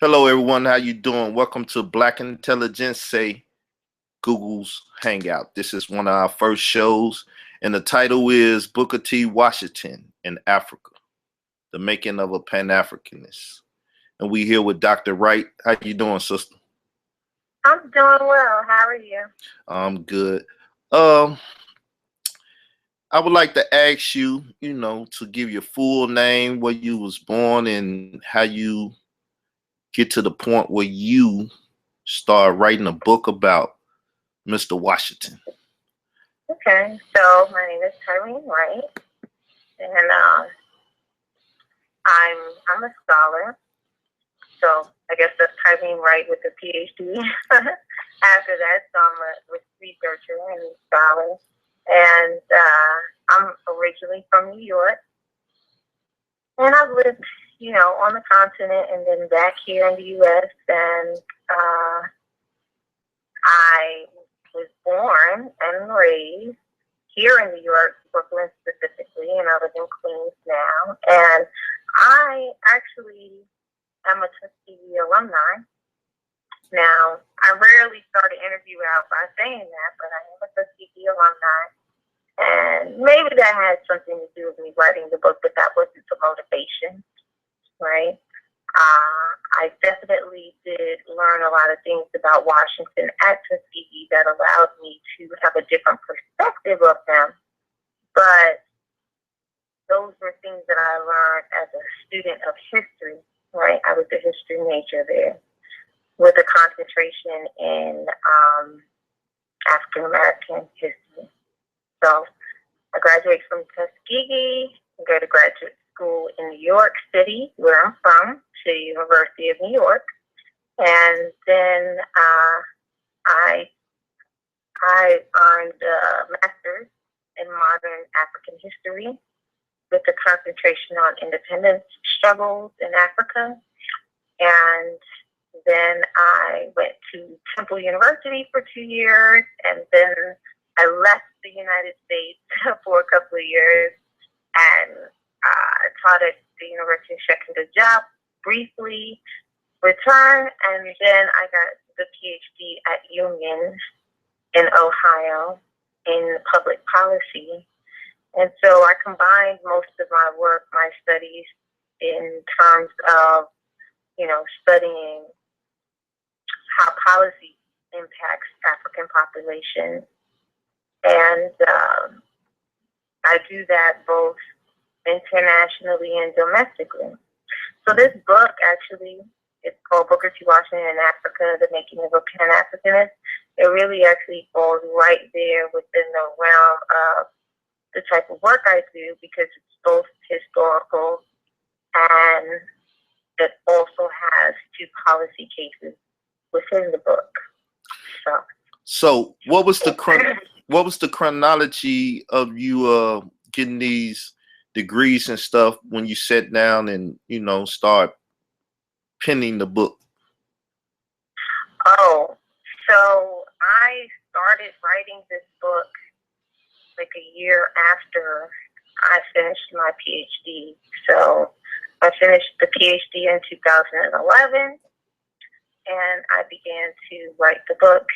Hello, everyone. How you doing? Welcome to Black Intelligence, Google's Hangout. This is one of our first shows, and the title is Booker T. Washington in Africa, the Making of a Pan-Africanist. And we here with Dr. Wright. How you doing, sister? I'm doing well. How are you? I'm good. I would like to ask you, to give your full name, where you was born, and how you get to the point where you start writing a book about Mr. Washington. Okay, so my name is Tyrene Wright, and I'm a scholar. So I guess that's Tyrene Wright with a PhD. After that, so I'm a researcher and scholar, and I'm originally from New York, and I've lived, on the continent and then back here in the U.S. And I was born and raised here in New York, Brooklyn specifically, and I live in Queens now. And I actually am a Tuskegee alumni. Now, I rarely start an interview out by saying that, but I am a Tuskegee alumni. And maybe that had something to do with me writing the book, but that wasn't the motivation, right? I definitely did learn a lot of things about Washington at Tuskegee that allowed me to have a different perspective of them. But those were things that I learned as a student of history, right? I was a history major there with a concentration in African American history. So I graduated from Tuskegee, go to graduate school in New York City, where I'm from, to University of New York. And then I earned a master's in modern African history with a concentration on independence struggles in Africa. And then I went to Temple University for 2 years, and then I left the United States for a couple of years and taught at the University of Chicago, briefly returned, and then I got the PhD at Union in Ohio in public policy. And so I combined most of my work, my studies, in terms of, studying how policy impacts African populations. And I do that both internationally and domestically. So this book, actually, it's called Booker T. Washington in Africa, The Making of a Pan-Africanist. It really actually falls right there within the realm of the type of work I do, because it's both historical and it also has two policy cases within the book. So what was the chronology of you getting these degrees and stuff when you sat down and start penning the book? Oh, so I started writing this book like a year after I finished my PhD. So I finished the PhD in 2011, and I began to write the book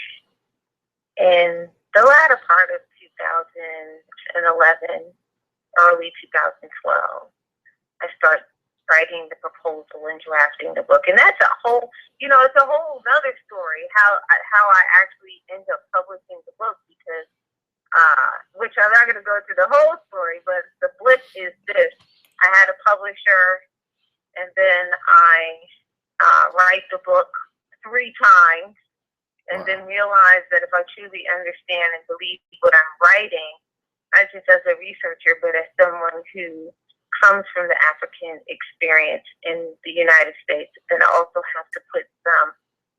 in the latter part of 2011, early 2012. I started writing the proposal and drafting the book, and that's a whole, it's a whole other story how I actually end up publishing the book, because which I'm not going to go through the whole story, but the blip is this: I had a publisher, and then I write the book 3 times, and then realize that if I truly understand and believe what I'm writing, not just as a researcher, but as someone who comes from the African experience in the United States, then I also have to put some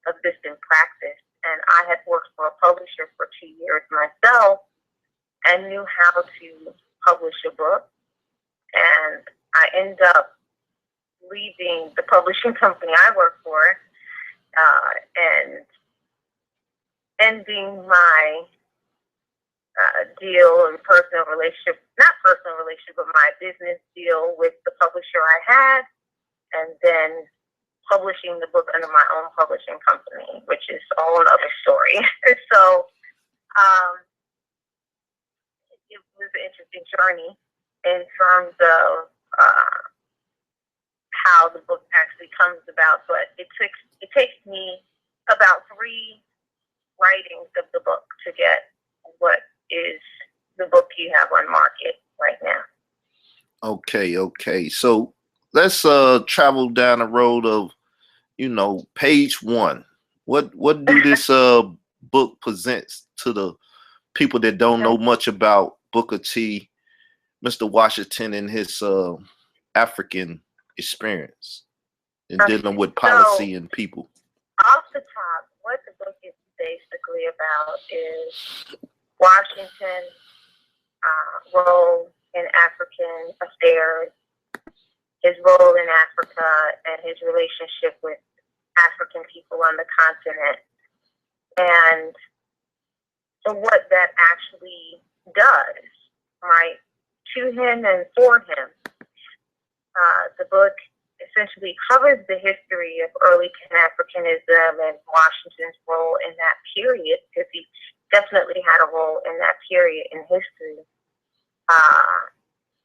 of this in practice. And I had worked for a publisher for 2 years myself and knew how to publish a book. And I end up leaving the publishing company I work for and ending my deal and not personal relationship, but my business deal with the publisher I had, and then publishing the book under my own publishing company, which is a whole other story. So it was an interesting journey in terms of how the book actually comes about, but it takes me about 3 writings of the book to get what is the book you have on market right now. Okay. So let's travel down the road of, page 1. What do this book presents to the people that don't know much about Booker T, Mr. Washington, and his African experience in dealing with policy and people? Off the top, what the book is basically about is Washington's role in African affairs, his role in Africa, and his relationship with African people on the continent, and so what that actually does, right, to him and for him. The book essentially covers the history of early Pan-Africanism and Washington's role in that period, because he definitely had a role in that period in history.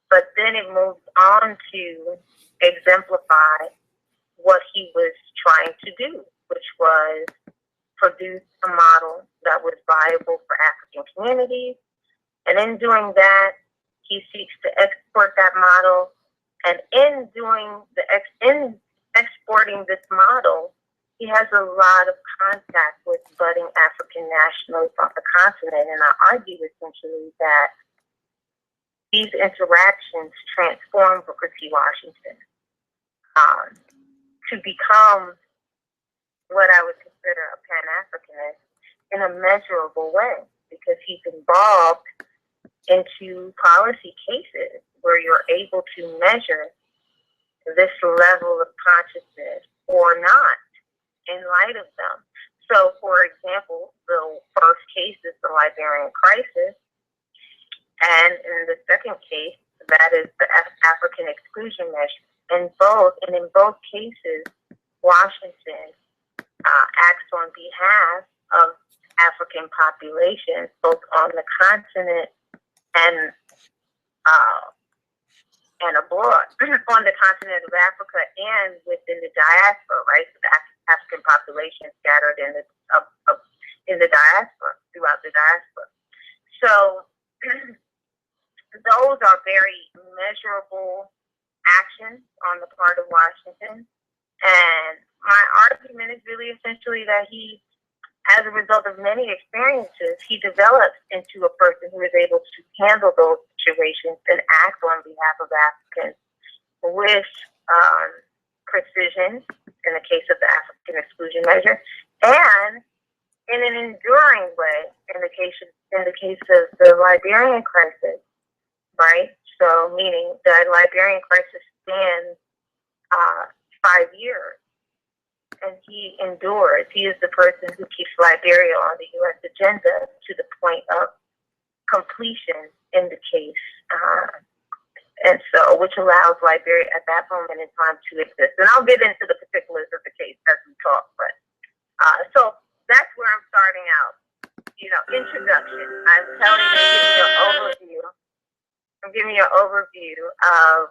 But then it moves on to exemplify what he was trying to do, which was produce a model that was viable for African communities. And in doing that, he seeks to export that model. And in exporting this model, he has a lot of contact with budding African nationalists on the continent. And I argue essentially that these interactions transform Booker T. Washington to become what I would consider a Pan-Africanist in a measurable way, because he's involved into policy cases where you're able to measure this level of consciousness or not in light of them. So, for example, the first case is the Liberian crisis, and in the second case, that is the African exclusion measure. In both cases, Washington acts on behalf of African populations, both on the continent and abroad, on the continent of Africa and within the diaspora, right? So the African population scattered in the diaspora, throughout the diaspora. So those are very measurable actions on the part of Washington. And my argument is really essentially that he, as a result of many experiences, he develops into a person who is able to handle those situations and act on behalf of Africans with precision in the case of the African exclusion measure, and in an enduring way in the case of the Liberian crisis, right? So, meaning the Liberian crisis spans 5 years. And he endures. He is the person who keeps Liberia on the U.S. agenda to the point of completion in the case. And so, which allows Liberia at that moment in time to exist. And I'll get into the particulars of the case as we talk. But so that's where I'm starting out. Introduction. I'm telling you, giving you an overview. I'm giving you an overview of,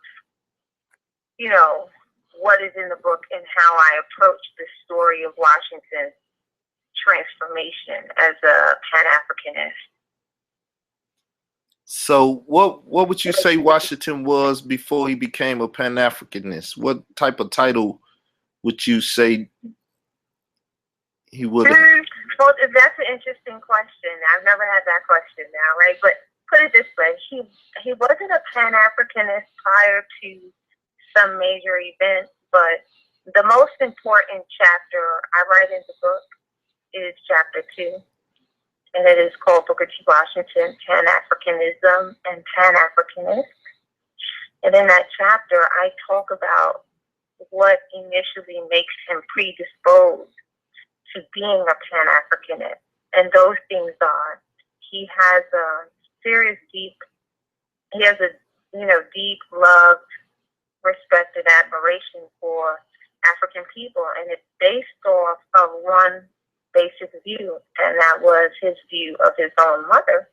what is in the book and how I approach the story of Washington's transformation as a Pan-Africanist. So what would you say Washington was before he became a Pan-Africanist? What type of title would you say he would have? Well, that's an interesting question. I've never had that question now, right? But put it this way, he wasn't a Pan-Africanist prior to some major events, but the most important chapter I write in the book is chapter 2, and it is called Booker T. Washington, Pan-Africanism and Pan-Africanists. And in that chapter, I talk about what initially makes him predisposed to being a Pan-Africanist. And those things are, he has a deep love, respect, and admiration for African people, and it's based off of one basic view, and that was his view of his own mother.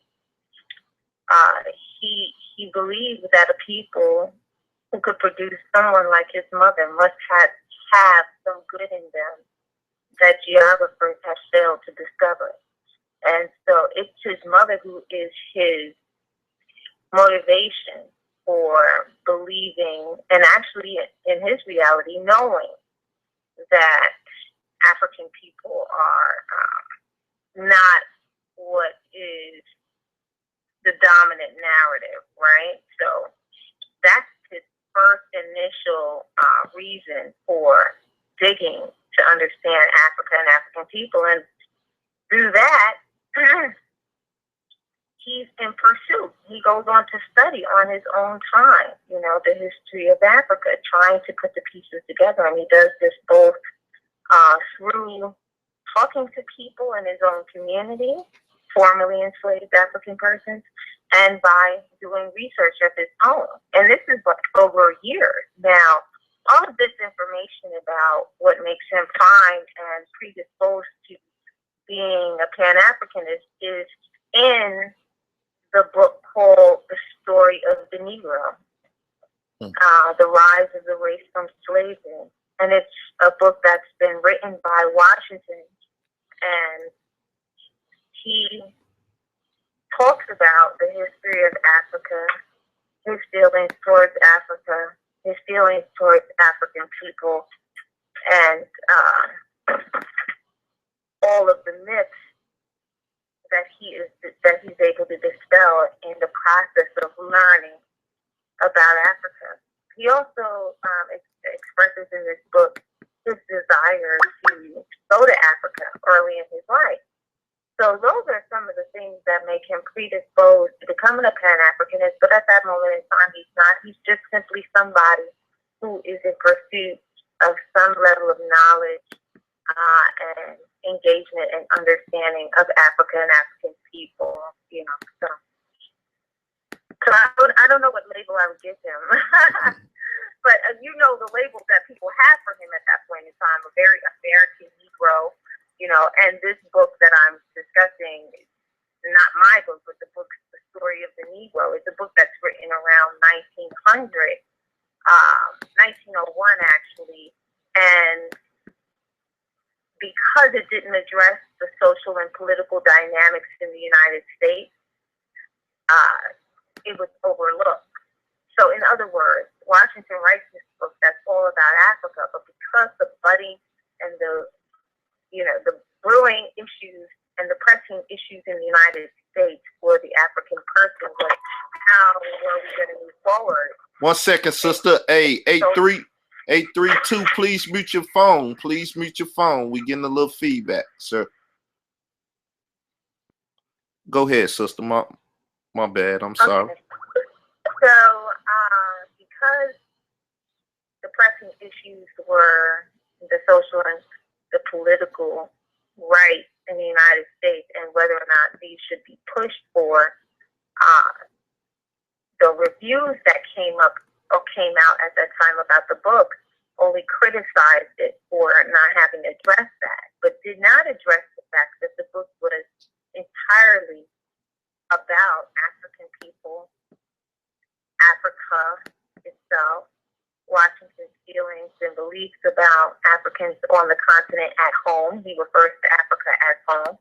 He believed that a people who could produce someone like his mother must have some good in them that geographers have failed to discover. And so it's his mother who is his motivation for believing, and actually in his reality, knowing that African people are not what is the dominant narrative, right? So that's his first initial reason for digging to understand Africa and African people. And through that, he's in pursuit. He goes on to study on his own time, the history of Africa, trying to put the pieces together. And he does this both through talking to people in his own community, formerly enslaved African persons, and by doing research of his own. And this is over years. Now, all of this information about what makes him fine and predisposed to being a Pan-Africanist is in the book called The Story of the Negro, The Rise of the Race from Slavery. And it's a book that's been written by Washington, and he talks about the history of Africa, his feelings towards Africa, his feelings towards African people, and all of the myths that he's able to dispel in the process of learning about Africa. He also expresses in this book his desire to go to Africa early in his life. So those are some of the things that make him predisposed to becoming a Pan-Africanist, but at that moment in time, he's not. He's just simply somebody who is in pursuit of some level of knowledge and engagement and understanding of Africa and African people, So I don't know what label I would give him. But the labels that people have for him at that point in time, a very American Negro, and this book that I'm discussing is not my book, but the book, The Story of the Negro. It's a book that's written around 1900, 1901 actually, and because it didn't address the social and political dynamics in the United States, it was overlooked. So in other words, Washington writes this book that's all about Africa, but because the budding and the brewing issues and the pressing issues in the United States for the African person was how were we going to move forward? 1 second, sister. Hey, 832, please mute your phone. Please mute your phone. We're getting a little feedback, sir. Go ahead, sister. My bad. I'm sorry. Okay. So, because the pressing issues were the social and the political rights in the United States and whether or not these should be pushed for, the reviews that came out at that time about the book only criticized it for not having addressed that, but did not address the fact that the book was entirely about African people, Africa itself, Washington's feelings and beliefs about Africans on the continent at home. He refers to Africa as home.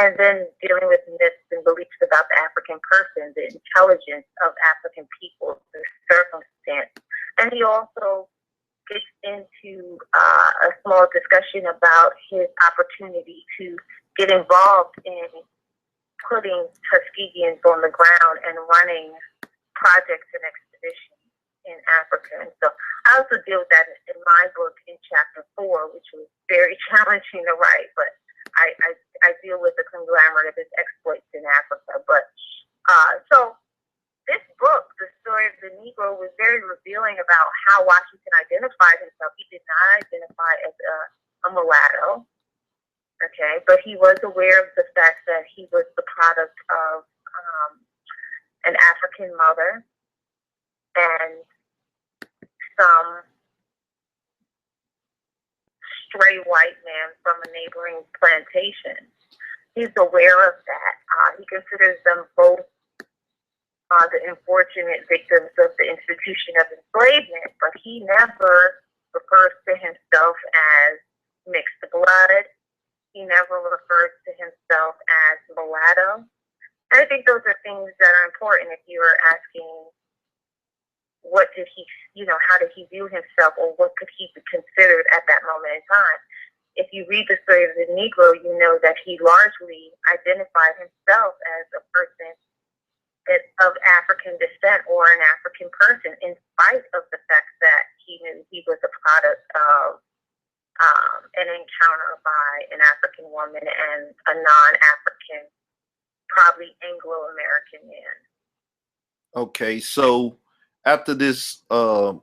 And then dealing with myths and beliefs about the African person, the intelligence of African people, the circumstance. And he also gets into a small discussion about his opportunity to get involved in putting Tuskegeans on the ground and running projects and expeditions in Africa. And so I also deal with that in my book in chapter 4, which was very challenging to write, but I deal with the conglomerate of his exploits in Africa. But so this book, The Story of the Negro, was very revealing about how Washington identified himself. He did not identify as a mulatto, okay, but he was aware of the fact that he was the product of an African mother and some stray white man from a neighboring plantation. He's aware of that. He considers them both the unfortunate victims of the institution of enslavement, but he never refers to himself as mixed blood. He never refers to himself as mulatto. And I think those are things that are important if you are asking what did he, how did he view himself, or what could he be considered at that moment in time. If you read the story of the Negro, you know that he largely identified himself as a person of African descent or an African person, in spite of the fact that he knew he was a product of an encounter by an African woman and a non-African, probably Anglo-American man. Okay, so after this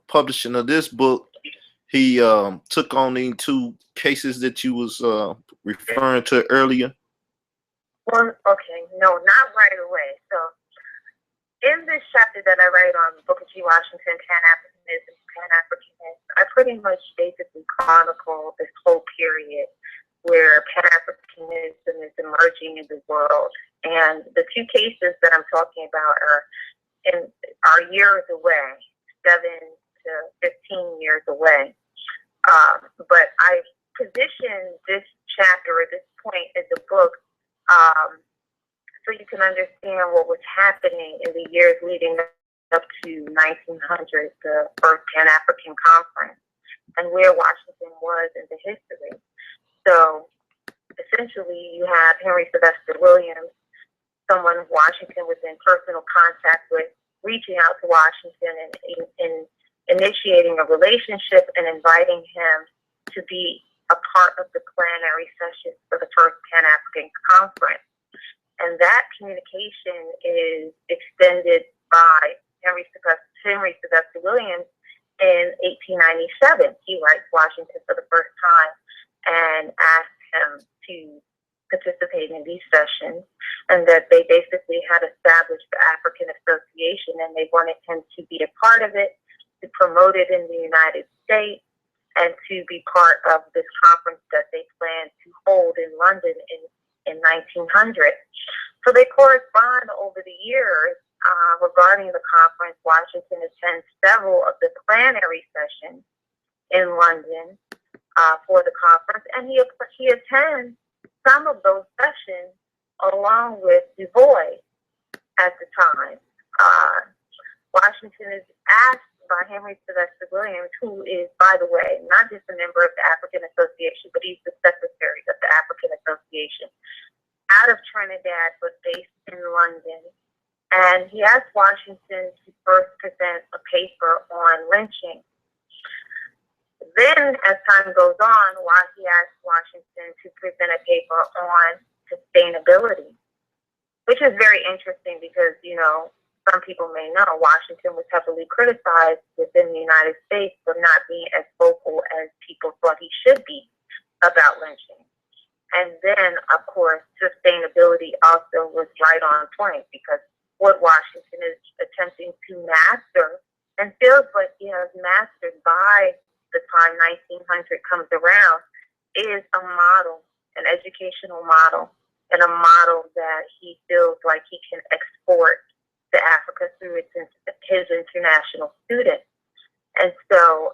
publishing of this book, he took on the two cases that you was referring to earlier. Well, okay, no, not right away. So in this chapter that I write on Booker T. Washington, Pan-Africanism, Pan-Africanist, I pretty much basically chronicle this whole period where Pan-Africanism is emerging in the world. And the two cases that I'm talking about are years away, 7 to 15 years away. But I position this chapter or this point in the book so you can understand what was happening in the years leading up to 1900, the first Pan-African Conference, and where Washington was in the history. So essentially, you have Henry Sylvester Williams, someone Washington was in personal contact with, reaching out to Washington and initiating a relationship and inviting him to be a part of the plenary session for the first Pan-African Conference. And that communication is extended by Henry Sylvester Williams in 1897. He writes Washington for the first time and asks him to participate in these sessions, and that they basically had established the African Association, and they wanted him to be a part of it, to promote it in the United States, and to be part of this conference that they planned to hold in London in 1900. So they correspond over the years regarding the conference. Washington attends several of the plenary sessions in London for the conference, and he attends some of those sessions along with Dubois at the time. Washington is asked by Henry Sylvester Williams, who is, by the way, not just a member of the African Association, but he's the secretary of the African Association, out of Trinidad, but based in London. And he asked Washington to first present a paper on lynching. Then, as time goes on, he asked Washington to present a paper on sustainability, which is very interesting because, some people may know Washington was heavily criticized within the United States for not being as vocal as people thought he should be about lynching. And then, of course, sustainability also was right on point, because what Washington is attempting to master, and feels like he has mastered by the time 1900 comes around, is a model, an educational model, and a model that he feels like he can export to Africa through his international students. And so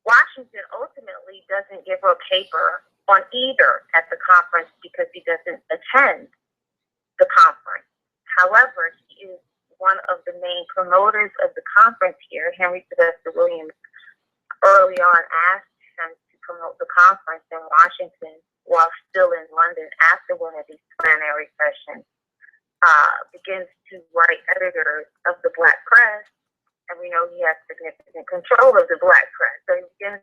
Washington ultimately doesn't give a paper on either at the conference because he doesn't attend the conference. However, he is one of the main promoters of the conference here. Henry Sylvester Williams early on asked him to promote the conference in Washington while still in London after one of these plenary sessions. Begins to write editors of the Black press, and we know he has significant control of the Black press. So he begins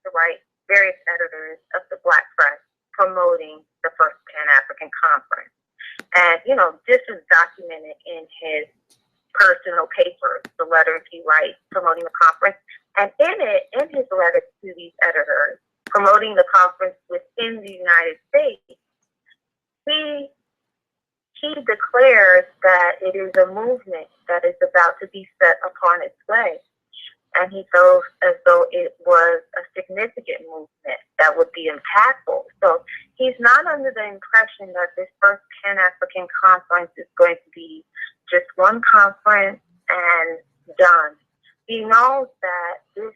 to write various editors of the Black press promoting the first Pan-African Conference. And, this is documented in his personal papers, the letters he writes promoting the conference. And in his letters to these editors promoting the conference within the United States, he declares that it is a movement that is about to be set upon its way. and he feels as though it was a significant movement that would be impactful. So he's not under the impression that this first Pan-African conference is going to be just one conference and done. He knows that this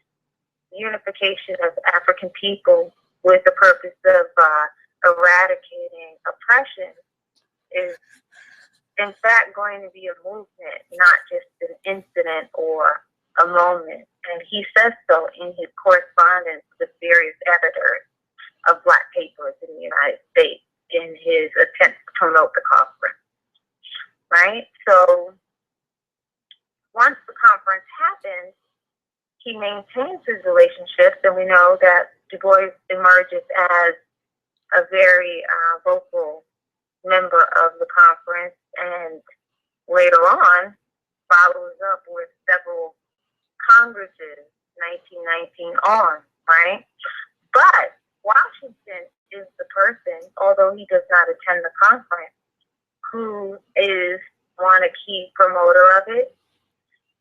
unification of African people with the purpose of eradicating oppression is in fact going to be a movement, not just an incident or a moment. And he says so in his correspondence with various editors of Black papers in the United States in his attempt to promote the conference. Right? So once the conference happens, he maintains his relationships, and we know that Dubois emerges as a very vocal member of the conference, and later on follows up with several congresses, 1919 on, right? But Washington is the person, although he does not attend the conference, who is one, a key promoter of it,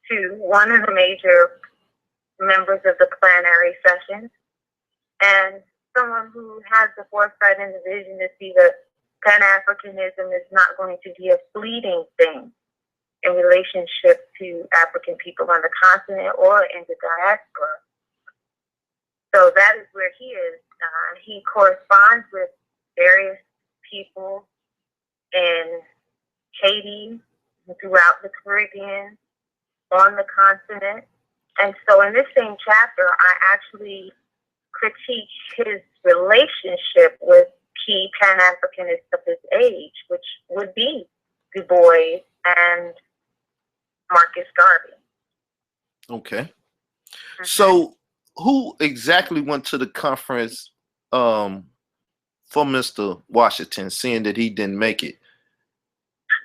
two, one of the major members of the plenary sessions, and someone who has the foresight and the vision to see that Pan-Africanism is not going to be a fleeting thing in relationship to African people on the continent or in the diaspora. So that is where he is. He corresponds with various people in Haiti, throughout the Caribbean, on the continent. And so in this same chapter, I actually critique his relationship with key Pan-Africanists of his age, which would be Dubois and Marcus Garvey. Okay. So who exactly went to the conference for Mr. Washington, seeing that he didn't make it?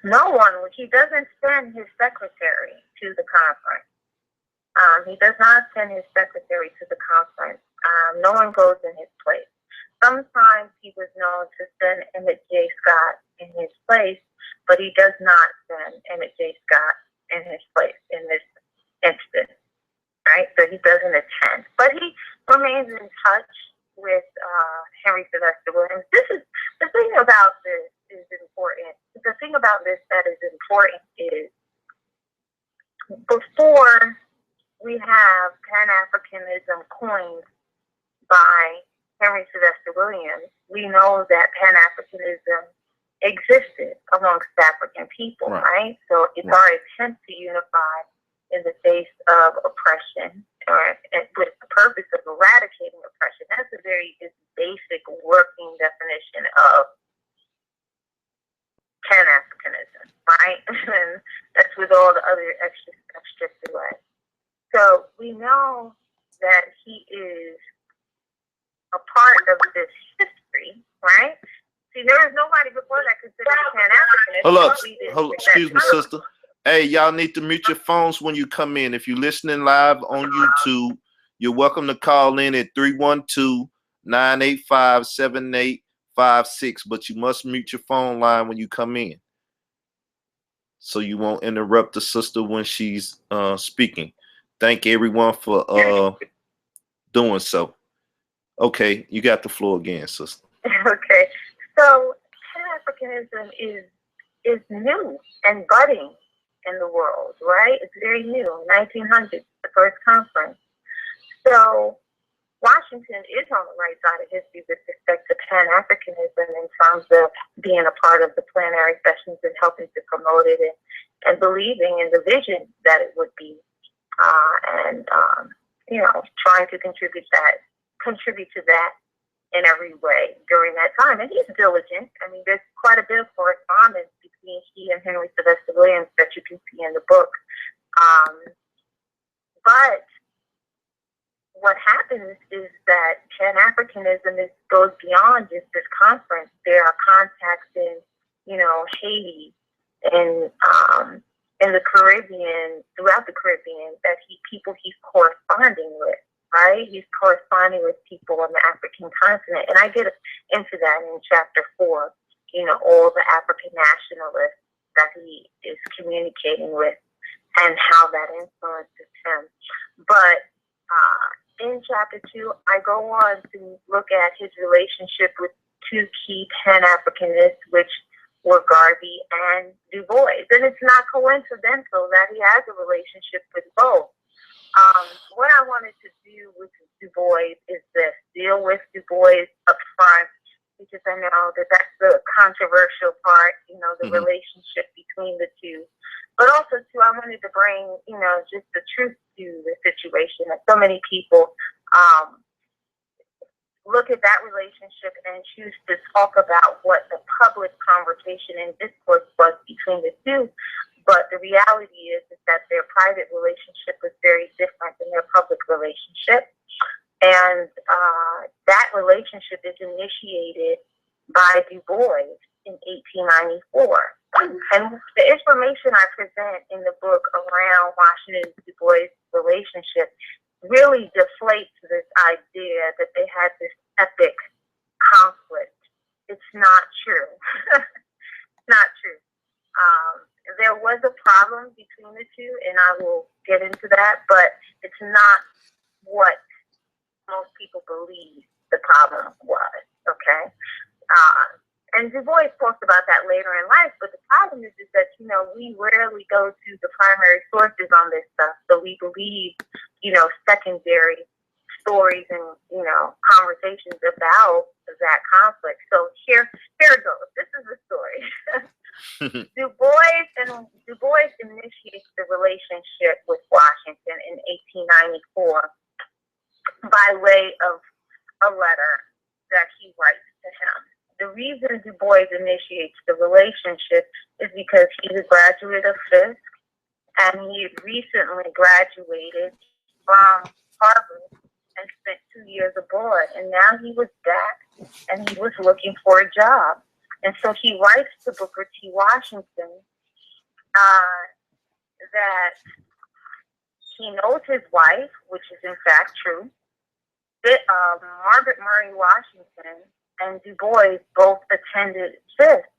No one. He doesn't send his secretary to the conference. He does not send his secretary to the conference. No one goes in his place. Sometimes he was known to send Emmett J. Scott in his place, but he does not send Emmett J. Scott in his place in this instance, right? So he doesn't attend. But he remains in touch with Henry Sylvester Williams. This is the thing about this is important. The thing about this that is important is before we have Pan-Africanism coined by Henry Sylvester Williams, we know that Pan-Africanism existed amongst African people, right? So it's our attempt to unify in the face of oppression, or with the purpose of eradicating oppression. That's a very basic working definition of Pan-Africanism, right? And that's with all the other extra stuff stripped away. So we know that he is a part of this history, right? See, there was nobody before that considered Pan-Africanist. Hold up, excuse me, sister. Hey, y'all need to mute your phones when you come in. If you're listening live on YouTube, you're welcome to call in at 312-985-7856, but you must mute your phone line when you come in, so you won't interrupt the sister when she's speaking. Thank everyone for doing so. Okay, you got the floor again, sister. Okay, so Pan-Africanism is new and budding in the world, right? It's very new, 1900s, the first conference. So Washington is on the right side of history with respect to Pan-Africanism in terms of being a part of the plenary sessions and helping to promote it and believing in the vision that it would be, trying to contribute to that in every way during that time. And he's diligent. I mean, there's quite a bit of correspondence between he and Henry Sylvester Williams that you can see in the book. But what happens is that Pan-Africanism goes beyond just this conference. There are contacts in, Haiti and in the Caribbean, throughout the Caribbean, that people he's corresponding with. Right? He's corresponding with people on the African continent. And I get into that in chapter 4, all the African nationalists that he is communicating with and how that influences him. But in chapter 2, I go on to look at his relationship with two key Pan-Africanists, which were Garvey and Dubois. And it's not coincidental that he has a relationship with both. What I wanted to do with Dubois is this, deal with Dubois up front, because I know that that's the controversial part, the relationship between the two. But also, too, I wanted to bring, just the truth to the situation, that so many people look at that relationship and choose to talk about what the public conversation and discourse was between the two. But the reality is that their private relationship was very different than their public relationship. And that relationship is initiated by Dubois in 1894. And the information I present in the book around Washington and Dubois' relationship really deflates this idea that they had this epic conflict. It's not true. It's not true. There was a problem between the two, and I will get into that, but it's not what most people believe the problem was, okay? And Dubois talks about that later in life, but the problem is that, we rarely go to the primary sources on this stuff, so we believe, secondary stories and, conversations about that conflict. So here it goes. This is the story. Dubois initiates the relationship with Washington in 1894 by way of a letter that he writes to him. The reason Dubois initiates the relationship is because he's a graduate of Fisk, and he had recently graduated from Harvard and spent 2 years abroad, and now he was back and he was looking for a job. And so he writes to Booker T. Washington that he knows his wife, which is in fact true. Margaret Murray Washington and Dubois both attended Fisk,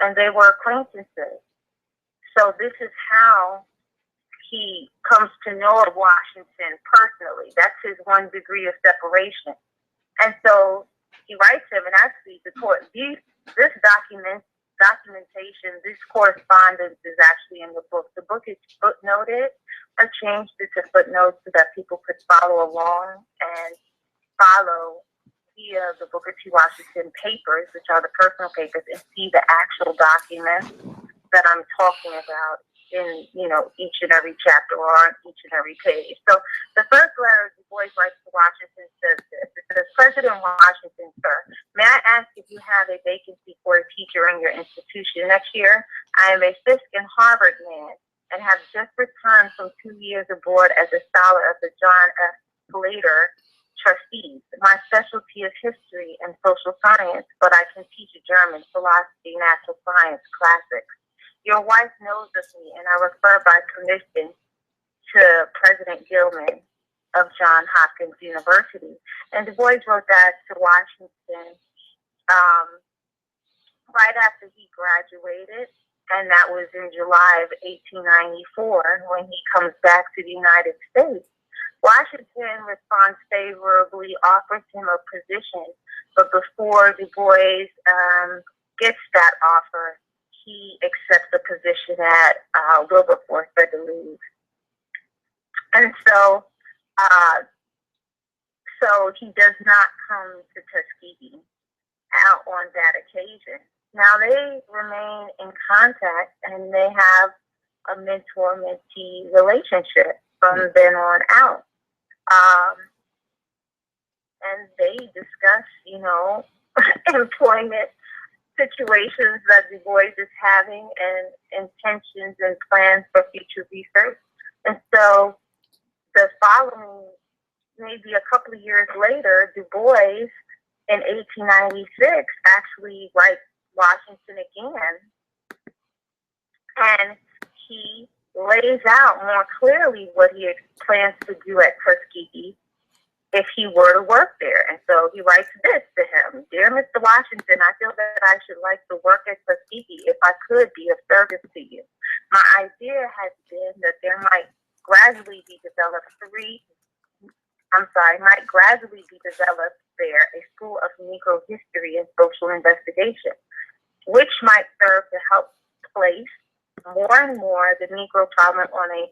and they were acquaintances. So this is how he comes to know of Washington personally. That's his 1 degree of separation. And so he writes him, and actually this documentation, this correspondence is actually in the book. The book is footnoted. I changed it to footnotes so that people could follow along and follow via the Booker T. Washington papers, which are the personal papers, and see the actual documents that I'm talking about in, each and every chapter or on each and every page. So the first letter Dubois writes to Washington says this. It says, President Washington, sir, may I ask if you have a vacancy for a teacher in your institution next year? I am a Fisk and Harvard man and have just returned from 2 years abroad as a scholar of the John F. Slater trustees. My specialty is history and social science, but I can teach German, philosophy, natural science, classics. Your wife knows of me, and I refer by permission to President Gilman of Johns Hopkins University. And Du Bois wrote that to Washington right after he graduated, and that was in July of 1894 when he comes back to the United States. Washington responds favorably, offers him a position, but before Du Bois gets that offer, he accepts a position at Wilberforce, I believe. And so he does not come to Tuskegee out on that occasion. Now they remain in contact, and they have a mentor-mentee relationship from then on out. And they discuss, employment situations that Du Bois is having and intentions and plans for future research. And so the following, maybe a couple of years later, Du Bois in 1896 actually writes Washington again, and he lays out more clearly what he plans to do at Tuskegee if he were to work there. And so he writes this to him: Dear Mr. Washington, I feel that I should like to work at Tuskegee if I could be of service to you. My idea has been that there might gradually be developed there a school of Negro history and social investigation, which might serve to help place more and more the Negro problem on a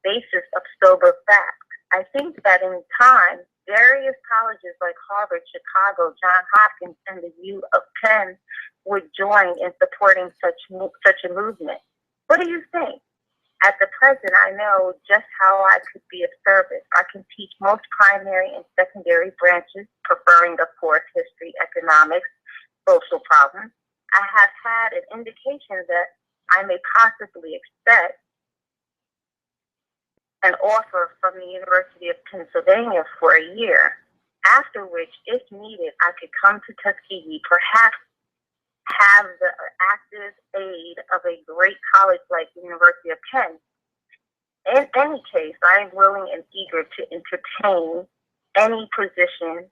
basis of sober facts. I think that in time, various colleges like Harvard, Chicago, Johns Hopkins, and the U of Penn would join in supporting such a movement. What do you think? At the present, I know just how I could be of service. I can teach most primary and secondary branches, preferring, of course, history, economics, social problems. I have had an indication that I may possibly expect an offer from the University of Pennsylvania for a year, after which, if needed, I could come to Tuskegee, perhaps have the active aid of a great college like the University of Penn. In any case, I am willing and eager to entertain any position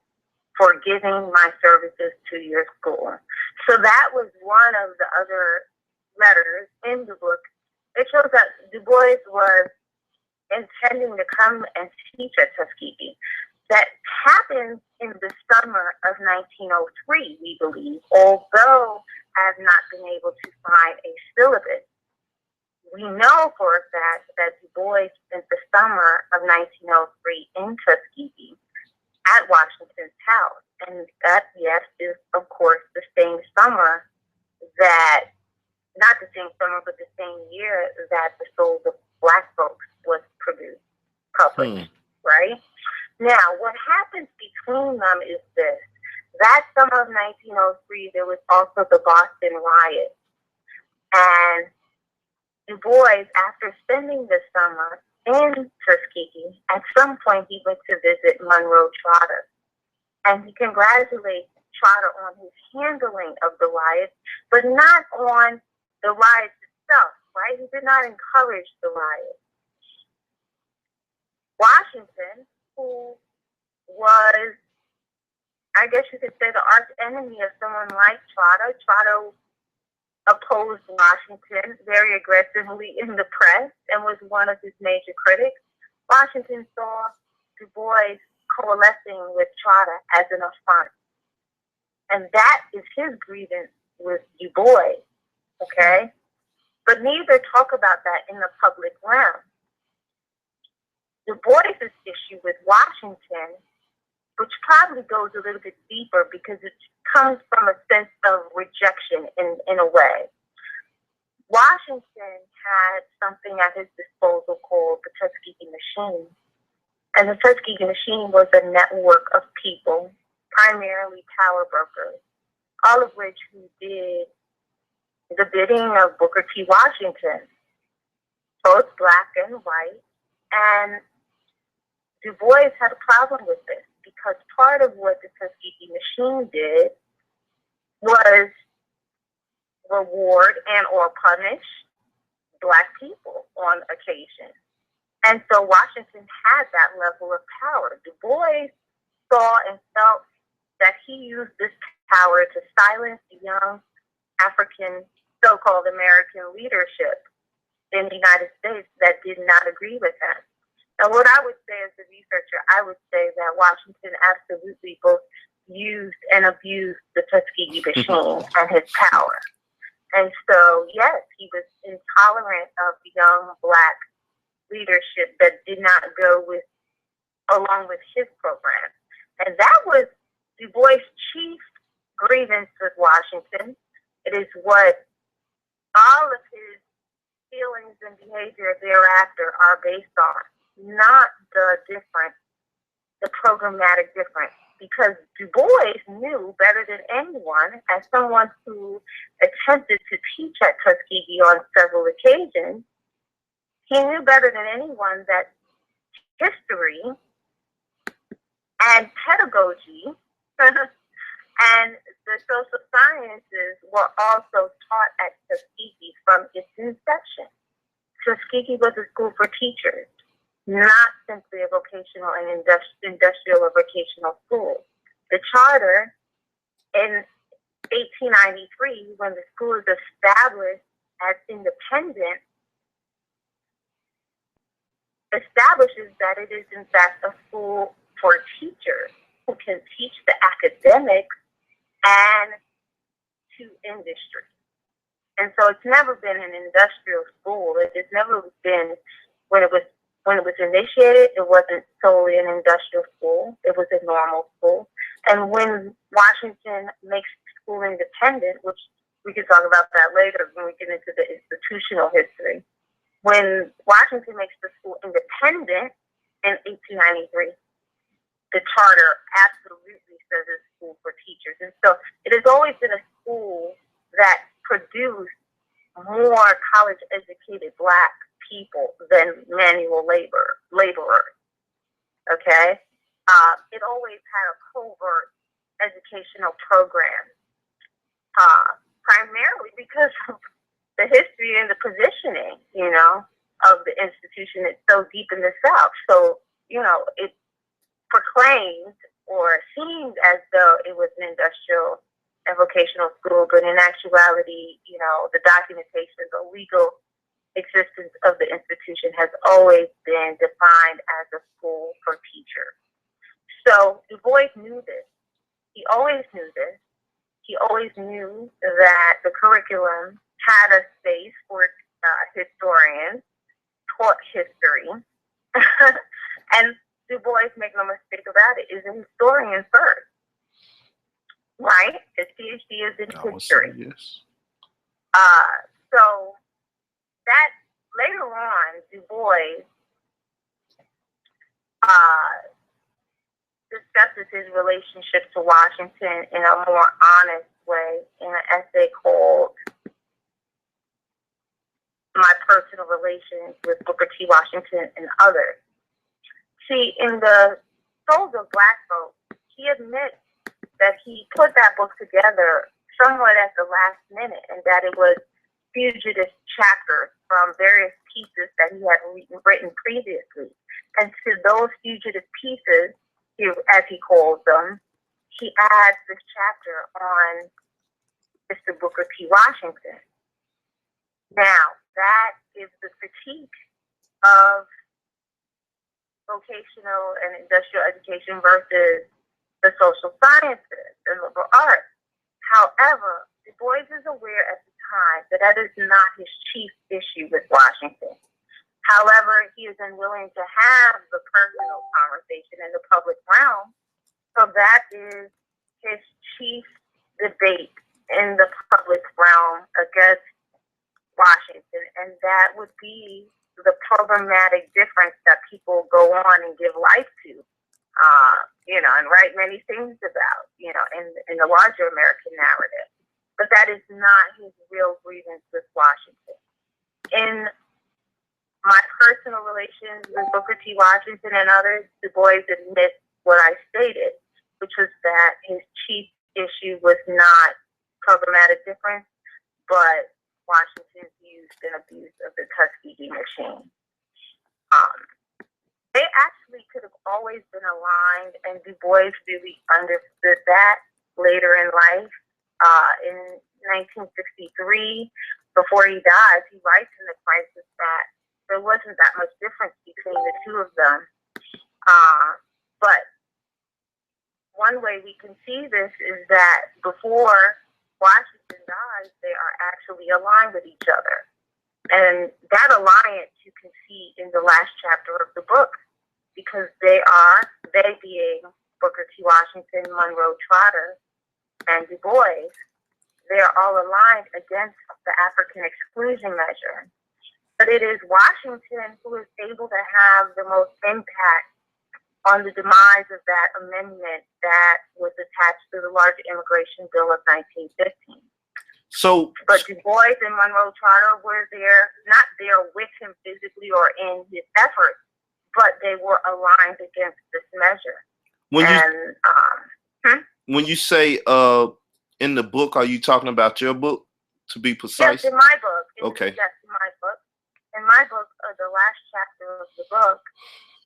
for giving my services to your school. So that was one of the other letters in the book. It shows that Du Bois was intending to come and teach at Tuskegee. That happened in the summer of 1903, we believe, although I have not been able to find a syllabus. We know for a fact that Du Bois spent the summer of 1903 in Tuskegee at Washington's house. And that, yes, is, of course, the same summer that, not the same summer, but the same year that The Souls of Black Folks was published, right? Now, what happens between them is this. That summer of 1903, there was also the Boston riot. And Du Bois, after spending the summer in Tuskegee, at some point he went to visit Monroe Trotter. And he congratulates Trotter on his handling of the riots, but not on the riots itself, right? He did not encourage the riots. Washington, who was, I guess you could say, the arch enemy of someone like Trotter. Trotter opposed Washington very aggressively in the press and was one of his major critics. Washington saw Du Bois coalescing with Trotter as an affront. And that is his grievance with Du Bois, okay? But neither talk about that in the public realm. Du Bois' issue with Washington, which probably goes a little bit deeper because it comes from a sense of rejection in a way. Washington had something at his disposal called the Tuskegee Machine. And the Tuskegee Machine was a network of people, primarily power brokers, all of which who did the bidding of Booker T. Washington, both black and white. And Du Bois had a problem with this because part of what the Tuskegee Machine did was reward and or punish black people on occasion. And so Washington had that level of power. Du Bois saw and felt that he used this power to silence the young African so-called American leadership in the United States that did not agree with him. Now, what I would say as a researcher, I would say that Washington absolutely both used and abused the Tuskegee Machine and his power. And so, yes, he was intolerant of young black leadership that did not go along with his program. And that was Du Bois' chief grievance with Washington. It is what all of his feelings and behavior thereafter are based on, not the programmatic difference. Because Du Bois knew better than anyone, as someone who attempted to teach at Tuskegee on several occasions, he knew better than anyone that history and pedagogy and the social sciences were also taught at Tuskegee from its inception. Tuskegee was a school for teachers, not simply a vocational and industrial or vocational school. The charter in 1893, when the school is established as independent, establishes that it is in fact a school for teachers who can teach the academics and to industry. And so it's never been an industrial school. It has never been, when it was initiated, it wasn't solely an industrial school. It was a normal school. And when Washington makes school independent, which we can talk about that later when we get into the institutional history, when Washington makes the school independent in 1893, the charter absolutely says it's a school for teachers. And so it has always been a school that produced more college-educated Black people than manual laborers. Okay? It always had a covert educational program, primarily because of the history and the positioning, of the institution. It's so deep in the South. So, it proclaimed or seemed as though it was an industrial and vocational school, but in actuality, the documentation, the legal existence of the institution has always been defined as a school for teachers. So Du Bois knew this. He always knew this. He always knew that the curriculum had a space for historians, taught history, and Du Bois, make no mistake about it, is a historian first, right? His PhD is in history. Yes. So that later on, Du Bois discusses his relationship to Washington in a more honest way in an essay called My Personal Relations with Booker T. Washington and Others. See, in the Souls of Black Folk, he admits that he put that book together somewhat at the last minute, and that it was fugitive chapters from various pieces that he had written previously. And to those fugitive pieces, as he calls them, he adds this chapter on Mr. Booker T. Washington. Now, that is the critique of vocational and industrial education versus the social sciences and liberal arts. However, Du Bois is aware at the time that that is not his chief issue with Washington. However, he is unwilling to have the personal conversation in the public realm, so that is his chief debate in the public realm against Washington, and that would be the programmatic difference that people go on and give life to, and write many things about, in the larger American narrative. But that is not his real grievance with Washington. In My Personal Relations with Booker T. Washington and Others, Du Bois admits what I stated, which was that his chief issue was not programmatic difference, but Washington's use and abuse of the Tuskegee machine. They actually could have always been aligned, and Du Bois really understood that later in life. In 1963, before he dies, he writes in The Crisis that there wasn't that much difference between the two of them. But one way we can see this is that before Washington dies, they are actually aligned with each other. And that alliance you can see in the last chapter of the book, because they being Booker T. Washington, Monroe Trotter, and Du Bois, they are all aligned against the African exclusion measure. But it is Washington who is able to have the most impact on the demise of that amendment that was attached to the larger immigration bill of 1915. But Du Bois and Monroe Trotter were not there with him physically or in his efforts, but they were aligned against this measure. When you say in the book, are you talking about your book, to be precise? Yes, in my book. Okay. Yes, in my book. In my book, the last chapter of the book,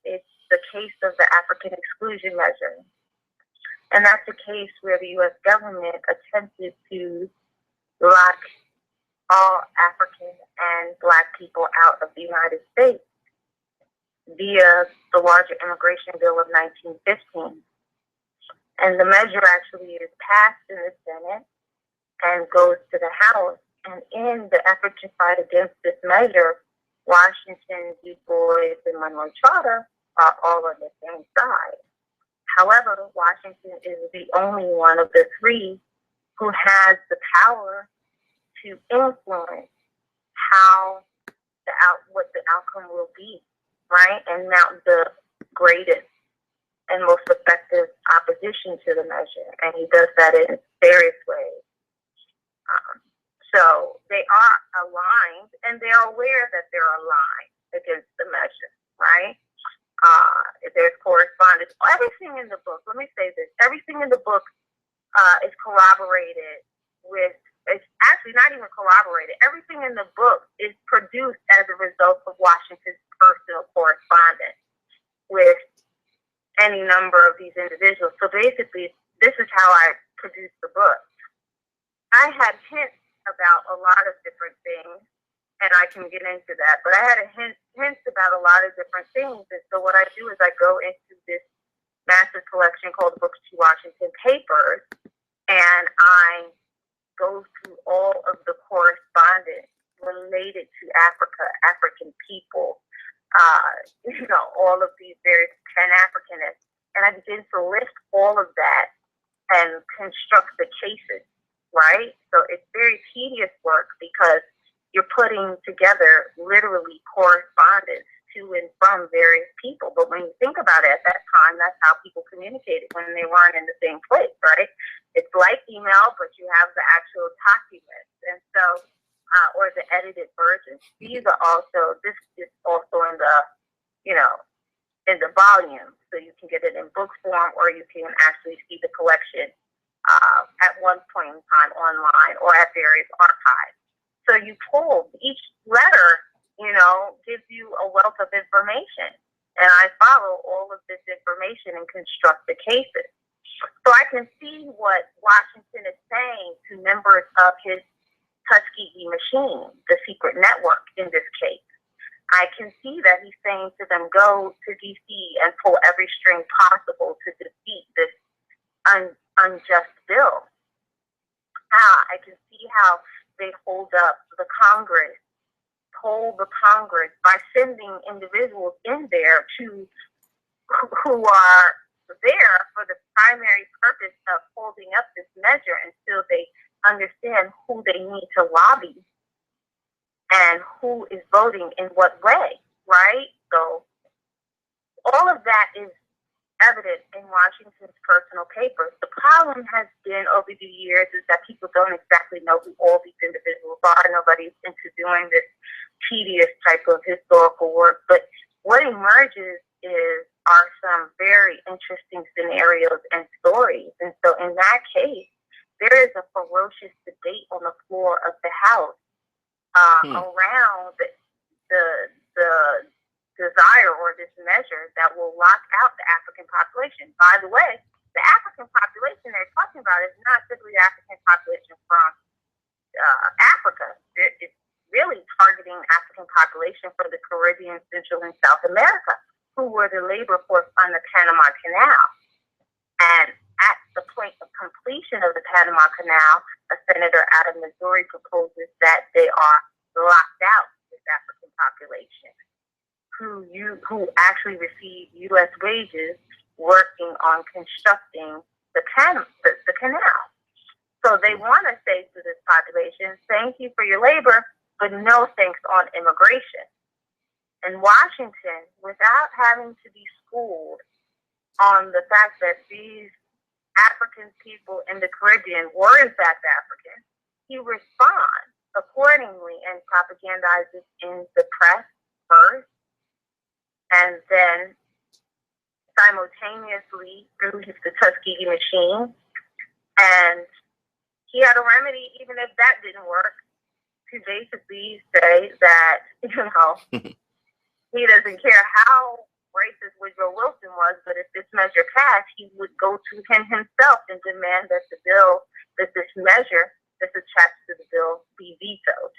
it's the case of the African exclusion measure. And that's a case where the U.S. government attempted to lock all African and Black people out of the United States. via the larger immigration bill of 1915. And the measure actually is passed in the Senate and goes to the House. And in the effort to fight against this measure, Washington, Dubois, and Monroe Charter are all on the same side. However, Washington is the only one of the three who has the power to influence what the outcome will be, right? And mount the greatest and most effective opposition to the measure. And he does that in various ways. So they are aligned, and they're aware that they're aligned against the measure, right? There's correspondence. Everything in the book, let me say this, everything in the book is corroborated with, it's actually not even corroborated. Everything in the book is produced as a result of Washington's personal correspondence with any number of these individuals. So basically, this is how I produced the book. I had hints about a lot of different things, and I can get into that, but I had hints about a lot of different things. And so what I do is I go into this massive collection called the Booker T. Washington Papers, and I go through all of the correspondence related to Africa, African people, all of these various Pan-Africanists, and I begin to list all of that and construct the cases, right? So it's very tedious work because you're putting together literally correspondence to and from various people. But when you think about it, at that time, that's how people communicated when they weren't in the same place, right? It's like email, but you have the actual documents. And so, or the edited versions. This is also in the, in the volume. So you can get it in book form, or you can actually see the collection at one point in time online or at various archives. So you pull each letter, gives you a wealth of information. And I follow all of this information and construct the cases. So I can see what Washington is saying to members of his Tuskegee machine, the secret network in this case. I can see that he's saying to them, go to D.C. and pull every string possible to defeat this unjust bill. I can see how they hold up the Congress, hold the Congress by sending individuals in there who are there for the primary purpose of holding up this measure until they understand who they need to lobby and who is voting in what way, right? So all of that is evident in Washington's personal papers. The problem has been over the years is that people don't exactly know who all these individuals are. Nobody's into doing this tedious type of historical work. But what emerges are some very interesting scenarios and stories. And so in that case, there is a ferocious debate on the floor of the House around the desire or this measure that will lock out the African population. By the way, the African population they're talking about is not simply the African population from Africa. It's really targeting African population from the Caribbean, Central, and South America, who were the labor force on the Panama Canal. And at the point of completion of the Panama Canal, a senator out of Missouri proposes that they are locked out, this African population, who actually receive U.S. wages working on constructing the canal. So they want to say to this population, thank you for your labor, but no thanks on immigration. And Washington, without having to be schooled on the fact that these African people in the Caribbean were in fact African, he responds accordingly and propagandizes in the press first, and then simultaneously through the Tuskegee machine. And he had a remedy, even if that didn't work, to basically say that, he doesn't care how racist Woodrow Wilson was, but if this measure passed, he would go to him himself and demand that this measure that's attached to the bill be vetoed.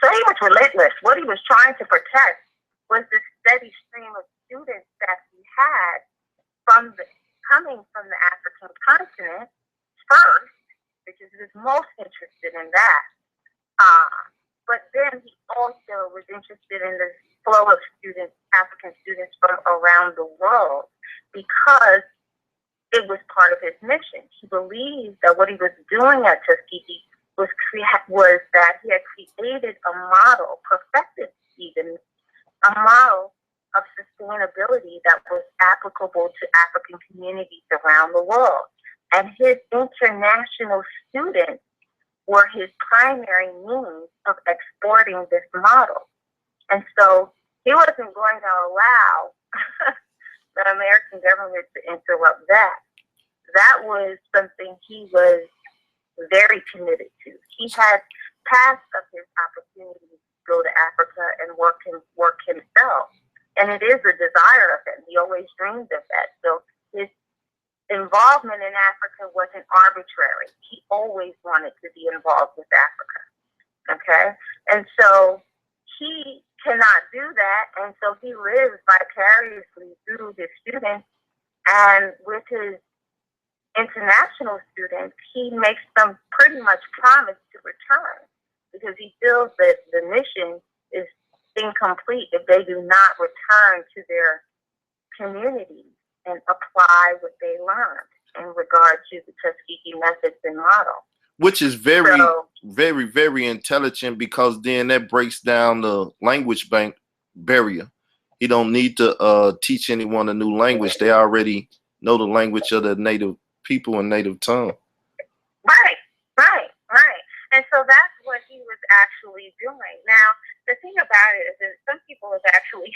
So he was relentless. What he was trying to protect was the steady stream of students that he had coming from the African continent first, which is his most interested in that. But then he also was interested in the flow of students, African students from around the world, because it was part of his mission. He believed that what he was doing at Tuskegee was that he had created a model, perfected even, a model of sustainability that was applicable to African communities around the world. And his international students were his primary means of exporting this model. And so he wasn't going to allow the American government to interrupt that. That was something he was very committed to. He had passed up his opportunity to go to Africa and work himself. And it is a desire of him. He always dreamed of that. So his involvement in Africa wasn't arbitrary. He always wanted to be involved with Africa. Okay? And so he cannot do that. And so he lives vicariously through his students. And with his international students, he makes them pretty much promise to return, because he feels that the mission is incomplete if they do not return to their communities and apply what they learned in regard to the Tuskegee methods and model. Which is very, very, very intelligent, because then that breaks down the language barrier. He don't need to teach anyone a new language. They already know the language of the native people and native tongue. Right. And so that's what he was actually doing. Now, the thing about it is that some people have actually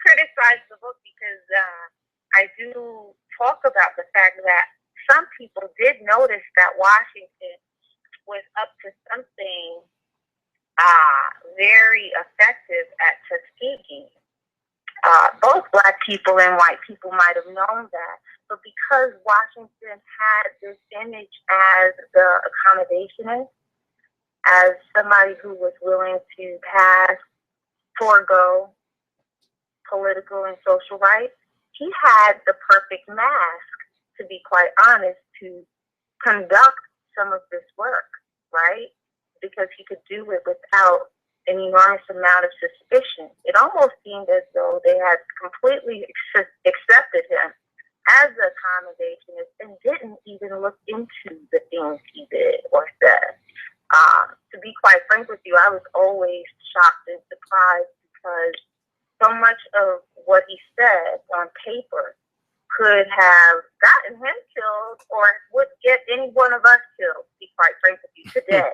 criticized the book, because I do talk about the fact that some people did notice that Washington was up to something very effective at Tuskegee. Both Black people and white people might have known that, but because Washington had this image as the accommodationist, as somebody who was willing to forego political and social rights, he had the perfect mask, to be quite honest, to conduct some of this work, right? Because he could do it without an enormous amount of suspicion. It almost seemed as though they had completely accepted him as an accommodationist and didn't even look into the things he did or said. To be quite frank with you, I was always shocked and surprised, because so much of what he said on paper could have gotten him killed, or would get any one of us killed, to be quite frank with you, today.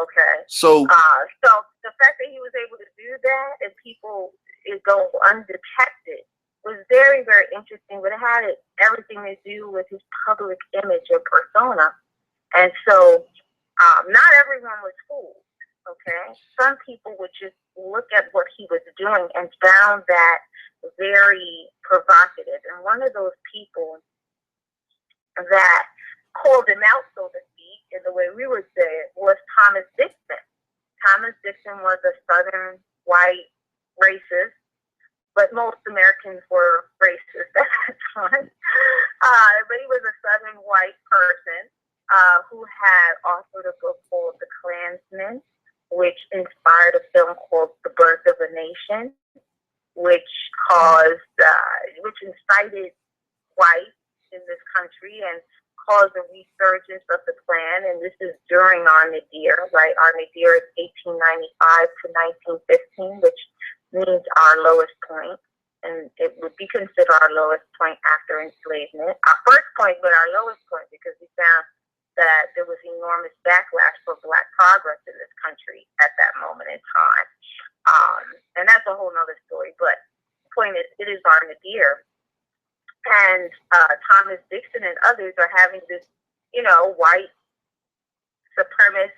Okay. So the fact that he was able to do that and people go undetected was very, very interesting, but it had everything to do with his public image or persona. And so not everyone was fooled, okay? Some people would just look at what he was doing and found that very provocative. And one of those people that called him out, so to speak, in the way we would say it, was Thomas Dixon. Thomas Dixon was a Southern white racist, but most Americans were racist at that time. But he was a Southern white person who had authored a book called The Klansman, which inspired a film called The Birth of a Nation, which incited whites in this country and caused a resurgence of the Klan. And this is during our nadir, right? Our nadir is 1895 to 1915, which means our lowest point. And it would be considered our lowest point after enslavement. Our first point, but our lowest point, because we found that there was enormous backlash for Black progress in this country at that moment in time. And that's a whole nother story. But the point is, it is our nadir. And Thomas Dixon and others are having this, white supremacist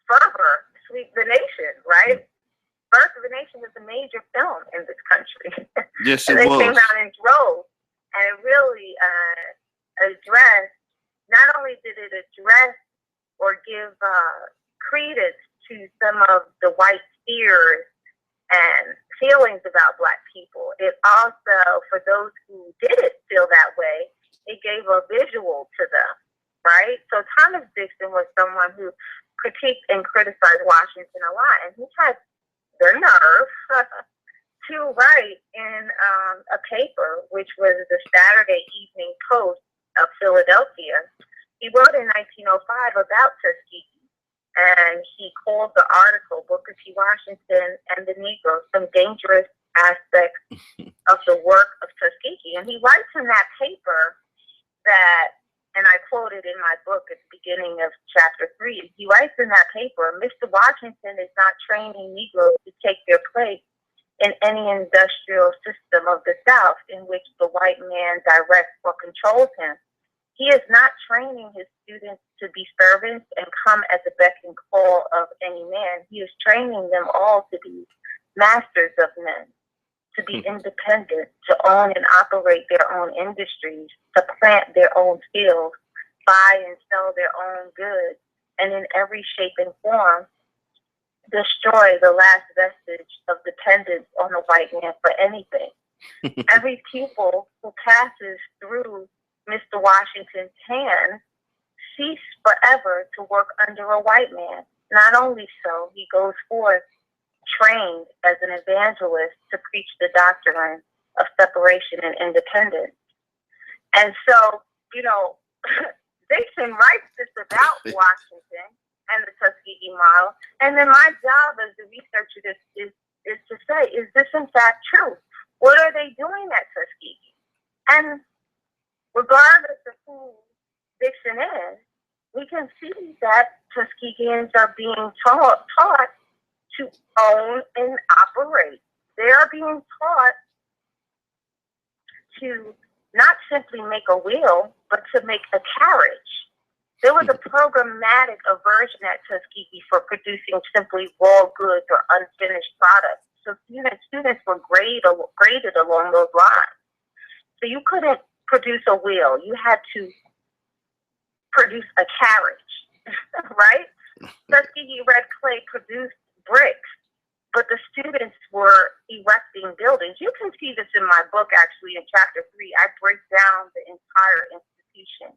fervor sweep the nation, right? Birth of a Nation was a major film in this country. Yes, it was. They came out in droves, and it really addressed, not only did it address or give credence to some of the white fears and feelings about Black people. It also, for those who didn't feel that way, it gave a visual to them, right? So Thomas Dixon was someone who critiqued and criticized Washington a lot, and he had the nerve to write in a paper, which was the Saturday Evening Post of Philadelphia. He wrote in 1905 about Tuskegee, and he called the article Booker T. Washington and the Negro, Some Dangerous Aspects of the Work of Tuskegee. And he writes in that paper that, and I quoted in my book at the beginning of chapter 3, he writes in that paper, Mr. Washington is not training Negroes to take their place in any industrial system of the South in which the white man directs or controls him. He is not training his students to be servants and come at the beck and call of any man. He is training them all to be masters of men, to be independent, to own and operate their own industries, to plant their own fields, buy and sell their own goods, and in every shape and form, destroy the last vestige of dependence on the white man for anything. Every pupil who passes through Mr. Washington's hands cease forever to work under a white man. Not only so, he goes forth trained as an evangelist to preach the doctrine of separation and independence. And so, you know, Dixon writes this about Washington and the Tuskegee model. And then my job as a researcher is to say, is this in fact true? What are they doing at Tuskegee? And regardless of who Dixon is, we can see that Tuskegeans are being taught to own and operate. They are being taught to not simply make a wheel, but to make a carriage. There was a programmatic aversion at Tuskegee for producing simply raw goods or unfinished products. So students were graded along those lines. So you couldn't produce a wheel. You had to produce a carriage, right? Tuskegee Red Clay produced bricks, but the students were erecting buildings. You can see this in my book, actually, in chapter 3. I break down the entire institution,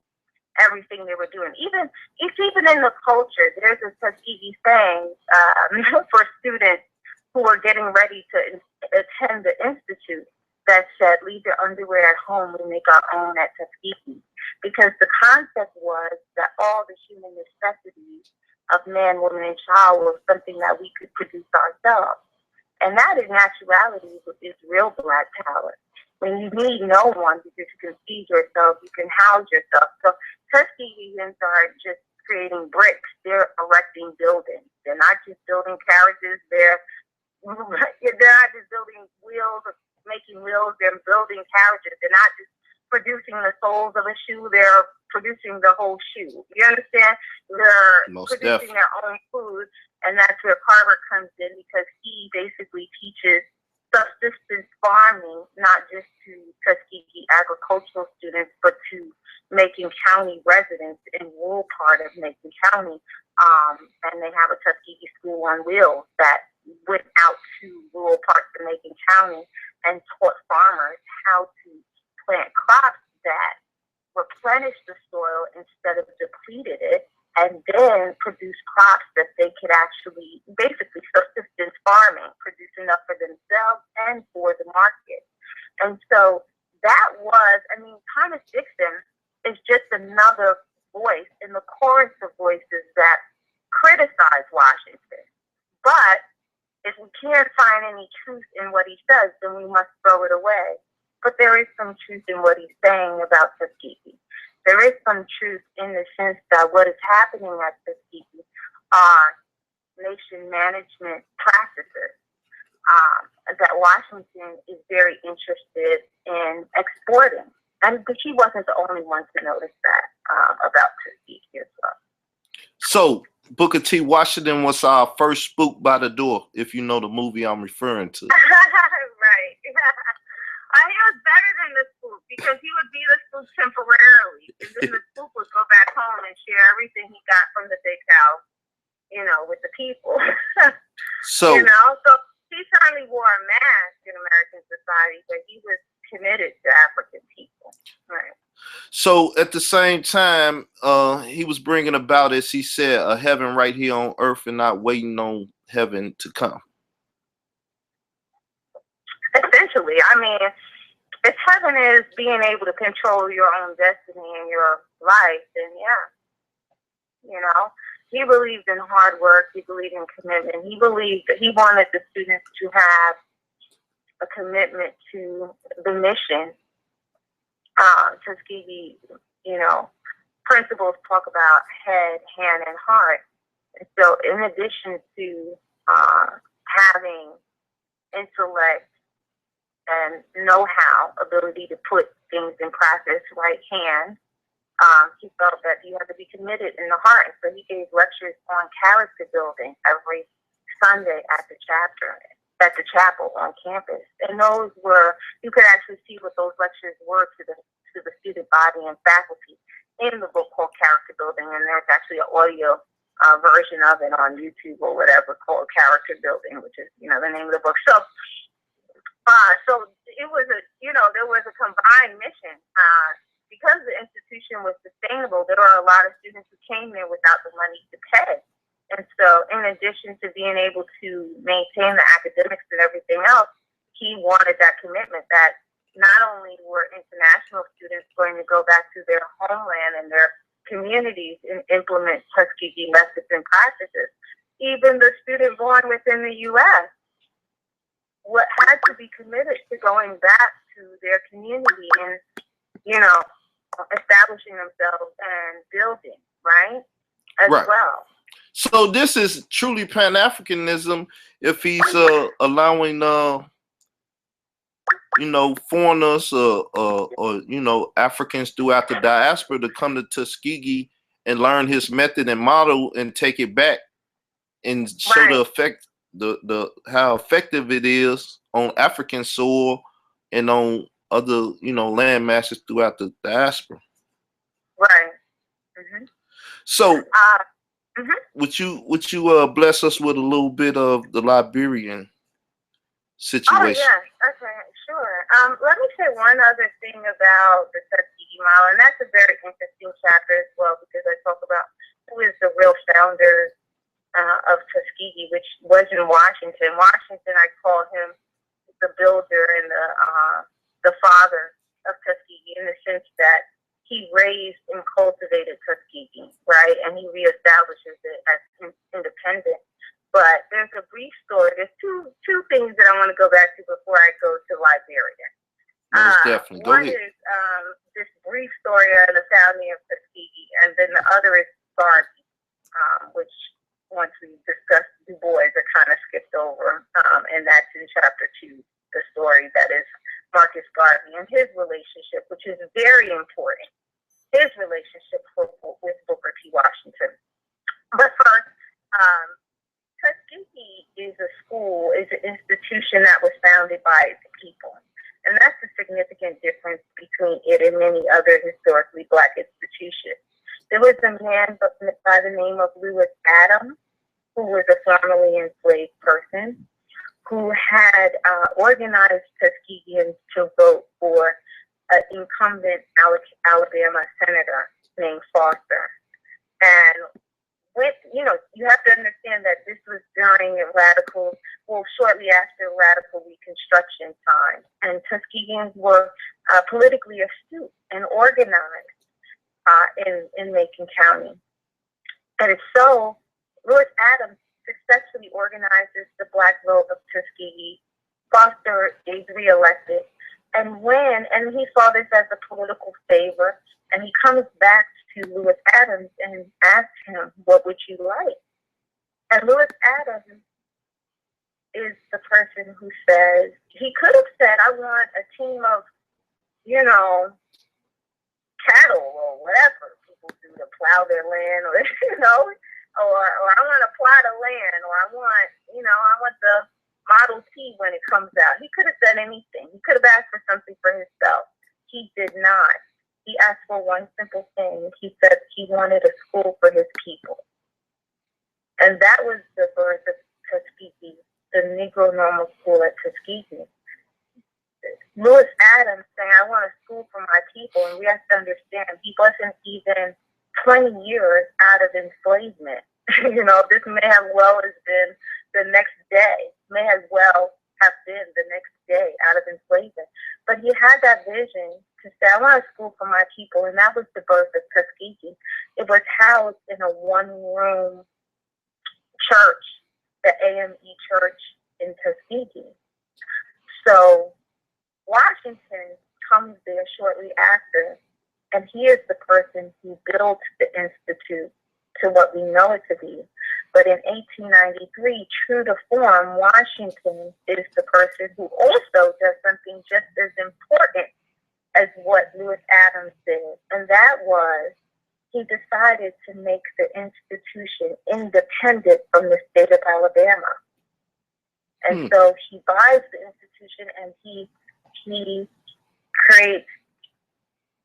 everything they were doing. It's even in the culture. There's a Tuskegee saying for students who are getting ready to attend the institute that said, leave your underwear at home, we make our own at Tuskegee. Because the concept was that all the human necessities of man, woman, and child was something that we could produce ourselves. And that in actuality is real Black power. When you need no one because you can feed yourself, you can house yourself. So Tuskegeans aren't just creating bricks, they're erecting buildings. They're not just building carriages, they're not just building wheels, making wheels, they're building carriages. They're not just producing the soles of a shoe, they're producing the whole shoe. You understand? They're producing their own food, and that's where Carver comes in, because he basically teaches subsistence farming, not just to Tuskegee agricultural students, but to Macon County residents in rural part of Macon County. And they have a Tuskegee School on Wheels that went out to rural parts of Macon County and taught farmers how to plant crops that replenish the soil instead of depleted it, and then produce crops that they could actually, basically subsistence farming, produce enough for themselves and for the market. And so that was, Thomas Dixon is just another voice in the chorus of voices that criticize Washington. But if we can't find any truth in what he says, then we must throw it away. But there is some truth in what he's saying about Tuskegee. There is some truth in the sense that what is happening at Tuskegee are nation management practices that Washington is very interested in exporting. But he wasn't the only one to notice that about Tuskegee as well. So Booker T. Washington was our first spook by the door, if you know the movie I'm referring to. Right. He was better than the spook, because he would be the spook temporarily, and then the spook would go back home and share everything he got from the big house, with the people. So he certainly wore a mask in American society, but he was committed to African people. Right. So at the same time, he was bringing about, as he said, a heaven right here on earth and not waiting on heaven to come. Essentially, I mean, if heaven is being able to control your own destiny and your life, then yeah, you know, he believed in hard work. He believed in commitment. He believed that he wanted the students to have a commitment to the mission. Tuskegee, you know, principles talk about head, hand, and heart. And so in addition to having intellect and know-how, ability to put things in practice, right hand, he felt that you have to be committed in the heart. And so he gave lectures on character building every Sunday at the chapel on campus. And those were, you could actually see what those lectures were to the student body and faculty in the book called Character Building. And there's actually an audio version of it on YouTube or whatever called Character Building, which is, you know, the name of the book. So it was there was a combined mission. Because the institution was sustainable, there were a lot of students who came there without the money to pay. And so in addition to being able to maintain the academics and everything else, he wanted that commitment that not only were international students going to go back to their homeland and their communities and implement Tuskegee methods and practices, even the student born within the U.S. had to be committed to going back to their community and, you know, establishing themselves and building, right? As well. So this is truly Pan-Africanism if he's allowing foreigners or Africans throughout the diaspora to come to Tuskegee and learn his method and model and take it back and show the effect, the how effective it is on African soil and on other land masses throughout the diaspora. Right. Mm-hmm. So would you bless us with a little bit of the Liberian situation? Oh, yes. Okay, sure. Let me say one other thing about the Tuskegee model, and that's a very interesting chapter as well, because I talk about who is the real founder of Tuskegee, which was in Washington. Washington, I call him the builder and the father of Tuskegee, in the sense that he raised and cultivated Tuskegee, right? And he reestablishes it as independent. But there's a brief story. There's two things that I want to go back to before I go to Liberia. Definitely. One is this brief story of the founding of Tuskegee, and then the other is Garvey, which once we discussed Dubois, I kind of skipped over, and that's in chapter 2, the story that is Marcus Garvey and his relationship, which is very important, his relationship with Booker T. Washington. But first, Tuskegee is an institution that was founded by the people. And that's a significant difference between it and many other historically Black institutions. There was a man by the name of Lewis Adams, who was a formerly enslaved person, who had organized Tuskegeans to vote for an incumbent Alabama senator named Foster. And you have to understand that this was during shortly after radical Reconstruction time. And Tuskegeans were politically astute and organized in Macon County. And so Lewis Adams successfully organizes the Black vote of Tuskegee. Foster is reelected and he saw this as a political favor, and he comes back to Lewis Adams and asks him, "What would you like?" And Lewis Adams is the person who says, he could have said, "I want a team of, cattle or whatever people do to plow their land, or, or I want a plot of land, or I want the Model T when it comes out." He could have said anything. He could have asked for something for himself. He did not. He asked for one simple thing. He said he wanted a school for his people. And that was the birth of Tuskegee the Negro Normal School at Tuskegee. Lewis Adams saying, I want a school for my people, and we have to understand he wasn't even 20 years out of enslavement. You know, this may have well as been the next day, may as well have been the next day out of enslavement. But he had that vision to say, I want a school for my people, and that was the birth of Tuskegee. It was housed in a one-room church, the AME Church in Tuskegee. So Washington comes there shortly after, and he is the person who built the institute to what we know it to be. But in 1893, true to form, Washington is the person who also does something just as important as what Lewis Adams did, and that was he decided to make the institution independent from the state of Alabama. And so he buys the institution and he creates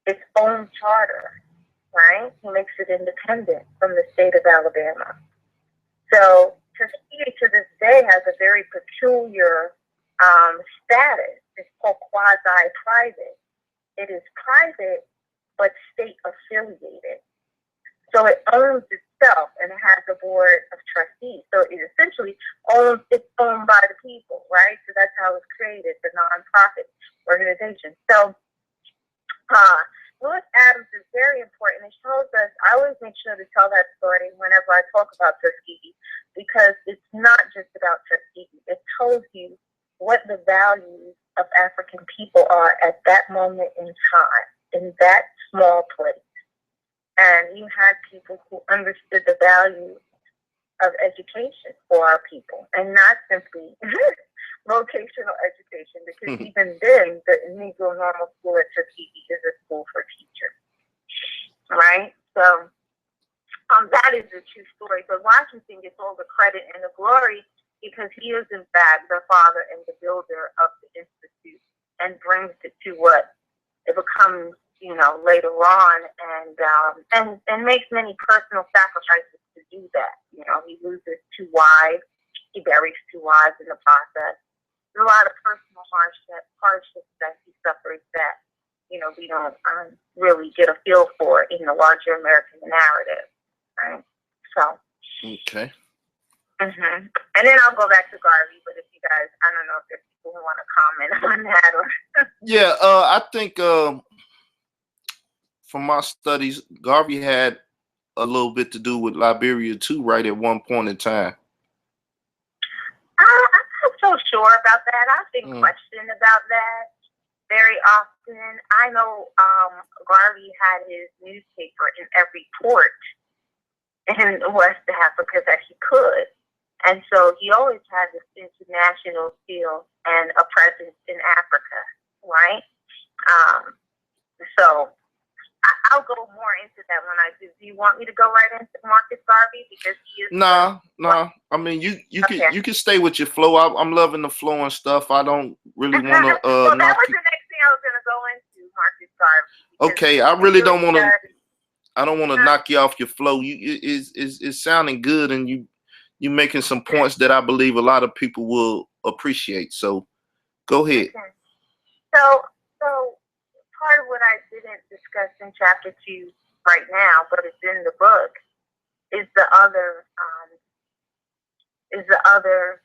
its own charter, right? He makes it independent from the state of Alabama. So Tuskegee to this day has a very peculiar status. It's called quasi-private. It is private, but state-affiliated. So it owns itself and it has a board of trustees. So it essentially it's owned by the people, right? So that's how it's created, the nonprofit organization. So Lewis Adams is very important. It shows us, I always make sure to tell that story whenever I talk about Tuskegee, because it's not just about Tuskegee. It tells you what the values of African people are at that moment in time, in that small place. And you had people who understood the value of education for our people, and not simply vocational education, because even then, the Negro Normal School at Tuskegee is a school for teachers, right? So that is a true story. But Washington gets all the credit and the glory because he is, in fact, the father and the builder of the institute and brings it to what it becomes, you know, later on, and makes many personal sacrifices to do that. You know, he loses 2 wives, he buries 2 wives in the process. There's a lot of personal hardships that he suffers that, you know, we don't really get a feel for in the larger American narrative, right? So. Okay. And then I'll go back to Garvey, but if you guys, I don't know if there's people who want to comment on that or. Yeah, I think from my studies, Garvey had a little bit to do with Liberia too, right? At one point in time. I'm not so sure about that. I've been questioned about that very often. I know Garvey had his newspaper in every port in West Africa that he could. And so he always had this international feel and a presence in Africa, right? So I'll go more into that when I do. Do you want me to go right into Marcus Garvey because he is? Nah. I mean, you can stay with your flow. I'm loving the flow and stuff. I don't really want to. Well, that was the next thing I was going to go into, Marcus Garvey. Okay, I really don't want to. I don't want to knock you off your flow. It's sounding good, and you making some points that I believe a lot of people will appreciate. So, go ahead. Okay. So part of what I didn't discuss in chapter 2 right now, but it's in the book, is the other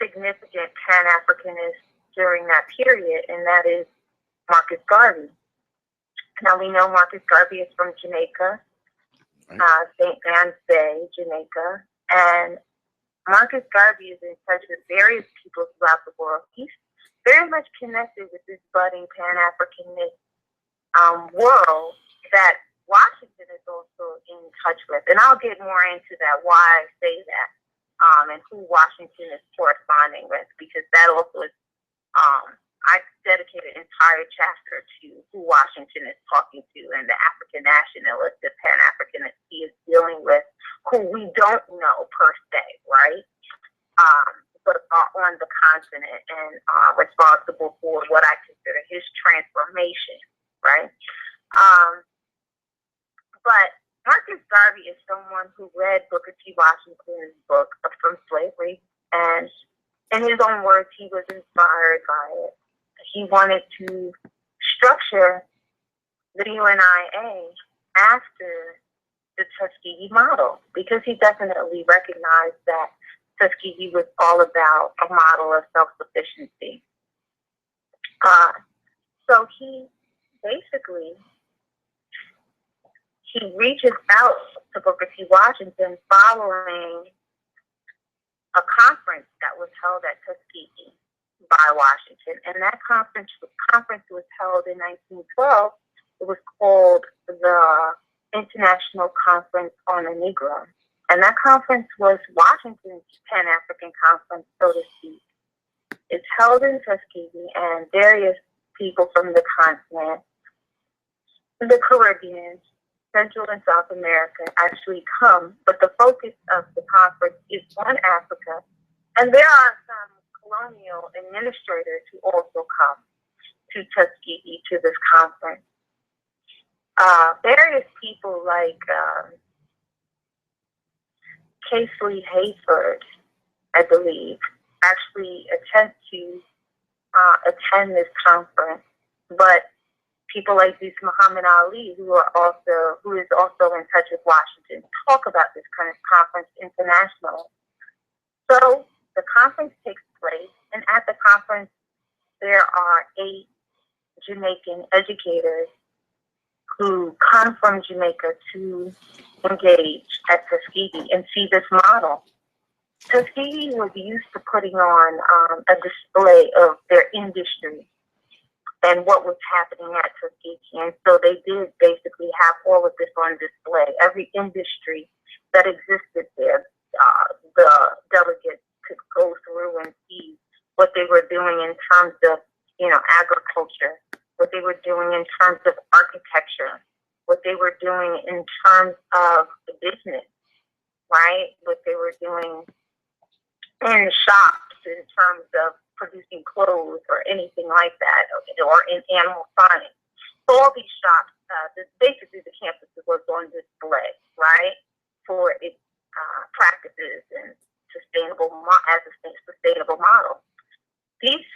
significant Pan-Africanist during that period, and that is Marcus Garvey. Now we know Marcus Garvey is from Jamaica, St. Anne's Bay, Jamaica, and Marcus Garvey is in touch with various people throughout the world. He's very much connected with this budding Pan-Africanist world that Washington is also in touch with. And I'll get more into that, why I say that, and who Washington is corresponding with, because that also is, I dedicated an entire chapter to who Washington is talking to and the African nationalist, the Pan-Africanist he is dealing with, who we don't know per se, right? But are on the continent and responsible for what I consider his transformation, right? But Marcus Garvey is someone who read Booker T. Washington's book From Slavery And in his own words, he was inspired by it. He wanted to structure the UNIA after the Tuskegee model, because he definitely recognized that Tuskegee was all about a model of self-sufficiency. So he basically, he reaches out to Booker T. Washington following a conference that was held at Tuskegee by Washington. And that conference was held in 1912. It was called the International Conference on the Negro. And that conference was Washington's Pan-African conference, so to speak. It's held in Tuskegee, and various people from the continent, the Caribbean, Central and South America actually come, but the focus of the conference is on Africa. And there are some colonial administrators who also come to Tuskegee to this conference. Various people like Casely Hayford, I believe, actually attempt to attend this conference, but people like this Muhammad Ali, who is also in touch with Washington, talk about this kind of conference internationally. So the conference takes place, and at the conference there are 8 Jamaican educators who come from Jamaica to engage at Tuskegee and see this model. Tuskegee was used to putting on a display of their industry and what was happening at Tuskegee. And so they did basically have all of this on display. Every industry that existed there, the delegates could go through and see what they were doing in terms of, agriculture, what they were doing in terms of architecture, what they were doing in terms of business, right? What they were doing in shops in terms of producing clothes or anything like that, or in animal science. So all these shops, basically the campus was on display, right, for its practices and sustainable model. These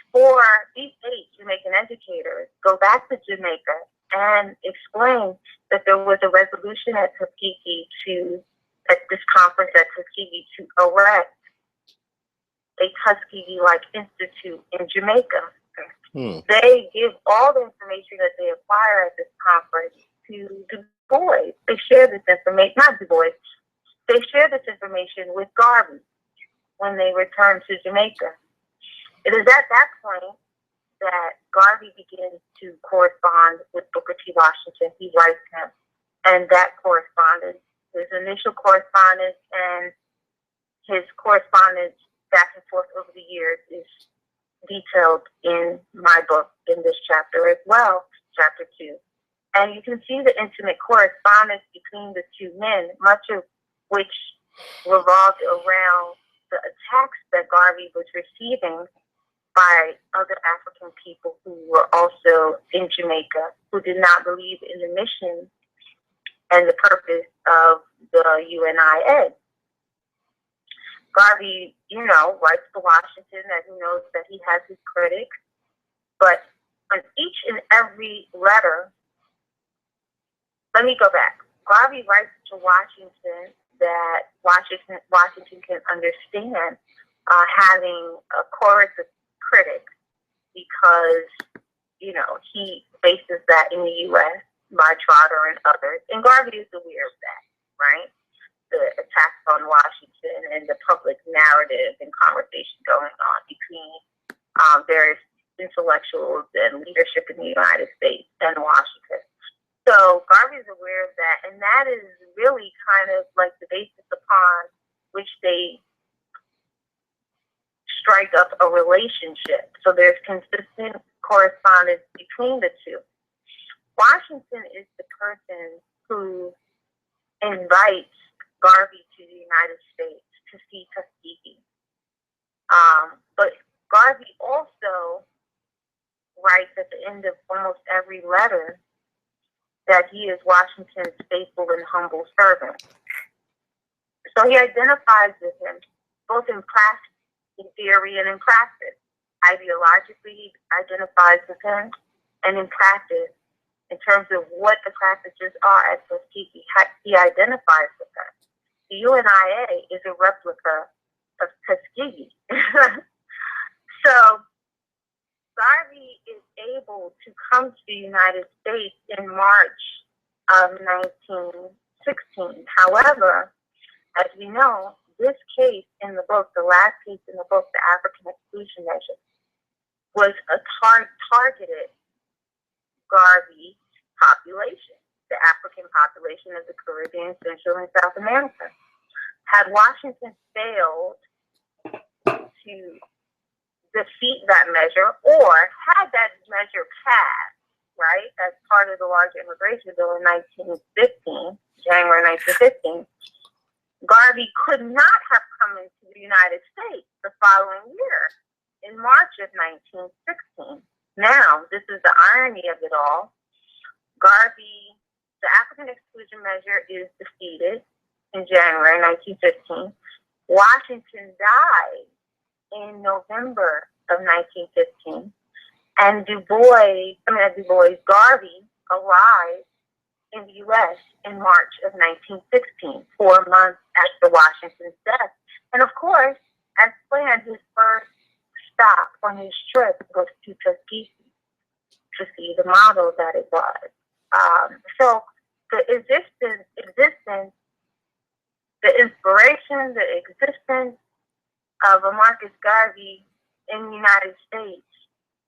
8 Jamaican educators go back to Jamaica and explain that there was a resolution at this conference at Tuskegee to erect a Tuskegee-like institute in Jamaica. They give all the information that they acquire at this conference to Dubois. They share this information, not Dubois, they share this information with Garvey when they return to Jamaica. It is at that point that Garvey begins to correspond with Booker T. Washington. He writes him. And that correspondence, his initial correspondence and his correspondence back and forth over the years, is detailed in my book in this chapter as well, chapter 2. And you can see the intimate correspondence between the two men, much of which revolved around the attacks that Garvey was receiving by other African people who were also in Jamaica, who did not believe in the mission and the purpose of the UNIA. Garvey, writes to Washington that he knows that he has his critics, but on each and every letter, let me go back. Garvey writes to Washington that Washington can understand having a chorus of critics because, he faces that in the U.S. by Trotter and others, and Garvey is aware of that, right? The attacks on Washington and the public narrative and conversation going on between various intellectuals and leadership in the United States and Washington. So Garvey's aware of that, and that is really kind of like the basis upon which they strike up a relationship. So there's consistent correspondence between the two. Washington is the person who invites Garvey to the United States to see Tuskegee. But Garvey also writes at the end of almost every letter that he is Washington's faithful and humble servant. So he identifies with him both in in theory and in practice. Ideologically, he identifies with him, and in practice, in terms of what the practices are as Tuskegee, he identifies with them. The UNIA is a replica of Tuskegee. So Garvey is able to come to the United States in March of 1916. However, as we know, this case in the book, the last case in the book, the African Exclusion Measure, was a targeted Garvey population, the African population of the Caribbean, Central, and South America. Had Washington failed to defeat that measure, or had that measure passed, right, as part of the larger immigration bill in 1915, January 1915, Garvey could not have come into the United States the following year, in March of 1916. Now, this is the irony of it all. Garvey, the African Exclusion Measure is defeated in January 1915. Washington died in November of 1915, and Garvey arrived in the U.S. in March of 1916, 4 months after Washington's death. And of course, as planned, his first stop on his trip was to Tuskegee to see the model that it was. So the existence, the inspiration, the existence of a Marcus Garvey in the United States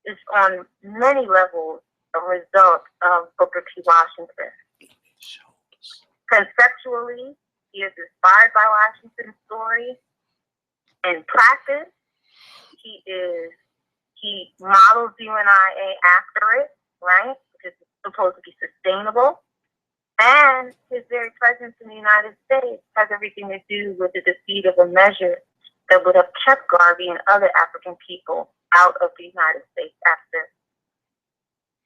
is on many levels a result of Booker T. Washington. Conceptually, he is inspired by Washington's story. In practice, he models UNIA after it, right? Because it's supposed to be sustainable. And his very presence in the United States has everything to do with the defeat of a measure that would have kept Garvey and other African people out of the United States after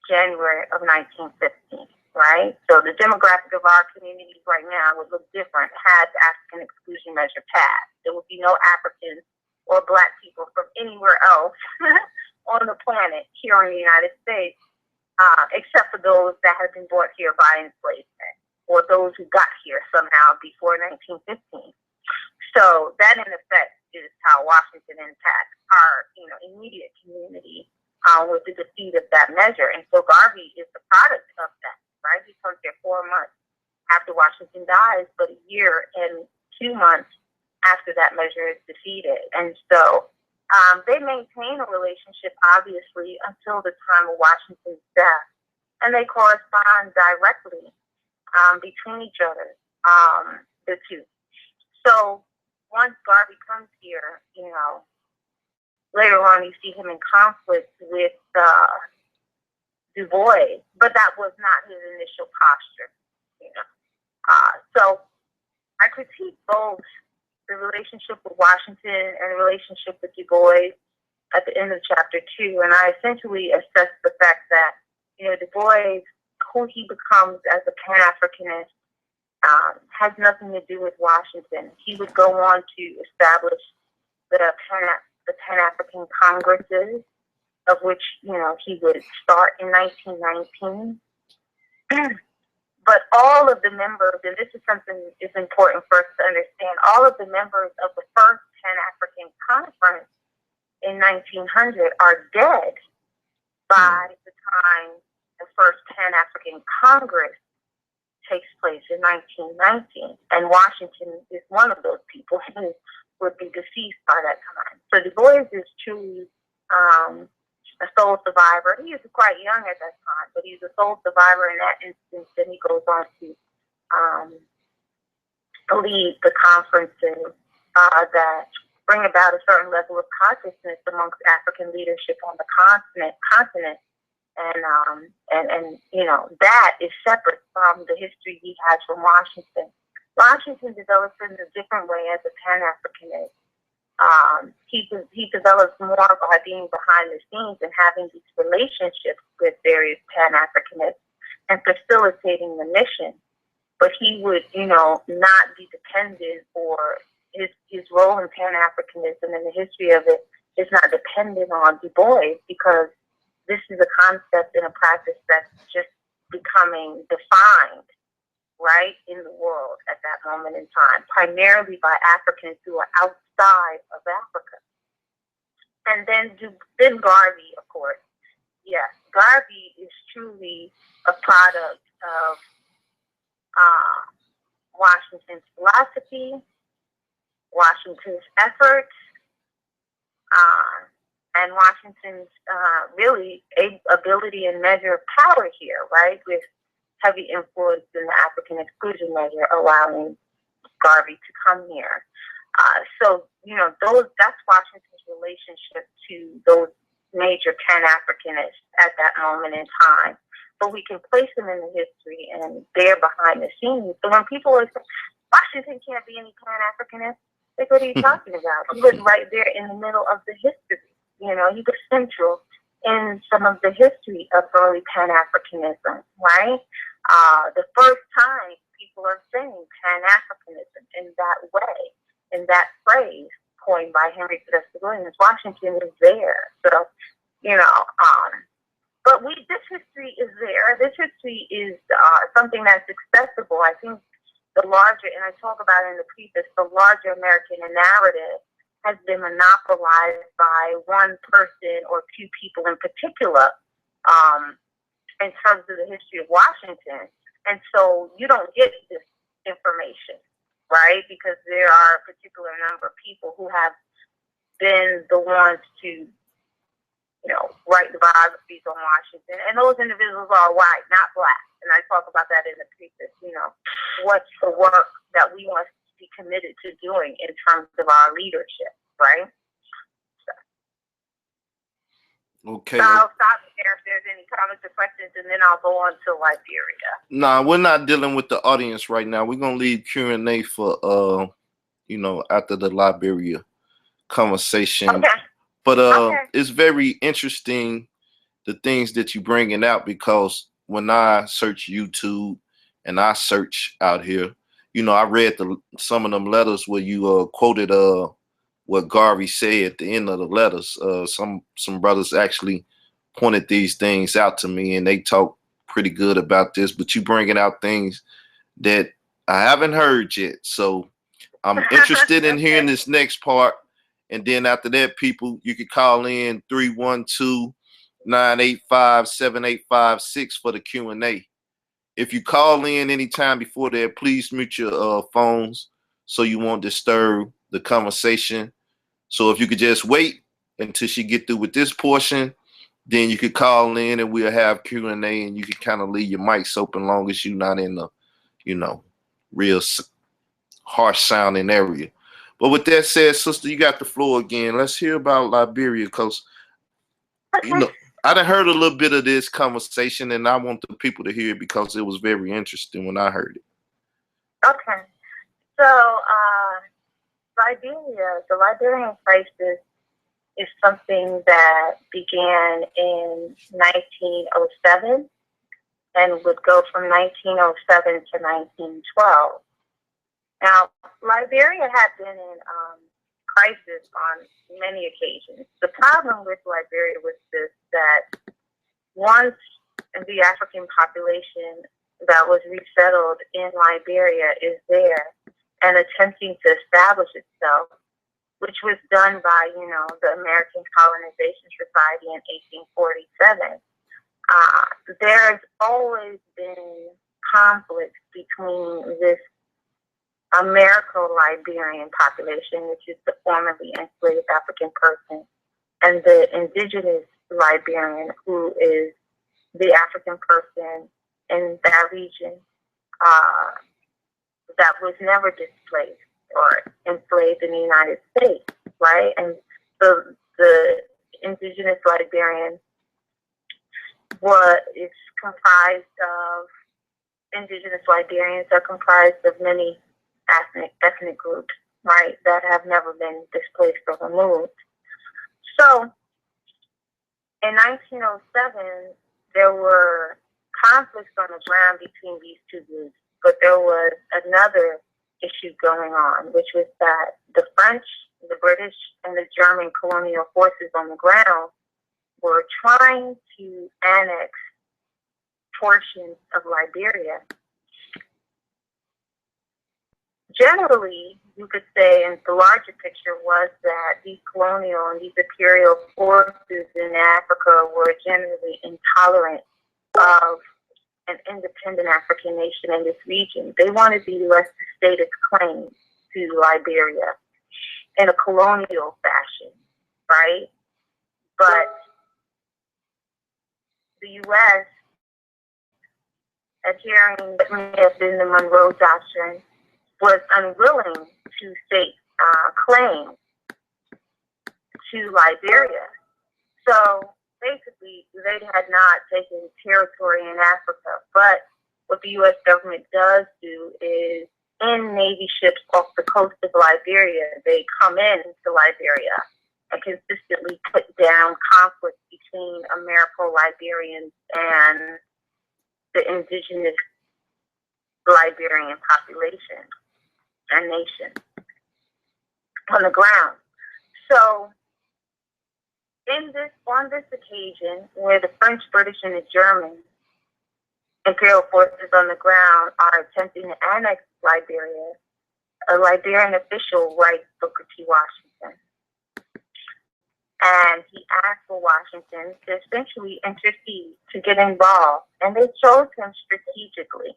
January of 1915, right? So the demographic of our communities right now would look different had the African Exclusion Measure passed. There would be no Africans or Black people from anywhere else on the planet here in the United States, except for those that had been brought here by enslavement or those who got here somehow before 1915. So that, in effect, is how Washington impacts our, immediate community with the defeat of that measure. And so Garvey is the product of that, right? He comes here 4 months after Washington dies, but a year and 2 months after that measure is defeated. And so they maintain a relationship, obviously, until the time of Washington's death. And they correspond directly between each other, the two. So once Garvey comes here, later on you see him in conflict with Dubois, but that was not his initial posture, So I critique both the relationship with Washington and the relationship with Dubois at the end of chapter 2, and I essentially assess the fact that, Dubois, who he becomes as a Pan-Africanist, has nothing to do with Washington. He would go on to establish the Pan-African Congresses, of which, he would start in 1919. But all of the members, and this is something is important for us to understand, all of the members of the first Pan-African Conference in 1900 are dead by the time the first Pan-African Congress takes place in 1919. And Washington is one of those people who would be deceased by that time. So Du Bois is truly a sole survivor. He is quite young at that time, but he's a sole survivor in that instance. And he goes on to lead the conferences that bring about a certain level of consciousness amongst African leadership on the continent. And that is separate from the history he has from Washington. Washington develops in a different way as a Pan-Africanist. He develops more by being behind the scenes and having these relationships with various Pan-Africanists and facilitating the mission. But he would, not be dependent or his role in Pan-Africanism and the history of it is not dependent on Dubois, because this is a concept and a practice that's just becoming defined, right, in the world at that moment in time, primarily by Africans who are outside of Africa. And then Garvey, of course. Yes, Garvey is truly a product of Washington's philosophy, Washington's efforts, and Washington's really ability and measure of power here, right, with heavy influence in the African exclusion measure, allowing Garvey to come here. So, that's Washington's relationship to those major Pan-Africanists at that moment in time. But we can place them in the history and they're behind the scenes. So when people are saying, Washington can't be any Pan-Africanist, like, what are you talking about? He was right there in the middle of the history. He was central in some of the history of early Pan-Africanism, right? The first time people are saying Pan-Africanism in that way, in that phrase coined by Henry Williams, Washington is there. So, but this history is there. This history is something that's accessible. I think the larger, and I talk about it in the preface, the larger American narrative has been monopolized by one person or few people in particular in terms of the history of Washington. And so you don't get this information, right? Because there are a particular number of people who have been the ones to, write the biographies on Washington. And those individuals are white, not black. And I talk about that in the preface, what's the work that we must be committed to doing in terms of our leadership, right? Okay. So I'll stop there if there's any comments or questions, and then I'll go on to Liberia. Nah, we're not dealing with the audience right now. We're gonna leave Q&A for after the Liberia conversation. Okay. But Okay. It's very interesting the things that you bringing out, because when I search YouTube and I search out here, I read some of them letters where you quoted what Garvey said at the end of the letters. Some brothers actually pointed these things out to me, and they talk pretty good about this. But you bringing out things that I haven't heard yet, so I'm interested in hearing this next part. And then after that, people, you could call in 312-985-7856 for the Q&A. If you call in anytime before that, please mute your phones so you won't disturb the conversation. So if you could just wait until she get through with this portion, then you could call in and we'll have Q&A, and you can kind of leave your mics open long as you're not in the, real harsh sounding area. But with that said, sister, you got the floor again. Let's hear about Liberia, because, I done heard a little bit of this conversation, and I want the people to hear it because it was very interesting when I heard it. Okay. So, Liberia, the Liberian crisis is something that began in 1907 and would go from 1907 to 1912. Now, Liberia had been in crisis on many occasions. The problem with Liberia was this, that once the African population that was resettled in Liberia is there and attempting to establish itself, which was done by, the American Colonization Society in 1847, there's always been conflict between this Americo-Liberian population, which is the formerly enslaved African person, and the indigenous Liberian, who is the African person in that region that was never displaced or enslaved in the United States, right? And the indigenous Liberian is comprised of indigenous Liberians are comprised of many ethnic groups, right, that have never been displaced or removed. So in 1907, there were conflicts on the ground between these two groups, but there was another issue going on, which was that the French, the British, and the German colonial forces on the ground were trying to annex portions of Liberia. Generally, you could say, and the larger picture was that these colonial and these imperial forces in Africa were generally intolerant of an independent African nation in this region. They wanted the U.S. to state its claim to Liberia in a colonial fashion, right? But the U.S., adhering to the Monroe Doctrine, was unwilling to state claim to Liberia. So basically, they had not taken territory in Africa. But what the U.S. government does do is, in Navy ships off the coast of Liberia, they come into Liberia and consistently put down conflict between Americo-Liberians and the indigenous Liberian population and nation on the ground. So on this occasion, where the French, British, and the German imperial forces on the ground are attempting to annex Liberia, a Liberian official writes Booker T. Washington. And he asked for Washington to essentially intercede, to get involved. And they chose him strategically.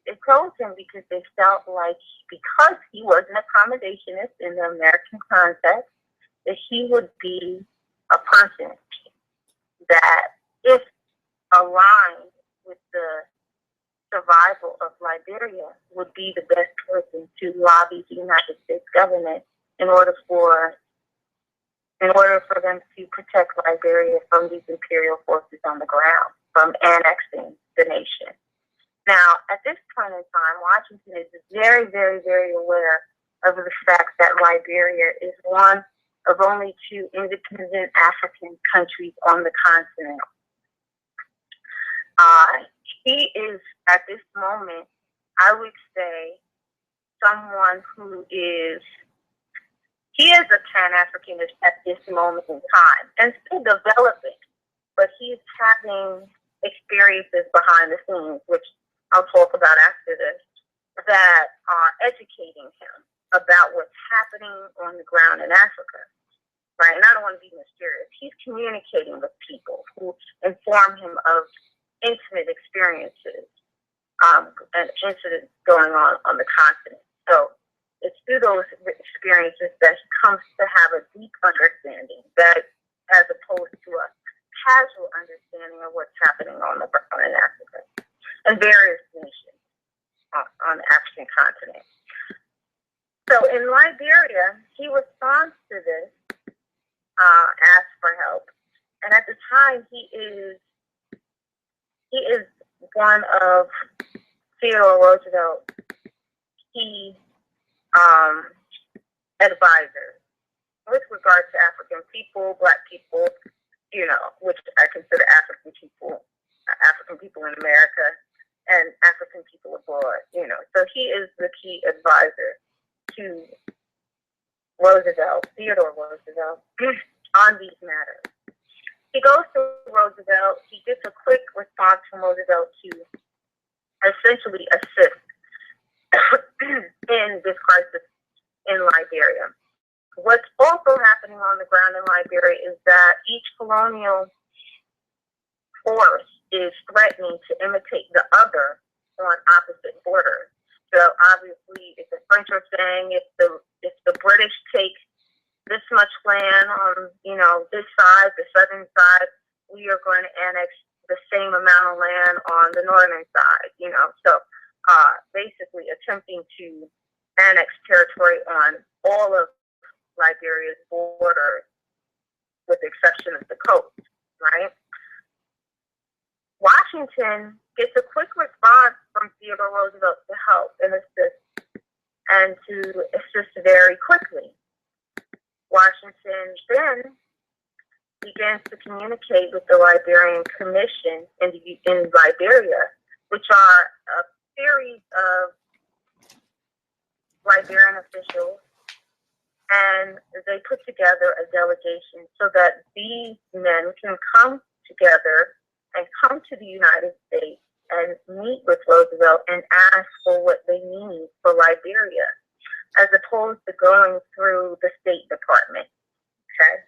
They chose him because they felt like, because he was an accommodationist in the American context, that he would be a person that, if aligned with the survival of Liberia, would be the best person to lobby the United States government in order for them to protect Liberia from these imperial forces on the ground, from annexing the nation. Now, at this point in time, Washington is very, very, very aware of the fact that Liberia is one of only two independent African countries on the continent. He is, at this moment, I would say, someone who is, he is a Pan-Africanist at this moment in time, and still developing, but he's having experiences behind the scenes, which I'll talk about after this, that are educating him about what's happening on the ground in Africa, right? And I don't want to be mysterious. He's communicating with people who inform him of intimate experiences and incidents going on the continent. So it's through those experiences that he comes to have a deep understanding, that as opposed to a casual understanding of what's happening on the ground in Africa and various nations on the African continent. So in Liberia, he responds to this, asks for help, and at the time he is one of Theodore Roosevelt's key advisors with regard to African people, Black people, which I consider African people in America, and African people abroad, So he is the key advisor to Theodore Roosevelt, on these matters. He goes to Roosevelt. He gets a quick response from Roosevelt to essentially assist in this crisis in Liberia. What's also happening on the ground in Liberia is that each colonial force is threatening to imitate the other on opposite borders. So obviously, if the French are saying if the British take this much land on this side, the southern side, we are going to annex the same amount of land on the northern side. So basically attempting to annex territory on all of Liberia's borders, with the exception of the coast, right? Washington gets a quick response from Theodore Roosevelt to help and to assist very quickly. Washington then begins to communicate with the Liberian Commission in Liberia, which are a series of Liberian officials And they put together a delegation so that these men can come together and come to the United States and meet with Roosevelt and ask for what they need for Liberia, as opposed to going through the State Department. Okay.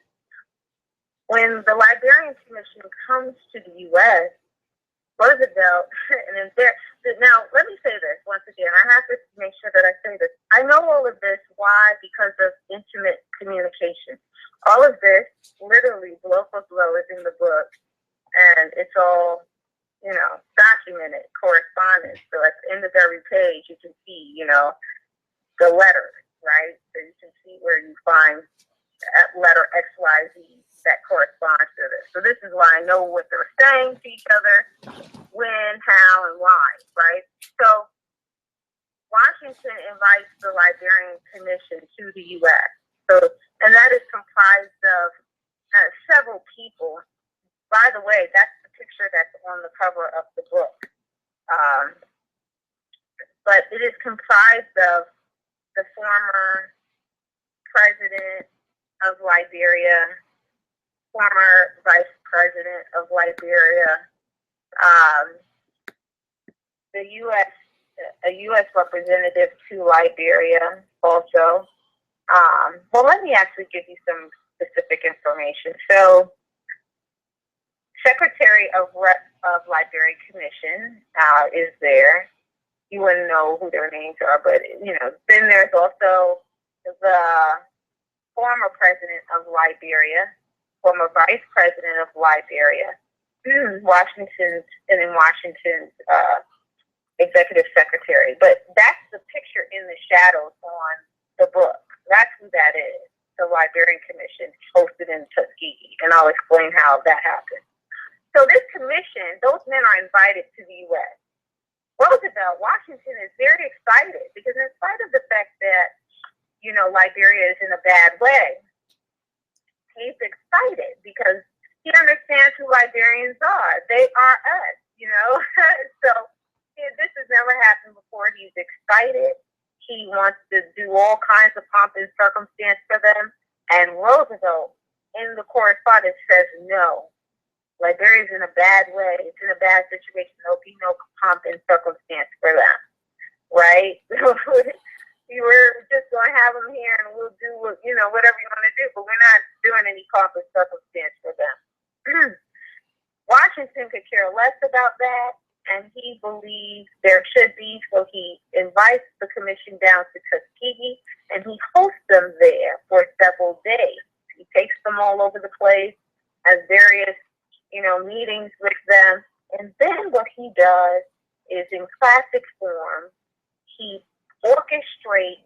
When the Liberian Commission comes to the U.S., Roosevelt, and now let me say this once again. I have to make sure that I say this. I know all of this. Why? Because of intimate communication. All of this, literally, blow for blow, is in the book, and it's all, documented correspondence. So at the end of every page, you can see, the letter, right? So you can see where you find letter XYZ that corresponds to this. So this is why I know what they're saying to each other, when, how, and why, right? So Washington invites the Liberian Commission to the U.S. And that is comprised of several people. By the way, that's the picture that's on the cover of the book. But it is comprised of the former president of Liberia, former vice president of Liberia, a U.S. representative to Liberia also. Well, let me actually give you some specific information. So, Secretary of Liberian Commission is there. You wouldn't know who their names are, but, then there's also the former president of Liberia, former vice president of Liberia, Washington's executive secretary. But that's the picture in the shadows on the book. That's who that is, the Liberian Commission hosted in Tuskegee. And I'll explain how that happened. So this commission, those men are invited to the U.S. Roosevelt, Washington is very excited because in spite of the fact that, Liberia is in a bad way, he's excited because he understands who Liberians are. They are us, So this has never happened before. He's excited. He wants to do all kinds of pomp and circumstance for them. And Roosevelt, in the correspondence, says no. Liberia is in a bad way. It's in a bad situation. There'll be no pomp and circumstance for them, right? We're just going to have them here and we'll do, whatever you want to do, but we're not doing any pomp and circumstance for them. Washington could care less about that, and he believes there should be, so he invites the commission down to Tuskegee, and he hosts them there for several days. He takes them all over the place, has various meetings with them. And then what he does is, in classic form, he orchestrates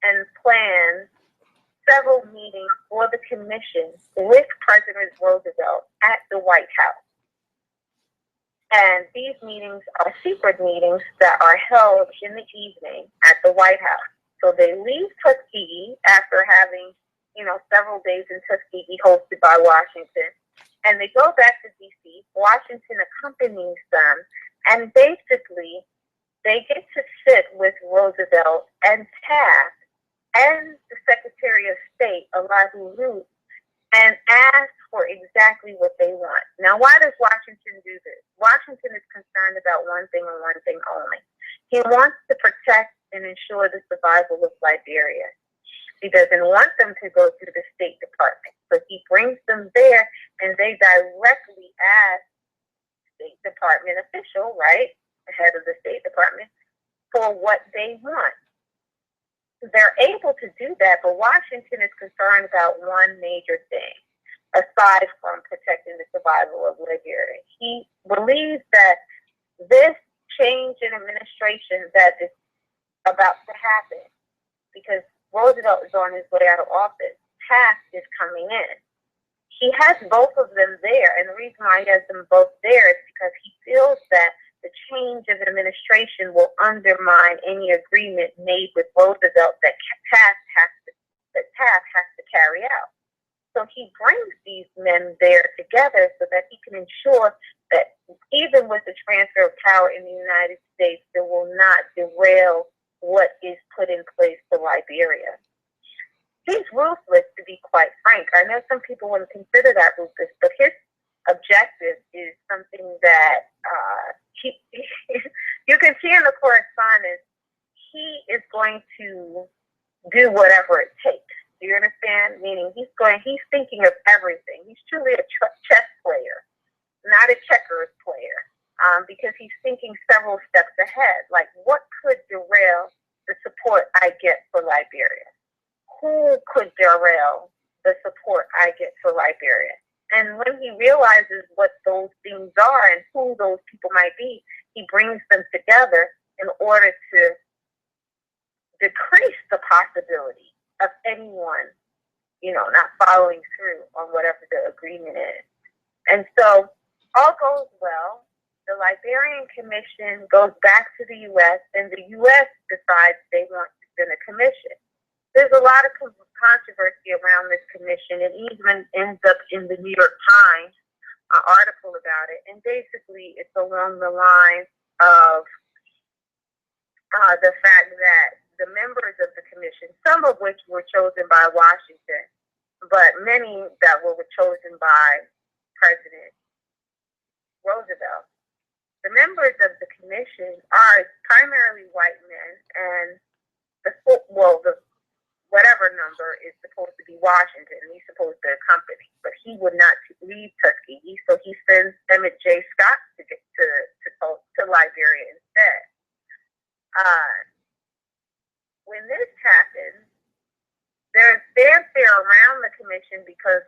and plans several meetings for the commission with President Roosevelt at the White House. And these meetings are secret meetings that are held in the evening at the White House. So they leave Tuskegee after having, several days in Tuskegee hosted by Washington. And they go back to D.C. Washington accompanies them, and basically they get to sit with Roosevelt and Taft and the Secretary of State, Elihu Root, and ask for exactly what they want. Now, why does Washington do this? Washington is concerned about one thing and one thing only. He wants to protect and ensure the survival of Liberia. He doesn't want them to go to the State Department. So he brings them there, and they directly ask State Department official, right, the head of the State Department, for what they want. They're able to do that, but Washington is concerned about one major thing, aside from protecting the survival of Liberia. He believes that this change in administration that is about to happen, because Roosevelt is on his way out of office, Taft is coming in. He has both of them there, and the reason why he has them both there is because he feels that the change of administration will undermine any agreement made with Roosevelt that Taft has to carry out. So he brings these men there together so that he can ensure that even with the transfer of power in the United States, it will not derail what is put in place for Liberia. he's ruthless, to be quite frank. I know some people wouldn't consider that ruthless, but his objective is something that you can see in the correspondence. He is going to do whatever it takes. Do you understand? Meaning he's thinking of everything. He's truly a chess player, not a checkers player, because he's thinking several steps ahead. Like, what could derail the support I get for Liberia? Who could derail the support I get for Liberia? And when he realizes what those things are and who those people might be, he brings them together in order to decrease the possibility of anyone, not following through on whatever the agreement is. And so all goes well. The Liberian Commission goes back to the U.S., and the U.S. decides they want to send a commission. There's a lot of controversy around this commission. It even ends up in the New York Times, an article about it. And basically, it's along the lines of the fact that the members of the commission, some of which were chosen by Washington, but many that were chosen by President Roosevelt. The members of the commission are primarily white men, and the whatever number is supposed to be Washington. He's supposed to accompany, but he would not leave Tuskegee, so he sends Emmett J. Scott to Liberia instead. When this happens, there's fanfare around the commission because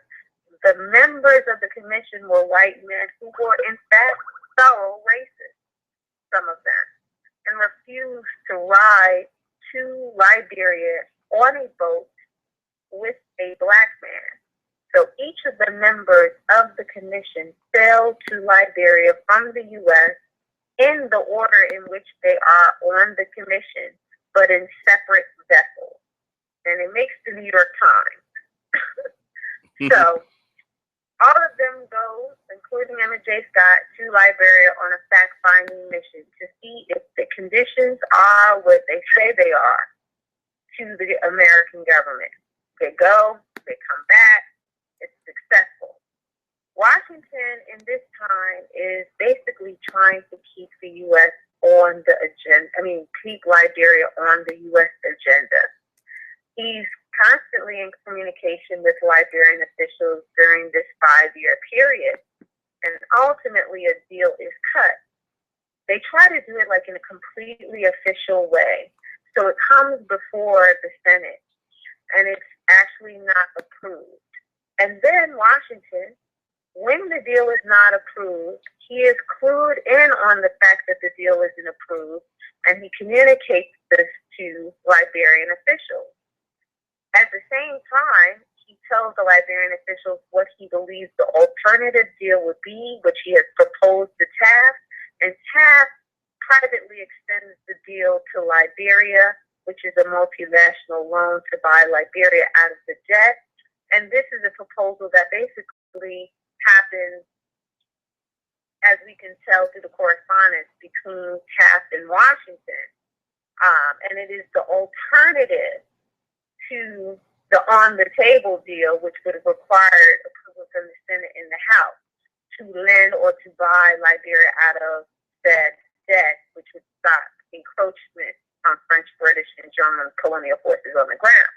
the members of the commission were white men who were, in fact, thorough racists, some of them, and refused to ride to Liberia on a boat with a black man. So each of the members of the commission sailed to Liberia from the U.S. in the order in which they are on the commission, but in separate vessels. And it makes the New York Times. So all of them go, including Emmett J. Scott, to Liberia on a fact-finding mission to see if the conditions are what they say they are to the American government. They go, they come back, it's successful. Washington in this time is basically trying to keep the U.S. on the agenda, keep Liberia on the U.S. agenda. He's constantly in communication with Liberian officials during this 5-year period, and ultimately a deal is cut. They try to do it like in a completely official way. So it comes before the Senate, and it's actually not approved. And then Washington, when the deal is not approved, he is clued in on the fact that the deal isn't approved, and he communicates this to Liberian officials. At the same time, he tells the Liberian officials what he believes the alternative deal would be, which he has proposed to Taft, and Taft privately extends the deal to Liberia, which is a multinational loan to buy Liberia out of the debt. And this is a proposal that basically happens, as we can tell through the correspondence between Taft and Washington. And it is the alternative to the on-the-table deal, which would have required approval from the Senate and the House to lend or to buy Liberia out of said debt, which would stop encroachment on French, British, and German colonial forces on the ground.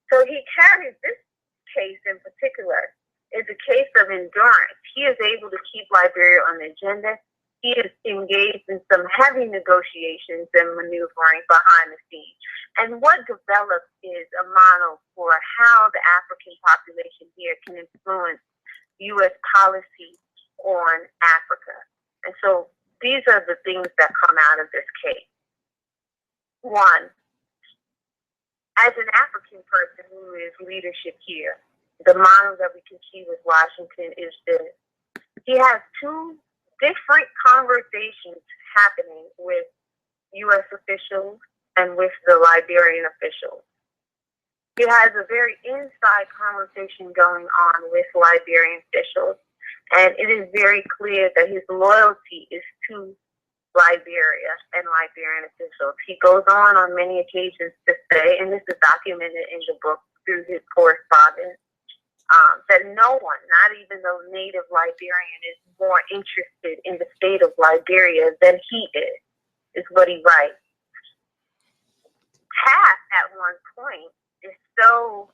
So he carries this case in particular is a case of endurance. He is able to keep Liberia on the agenda. He is engaged in some heavy negotiations and maneuvering behind the scenes. And what develops is a model for how the African population here can influence U.S. policy on Africa. And so these are the things that come out of this case. One, as an African person who is leadership here, the model that we can see with Washington is this. He has two different conversations happening with U.S. officials and with the Liberian officials. He has a very inside conversation going on with Liberian officials, and it is very clear that his loyalty is to Liberia and Liberian officials. He goes on many occasions to say, and this is documented in the book through his correspondence, that no one, not even the native Liberian, is more interested in the state of Liberia than he is what he writes. Taft, at one point, is so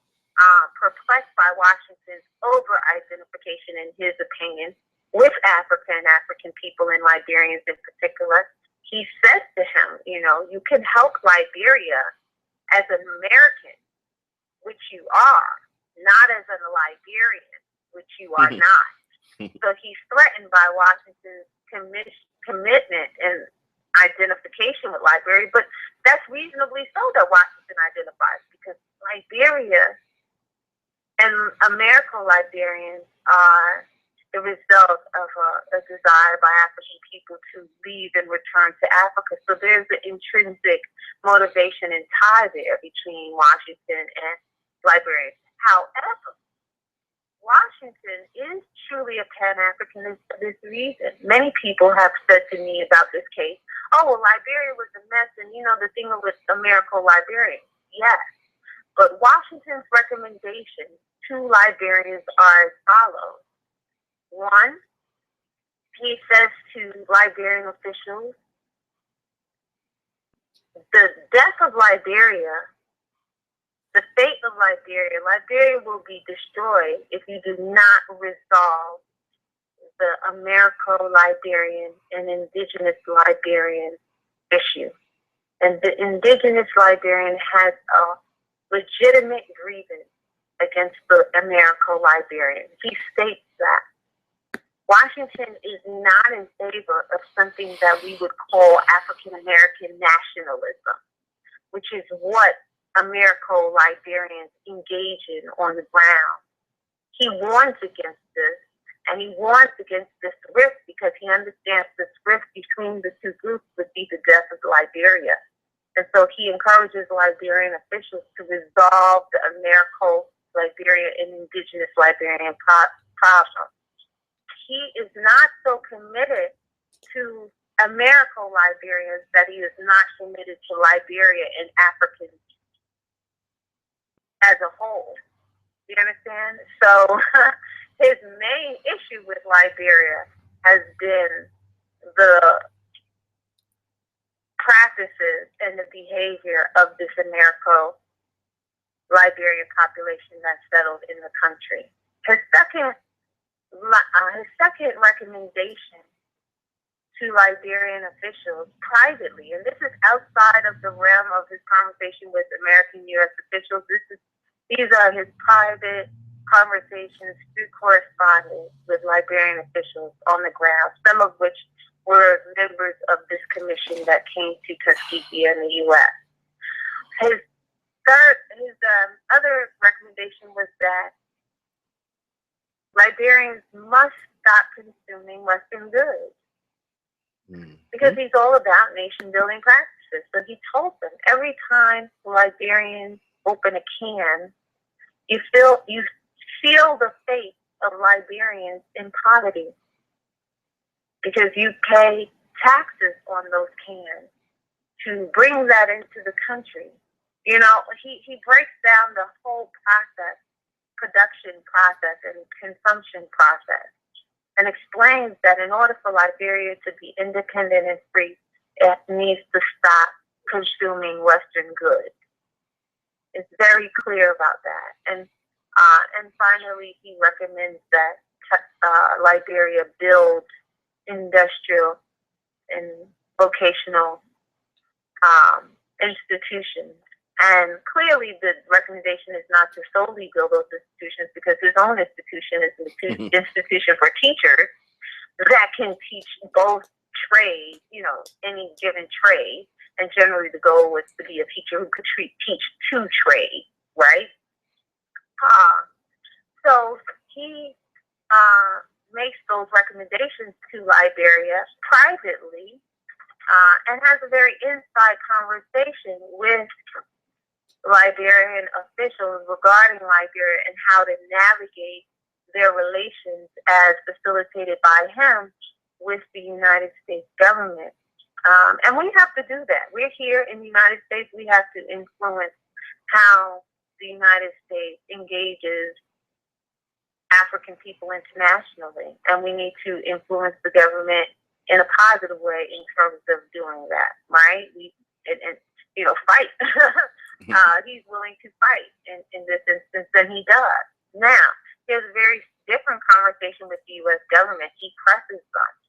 perplexed by Washington's over-identification, in his opinion, with Africa and African people and Liberians in particular. He says to him, you know, you can help Liberia as an American, which you are, not as a Liberian, which you are not. So he's threatened by Washington's commitment and identification with Liberia, but that's reasonably so that Washington identifies, because Liberia and American Liberians are the result of a desire by African people to leave and return to Africa. So there's an intrinsic motivation and tie there between Washington and Liberia. However, Washington is truly a Pan-Africanist for this reason. Many people have said to me about this case, oh, well, Liberia was a mess, and, you know, the thing with American Liberians. Yes, but Washington's recommendations to Liberians are as follows. One, he says to Liberian officials, the death of Liberia, the fate of Liberia will be destroyed if you do not resolve the Americo-Liberian and indigenous Liberian issue. And the indigenous Liberian has a legitimate grievance against the Americo-Liberian. He states that. Washington is not in favor of something that we would call African-American nationalism, which is what Americo-Liberians engage in on the ground. He warns against this, and he warns against this rift because he understands this rift between the two groups would be the death of Liberia. And so he encourages Liberian officials to resolve the Americo-Liberian and indigenous Liberian problem. He is not so committed to Americo-Liberians that he is not committed to Liberia and Africans as a whole. You understand? So his main issue with Liberia has been the practices and the behavior of this Americo-Liberian population that's settled in the country. His second recommendation to Liberian officials privately, and this is outside of the realm of his conversation with American U.S. officials. These are his private conversations through correspondence with Liberian officials on the ground, some of which were members of this commission that came to Tuskegee in the U.S. His other recommendation was that Liberians must stop consuming Western goods, because he's all about nation-building practices. So he told them, every time Liberians open a can, you feel the fate of Liberians in poverty, because you pay taxes on those cans to bring that into the country. You know, he breaks down the whole process, production process and consumption process, and explains that in order for Liberia to be independent and free, it needs to stop consuming Western goods. It's very clear about that. And finally, he recommends that Liberia build industrial and vocational institutions. And clearly the recommendation is not to solely build those institutions, because his own institution is an institution for teachers that can teach both trades, you know, any given trade. And generally the goal was to be a teacher who could teach two trades, right? So he makes those recommendations to Liberia privately and has a very inside conversation with Liberian officials regarding Liberia and how to navigate their relations as facilitated by him with the United States government. And we have to do that. We're here in the United States. We have to influence how the United States engages African people internationally. And we need to influence the government in a positive way in terms of doing that, right? Fight. He's willing to fight in this instance, and he does. Now, there's a very different conversation with the U.S. government. He presses funds.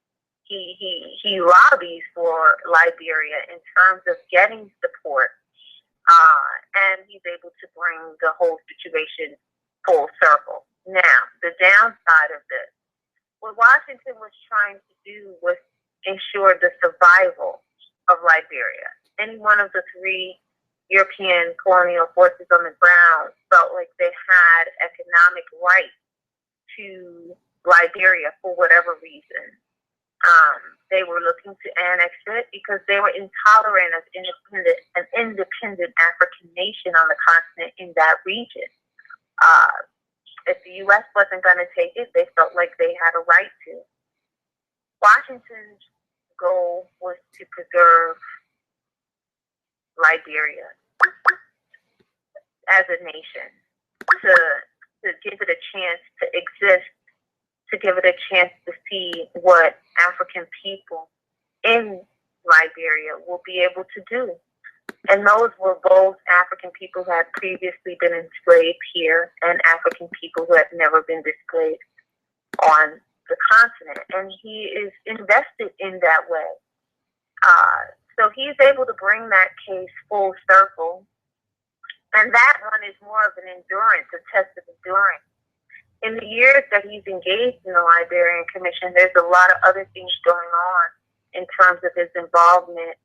He lobbies for Liberia in terms of getting support, and he's able to bring the whole situation full circle. Now, the downside of this, what Washington was trying to do was ensure the survival of Liberia. Any one of the three European colonial forces on the ground felt like they had economic right to Liberia for whatever reason. They were looking to annex it because they were intolerant of an independent African nation on the continent in that region. If the U.S. wasn't going to take it, they felt like they had a right to. Washington's goal was to preserve Liberia as a nation, to give it a chance to exist, to give it a chance to see what African people in Liberia will be able to do. And those were both African people who had previously been enslaved here and African people who had never been displaced on the continent. And he is invested in that way. So he's able to bring that case full circle. And that one is more of an endurance, a test of endurance. In the years that he's engaged in the Liberian Commission, there's a lot of other things going on in terms of his involvement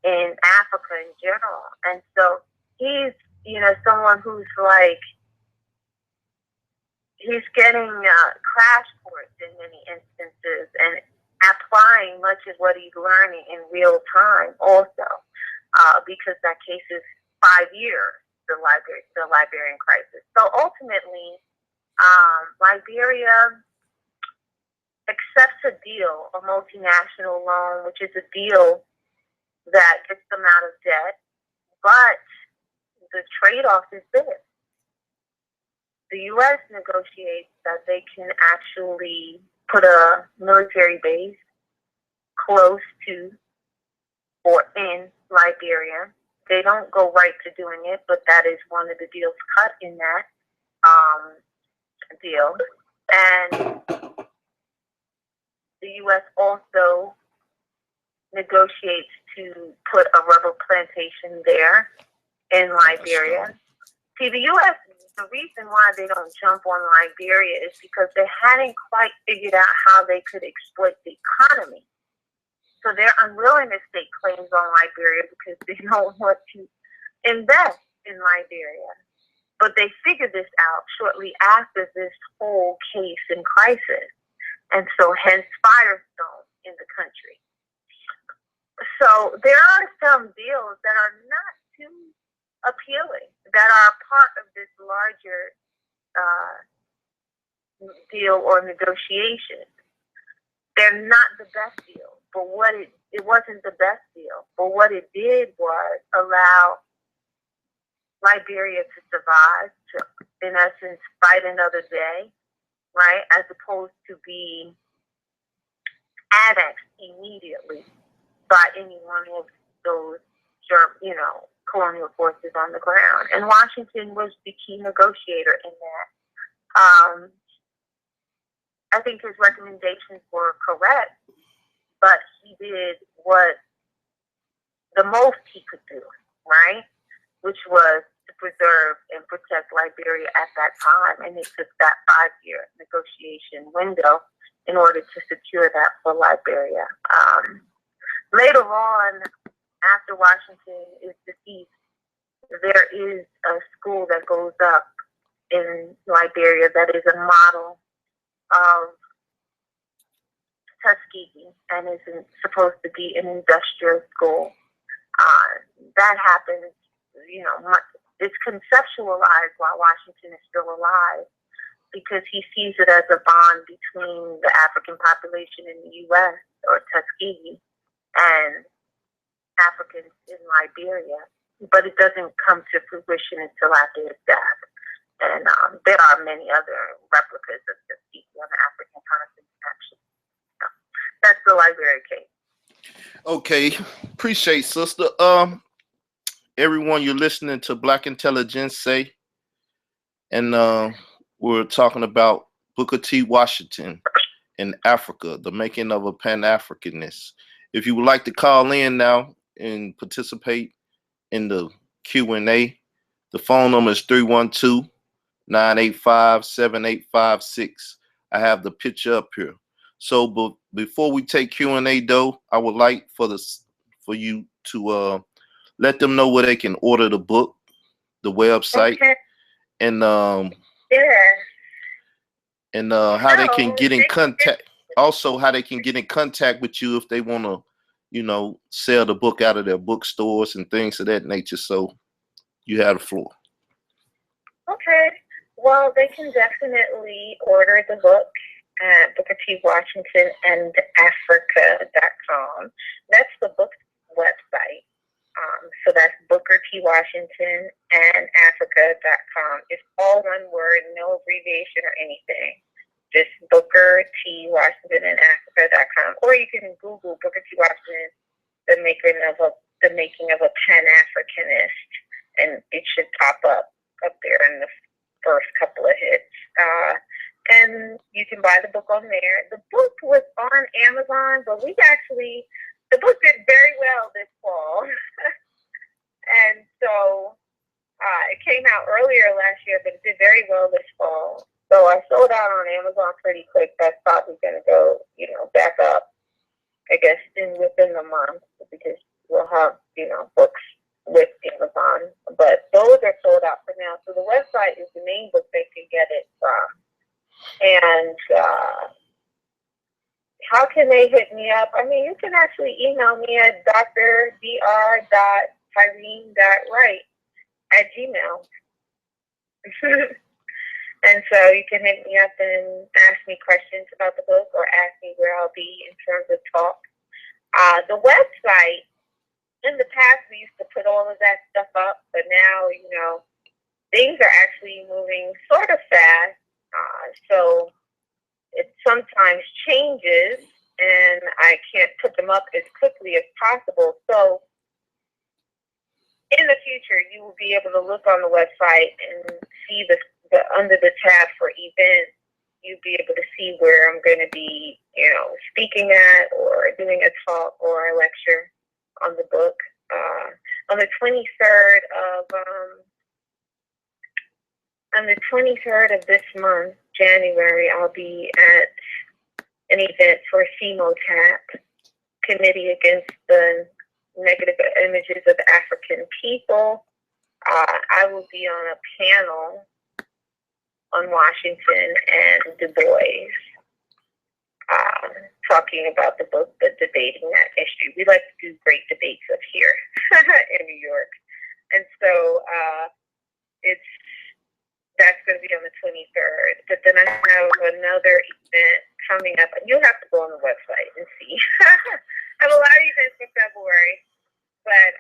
in Africa in general. And so he's, someone who's like, he's getting crash course in many instances and applying much of what he's learning in real time also, because that case is 5 years, the Liberian crisis. So ultimately, Liberia accepts a deal, a multinational loan, which is a deal that gets them out of debt, but the trade-off is this. The U.S. negotiates that they can actually put a military base close to or in Liberia. They don't go right to doing it, but that is one of the deals cut in that deal. And the U.S. also negotiates to put a rubber plantation there in Liberia. See, the U.S., the reason why they don't jump on Liberia is because they hadn't quite figured out how they could exploit the economy. So they're unwilling to stake claims on Liberia because they don't want to invest in Liberia. But they figured this out shortly after this whole case in crisis. And so hence Firestone in the country. So there are some deals that are not too appealing, that are part of this larger deal or negotiation. They're not the best deal, but it wasn't the best deal. But what it did was allow Liberia to survive, to, in essence, fight another day, right, as opposed to be annexed immediately by any one of those, colonial forces on the ground. And Washington was the key negotiator in that. I think his recommendations were correct, but he did what the most he could do, right? Which was to preserve and protect Liberia at that time. And it took that 5-year negotiation window in order to secure that for Liberia. Later on, after Washington is deceased, there is a school that goes up in Liberia that is a model of Tuskegee and is supposed to be an industrial school. That happens, it's conceptualized while Washington is still alive because he sees it as a bond between the African population in the U.S. or Tuskegee and Africans in Liberia, but it doesn't come to fruition until after his death. And there are many other replicas of this people on the African continent, actually. So that's the Liberia case. Okay, appreciate, sister. Everyone, you're listening to Black Intelligence Say, and we're talking about Booker T. Washington in Africa, the making of a Pan-Africanist. If you would like to call in now and participate in the Q&A, the phone number is 312-985-7856. I have the picture up here. So, but before we take Q&A, though, I would like for you to let them know where they can order the book, the website, Okay. and Yeah. and how they can get in contact. Also, how they can get in contact with you if they want to, you know, sell the book out of their bookstores and things of that nature. So, you have the floor. Okay. Well, they can definitely order the book at Booker T. Washington and Africa.com. That's the book website. So that's Booker T. Washington and Africa.com. It's all one word, no abbreviation or anything. Just Booker T. Washington and Africa.com. Or you can Google Booker T. Washington, the making of a Pan-Africanist, and it should pop up there in the first couple of hits. And you can buy the book on there. The book was on Amazon, but the book did very well this fall. And so it came out earlier last year, but it did very well this fall. So I sold out on Amazon pretty quick. That's probably going to go, back up, I guess, within the month, because we'll have, books with Amazon. But those are sold out for now. So the website is the main book they can get it from. And how can they hit me up? I mean, you can actually email me at dr.tyrene.wright@gmail. And so you can hit me up and ask me questions about the book or ask me where I'll be in terms of talk. The website, in the past, we used to put all of that stuff up, but now, things are actually moving sort of fast. So it sometimes changes, and I can't put them up as quickly as possible. So in the future, you will be able to look on the website and see the under the tab for events. You'll be able to see where I'm going to be, speaking at, or doing a talk or a lecture on the book. On the 23rd of this month, January, I'll be at an event for CMOTAP, Committee Against the Negative Images of African People. I will be on a panel on Washington and Dubois, talking about the book, but debating that issue. We like to do great debates up here in New York. And so that's going to be on the 23rd. But then I have another event coming up. You'll have to go on the website and see. I have a lot of events for February. But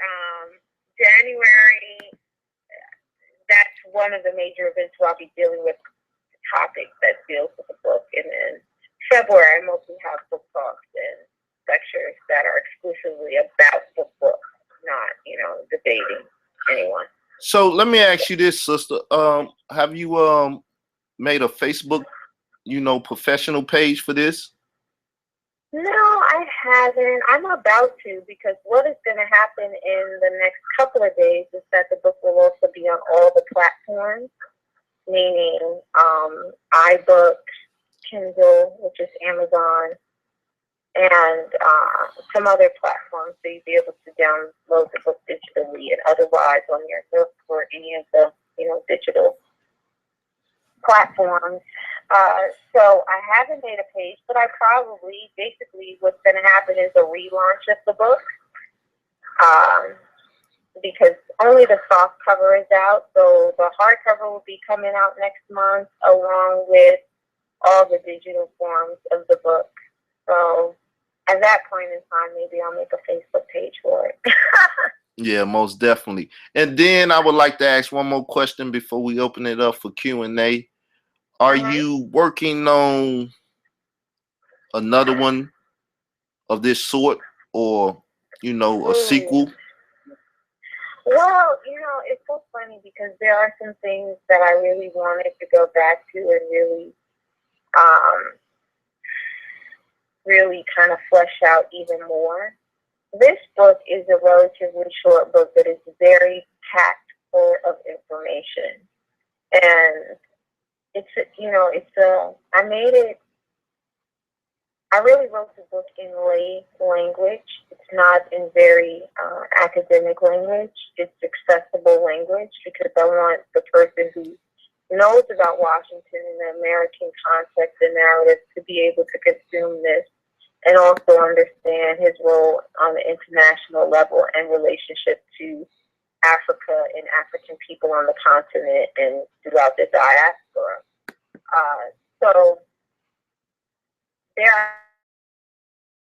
January, that's one of the major events where I'll be dealing with topics that deals with the book. And then February, I mostly have book talks and lectures that are exclusively about the book, not, debating anyone. So let me ask you this, sister. Have you made a Facebook, professional page for this? No, I haven't. I'm about to, because what is going to happen in the next couple of days is that the book will also be on all the platforms, meaning iBook, Kindle, which is Amazon, and some other platforms, so you'll be able to download the book digitally and otherwise on your book or any of the digital platforms. So I haven't made a page, but basically what's going to happen is a relaunch of the book, because only the soft cover is out. So the hardcover will be coming out next month, along with all the digital forms of the book. So at that point in time, maybe I'll make a Facebook page for it. Yeah, most definitely. And then I would like to ask one more question before we open it up for Q&A. Are you working on another one of this sort, or, you know, a sequel? Well, you know, it's so funny because there are some things that I really wanted to go back to and really kind of flesh out even more. This book is a relatively short book that is very packed full of information. And I really wrote the book in lay language. It's not in very academic language. It's accessible language because I want the person who knows about Washington in the American context and narrative to be able to consume this and also understand his role on the international level and relationship to Africa and African people on the continent and throughout the diaspora. So there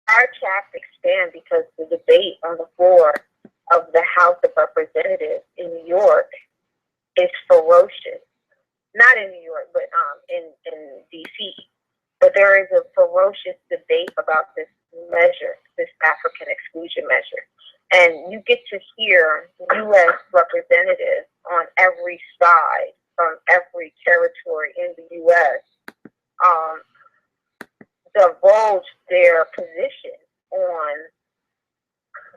our chapters expand because the debate on the floor of the House of Representatives in New York is ferocious. Not in New York, but in D.C. But there is a ferocious debate about this measure, this African exclusion measure. And you get to hear U.S. representatives on every side from every territory in the U.S. Divulge their position on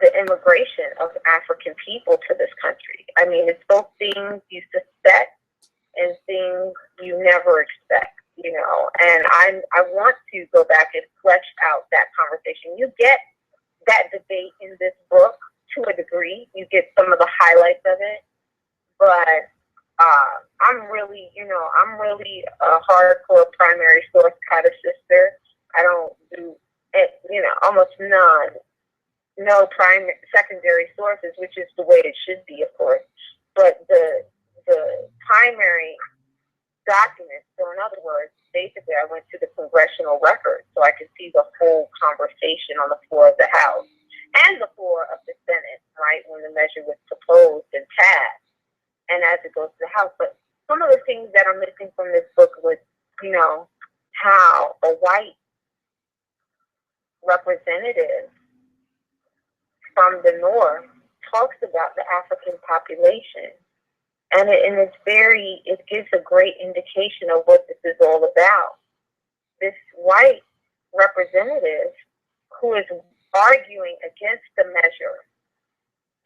the immigration of African people to this country. I mean, it's both things you suspect and things you never expect, you know. And I want to go back and flesh out that conversation. You get that debate in this book to a degree. You get some of the highlights of it, but I'm really a hardcore primary source kind of sister. I don't do it, almost no secondary sources, which is the way it should be, of course. But the primary documents, so in other words, basically I went to the congressional record so I could see the whole conversation on the floor of the House and the floor of the Senate, right, when the measure was proposed and passed, and as it goes to the House. But some of the things that are missing from this book was, how a white representative from the North talks about the African population. And it gives a great indication of what this is all about. This white representative who is arguing against the measure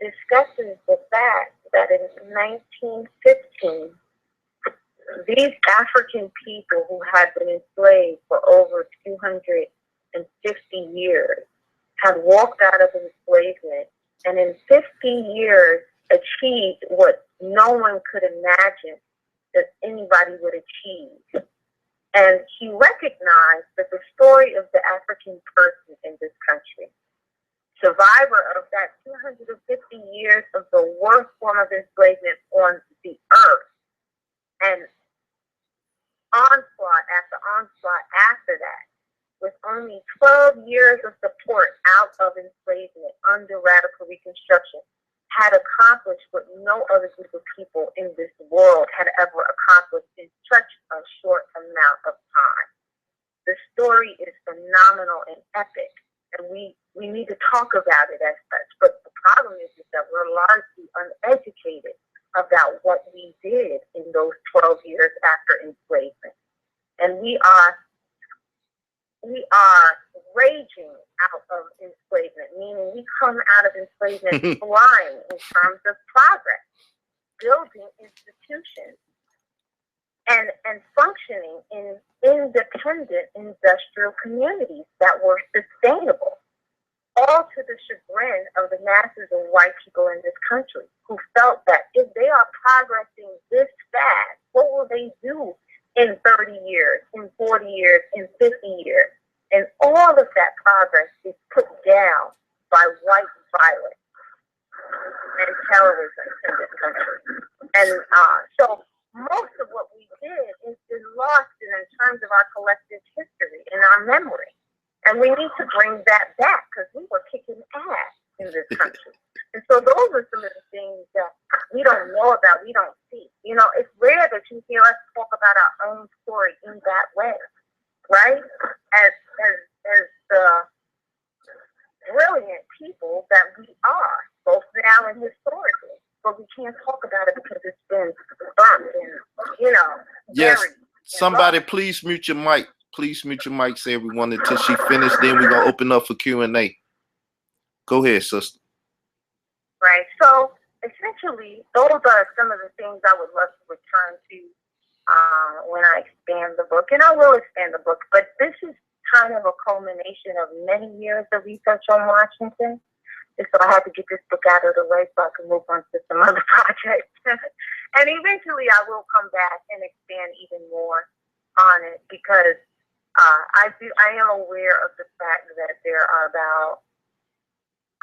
discusses the fact that in 1915, these African people who had been enslaved for over 250 years had walked out of enslavement and in 50 years achieved what no one could imagine that anybody would achieve. And he recognized that the story of the African person in this country, survivor of that 250 years of the worst form of enslavement on the earth, and onslaught after onslaught after that, with only 12 years of support out of enslavement under radical Reconstruction, had accomplished what no other group of people in this world had ever accomplished in such a short amount of time. The story is phenomenal and epic, and we need to talk about it as such. But the problem is that we're largely uneducated about what we did in those 12 years after enslavement. And we are raging out of enslavement, meaning we come out of enslavement flying in terms of progress, building institutions, and functioning in independent industrial communities that were sustainable, all to the chagrin of the masses of white people in this country who felt that if they are progressing this fast, what will they do in 30 years, in 40 years, in 50 years? And all of that progress is put down by white violence and terrorism in this country. And so most of what we did is lost in terms of our collective history and our memory. And we need to bring that back because we were kicking ass in this country. And so those are some of the things that we don't know about, we don't see. You know, it's rare that you hear us talk about our own story in that way, right? As the brilliant people that we are, both now and historically. But we can't talk about it because it's been burnt and, you know, yes. buried. Somebody please mute your mic. Please mute your mics, everyone, until she finished. Then we're gonna open up for Q&A. Go ahead, sister. Right. So essentially, those are some of the things I would love to return to when I expand the book, and I will expand the book. But this is kind of a culmination of many years of research on Washington. And so I had to get this book out of the way so I can move on to some other projects. And eventually I will come back and expand even more on it because I am aware of the fact that there are about,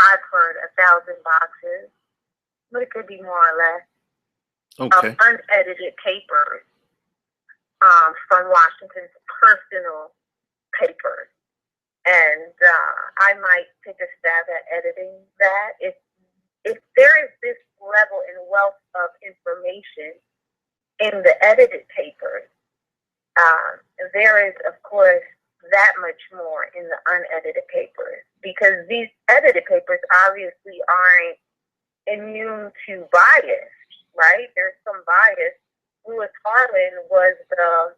I've heard 1,000 boxes, but it could be more or less, of unedited papers from Washington's personal papers. And I might take a stab at editing that. If there is this level and wealth of information in the edited papers, there is, of course, that much more in the unedited papers, because these edited papers obviously aren't immune to bias, right? There's some bias. Lewis Harlan was the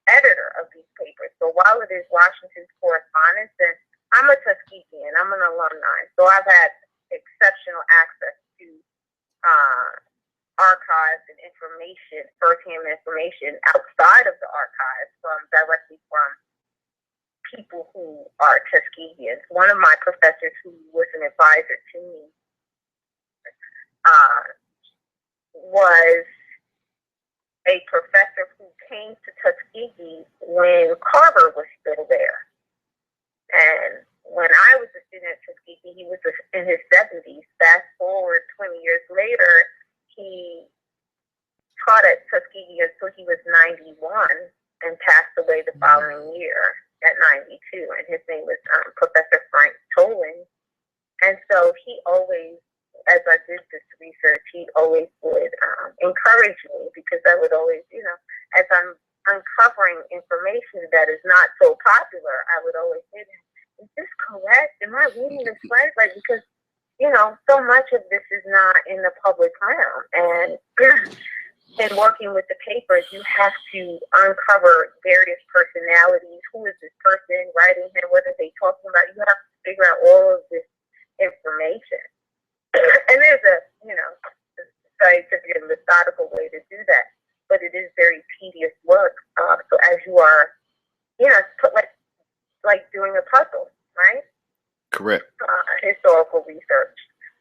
editor of these papers. So while it is Washington's correspondence, and I'm a Tuskegean, I'm an alumni, so I've had exceptional access to archives and information, first-hand information outside of the archives directly from people who are Tuskegeans. One of my professors who was an advisor to me was a professor who came to Tuskegee when Carver was still there. And when I was a student at Tuskegee, he was in his 70s. Fast forward 20 years later, he taught at Tuskegee until he was 91 and passed away the following year at 92. And his name was Professor Frank Tolan. And so he always, as I did this research, he always would encourage me, because I would always, you know, as I'm uncovering information that is not so popular, I would always say, is this correct? Am I reading this right? Like, because, you know, so much of this is not in the public realm. And in working with the papers, you have to uncover various personalities. Who is this person writing here? What are they talking about? You have to figure out all of this information. And there's a, you know, scientific and methodical way to do that, but it is very tedious work. So as you are, you know, like doing a puzzle, right? Correct. Historical research.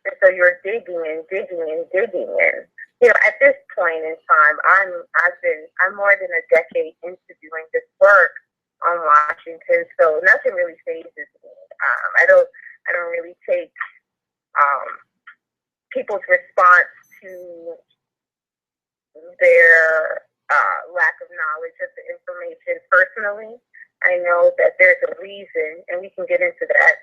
And so you're digging and digging and digging. And, you know, at this point in time, I'm more than a decade into doing this work on Washington, so nothing really phases me. I don't really take people's response to their lack of knowledge of the information personally. I know that there's a reason, and we can get into that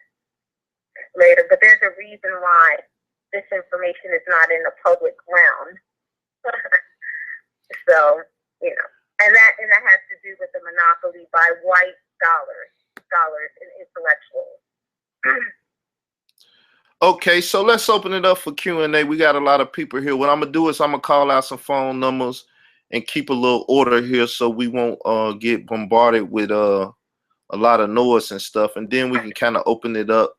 later, but there's a reason why this information is not in the public realm. So, you know, and that has to do with the monopoly by white scholars and intellectuals. Okay, so let's open it up for Q&A. We got a lot of people here. What I'm gonna do is I'm gonna call out some phone numbers and keep a little order here so we won't get bombarded with a lot of noise and stuff, and then we can kind of open it up.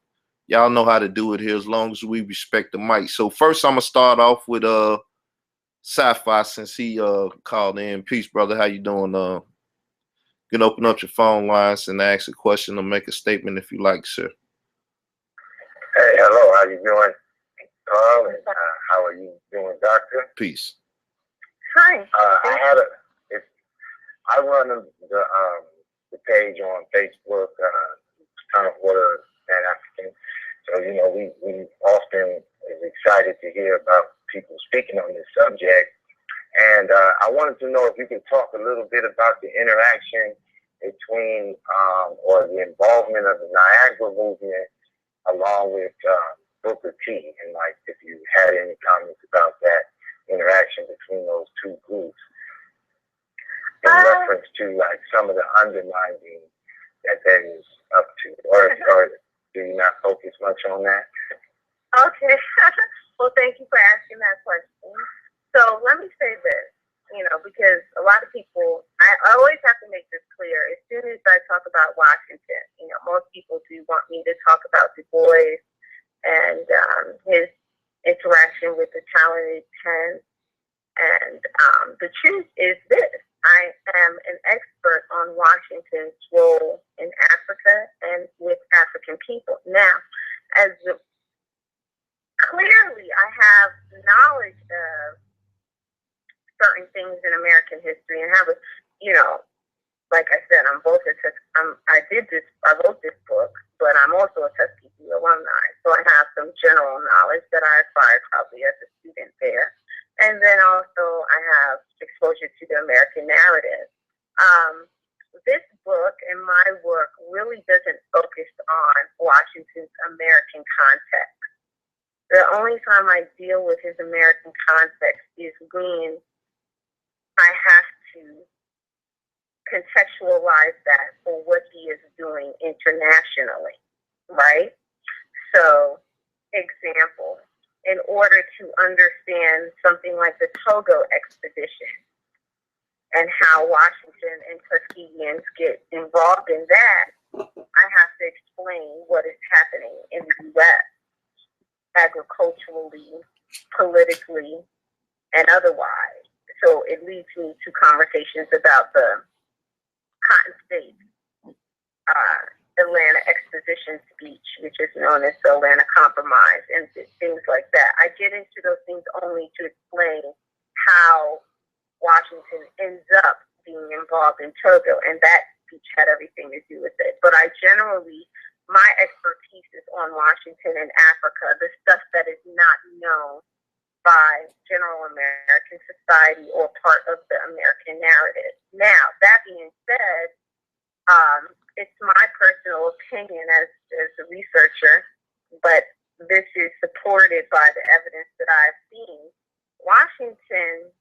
Y'all know how to do it here as long as we respect the mic. So first I'm gonna start off with Sci-Fi, since he called in. Peace, brother. How you doing? You can open up your phone lines and ask a question or make a statement if you like, sir. Hey, hello. How you doing, Carl? And how are you doing, Doctor? Peace. Hi. I run the page on Facebook, kind of order Pan-African. So, you know, we often is excited to hear about people speaking on this subject. And I wanted to know if you could talk a little bit about the interaction between or the involvement of the Niagara movement along with Booker T, and like if you had any comments about that interaction between those two groups in reference to like some of the undermining that is up to, or do you not focus much on that? Okay. Well, thank you for asking that question. So let me say this, because a lot of people, I always have to make this clear. As soon as I talk about Washington, most people do want me to talk about Du Bois and his interaction with the talented 10. And the truth is this. I am an expert on Washington's role in Africa and with African people. Now, clearly I have knowledge of certain things in American history and have a, like I said, I wrote this book, but I'm also a Tuskegee alumni. So I have some general knowledge that I acquired probably as a student there. And then also I have exposure to the American narrative. This book and my work really doesn't focus on Washington's American context. The only time I deal with his American context is when I have to contextualize that for what he is doing internationally, right? So, example, in order to understand something like the Togo expedition and how Washington and Tuskegeans get involved in that, I have to explain what is happening in the U.S. agriculturally, politically, and otherwise. So it leads me to conversations about the Cotton State Atlanta Exposition speech, which is known as the Atlanta Compromise, and things like that. I get into those things only to explain how Washington ends up being involved in Togo, and that speech had everything to do with it. But my expertise is on Washington and Africa, the stuff that is not known by general American society or part of the American narrative. Now, that being said, it's my personal opinion as a researcher, but this is supported by the evidence that I've seen. Washington,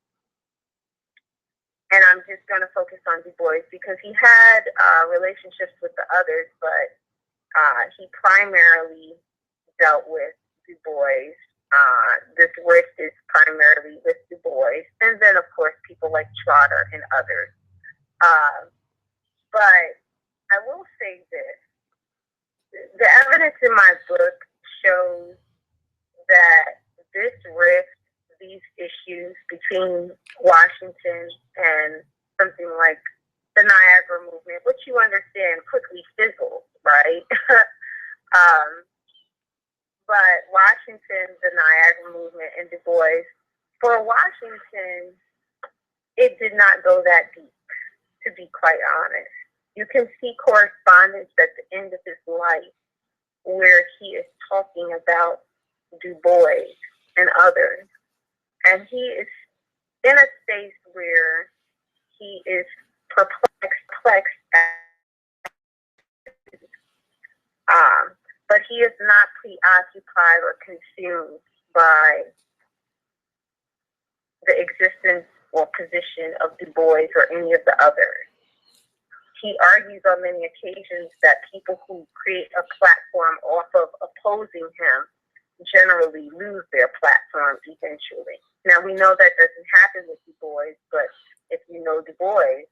and I'm just going to focus on Du Bois because he had relationships with the others, but he primarily dealt with Du Bois. This rift is primarily with Du Bois, and then of course people like Trotter and others. But I will say this: the evidence in my book shows that this rift, these issues between Washington and something like the Niagara movement, which you understand quickly fizzled, right? But Washington, the Niagara movement, and Du Bois, for Washington, it did not go that deep, to be quite honest. You can see correspondence at the end of his life where he is talking about Du Bois and others. And he is in a space where he is perplexed but he is not preoccupied or consumed by the existence or position of Du Bois or any of the others. He argues on many occasions that people who create a platform off of opposing him generally lose their platform eventually. Now, we know that doesn't happen with Du Bois, but if you know Du Bois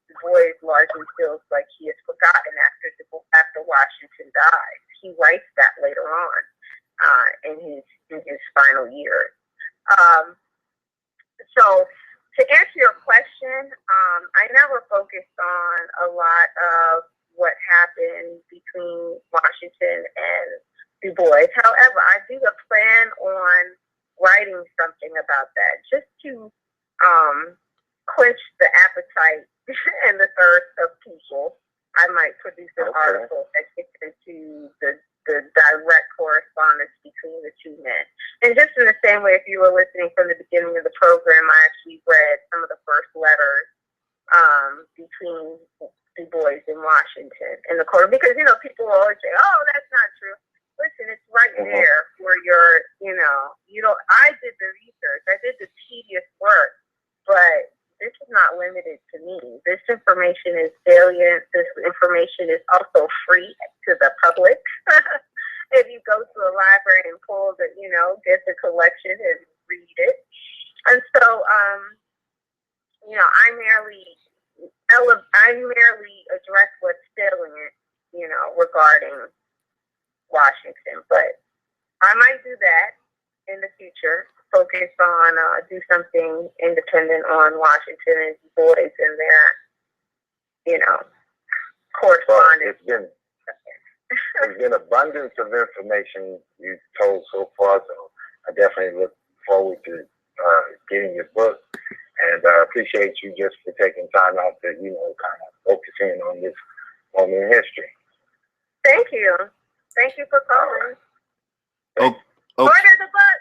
largely feels like he is forgotten after Washington dies. He writes that later on in his final years. So to answer your question, I never focused on a lot of what happened between Washington and Du Bois. However, I do plan on writing something about that just to quench the appetite and the thirst of people. I might produce an article that gets into the direct correspondence between the two men. And just in the same way, if you were listening from the beginning of the program, I actually read some of the first letters between Dubois in Washington in the corner, because, you know, people will always say, oh, that's not true. Listen, it's right there for your, you know, I did the research, I did the tedious work, but this is not limited to me. This information is salient. This information is also free to the public. If you go to a library and pull the, you know, get the collection and read it. And so, you know, I merely address what's salient, you know, regarding Washington. But I might do that in the future. Focus on do something independent on Washington and Dubois and their, you know, correspondence. Well, there's been abundance of information you've told so far, so I definitely look forward to getting your book, and I appreciate you just for taking time out to, you know, kind of focus in on this moment in history. Thank you. Thank you for calling. Okay. Order the book.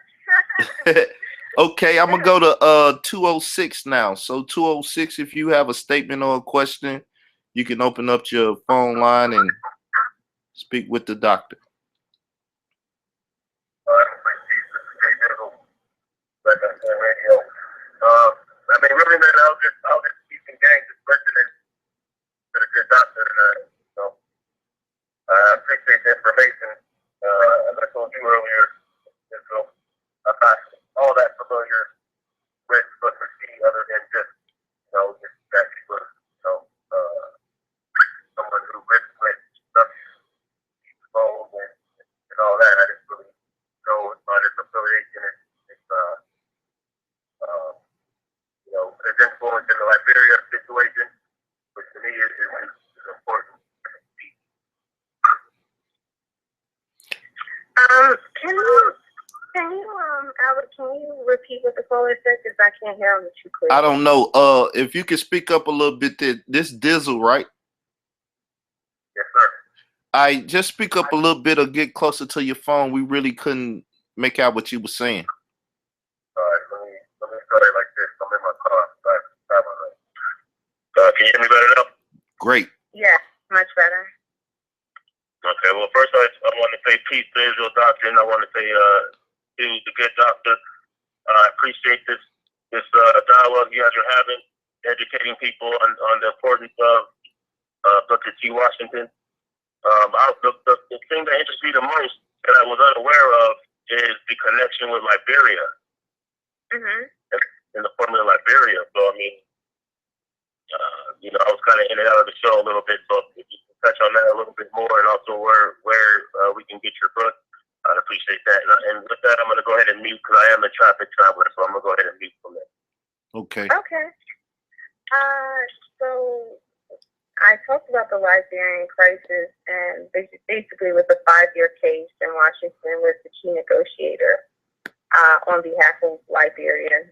Okay, I'm gonna go to 206 now. So 206, if you have a statement or a question, you can open up your phone line and speak with the doctor. I mean, really, man, I'll just keep engaged this person and a good doctor, and so I appreciate the information. As I told you earlier, and so I'm not all that familiar with see other than just, you know, just that she was, you know, someone who lived with substance exposed and all that. I didn't really know about his affiliation and you know, his influence in the Liberia situation, which to me is important. Albert, can you repeat what the caller said? Because I can't hear him too clear. I don't know. If you could speak up a little bit, this Dizzle, right? Yes, sir. I just speak up a little bit or get closer to your phone. We really couldn't make out what you were saying. All right, let me start it like this. I'm in my car. Can you hear me better now? Great. Yeah, much better. Okay, well, first I want to say peace to Israel Doctrine. I want to say to the good doctor, I appreciate this dialogue you guys are having, educating people on the importance of Booker T. Washington. The thing that interests me the most that I was unaware of is the connection with Liberia and the formula of Liberia. So, I mean, you know, I was kind of in and out of the show a little bit, so if you can touch on that a little bit more, and also where we can get your book, I'd appreciate that. And with that, I'm going to go ahead and mute, because I am a traffic traveler, so I'm going to go ahead and mute from there. Okay. Okay. So I talked about the Liberian crisis, and basically with the 5-year case in Washington was the key negotiator on behalf of Liberia.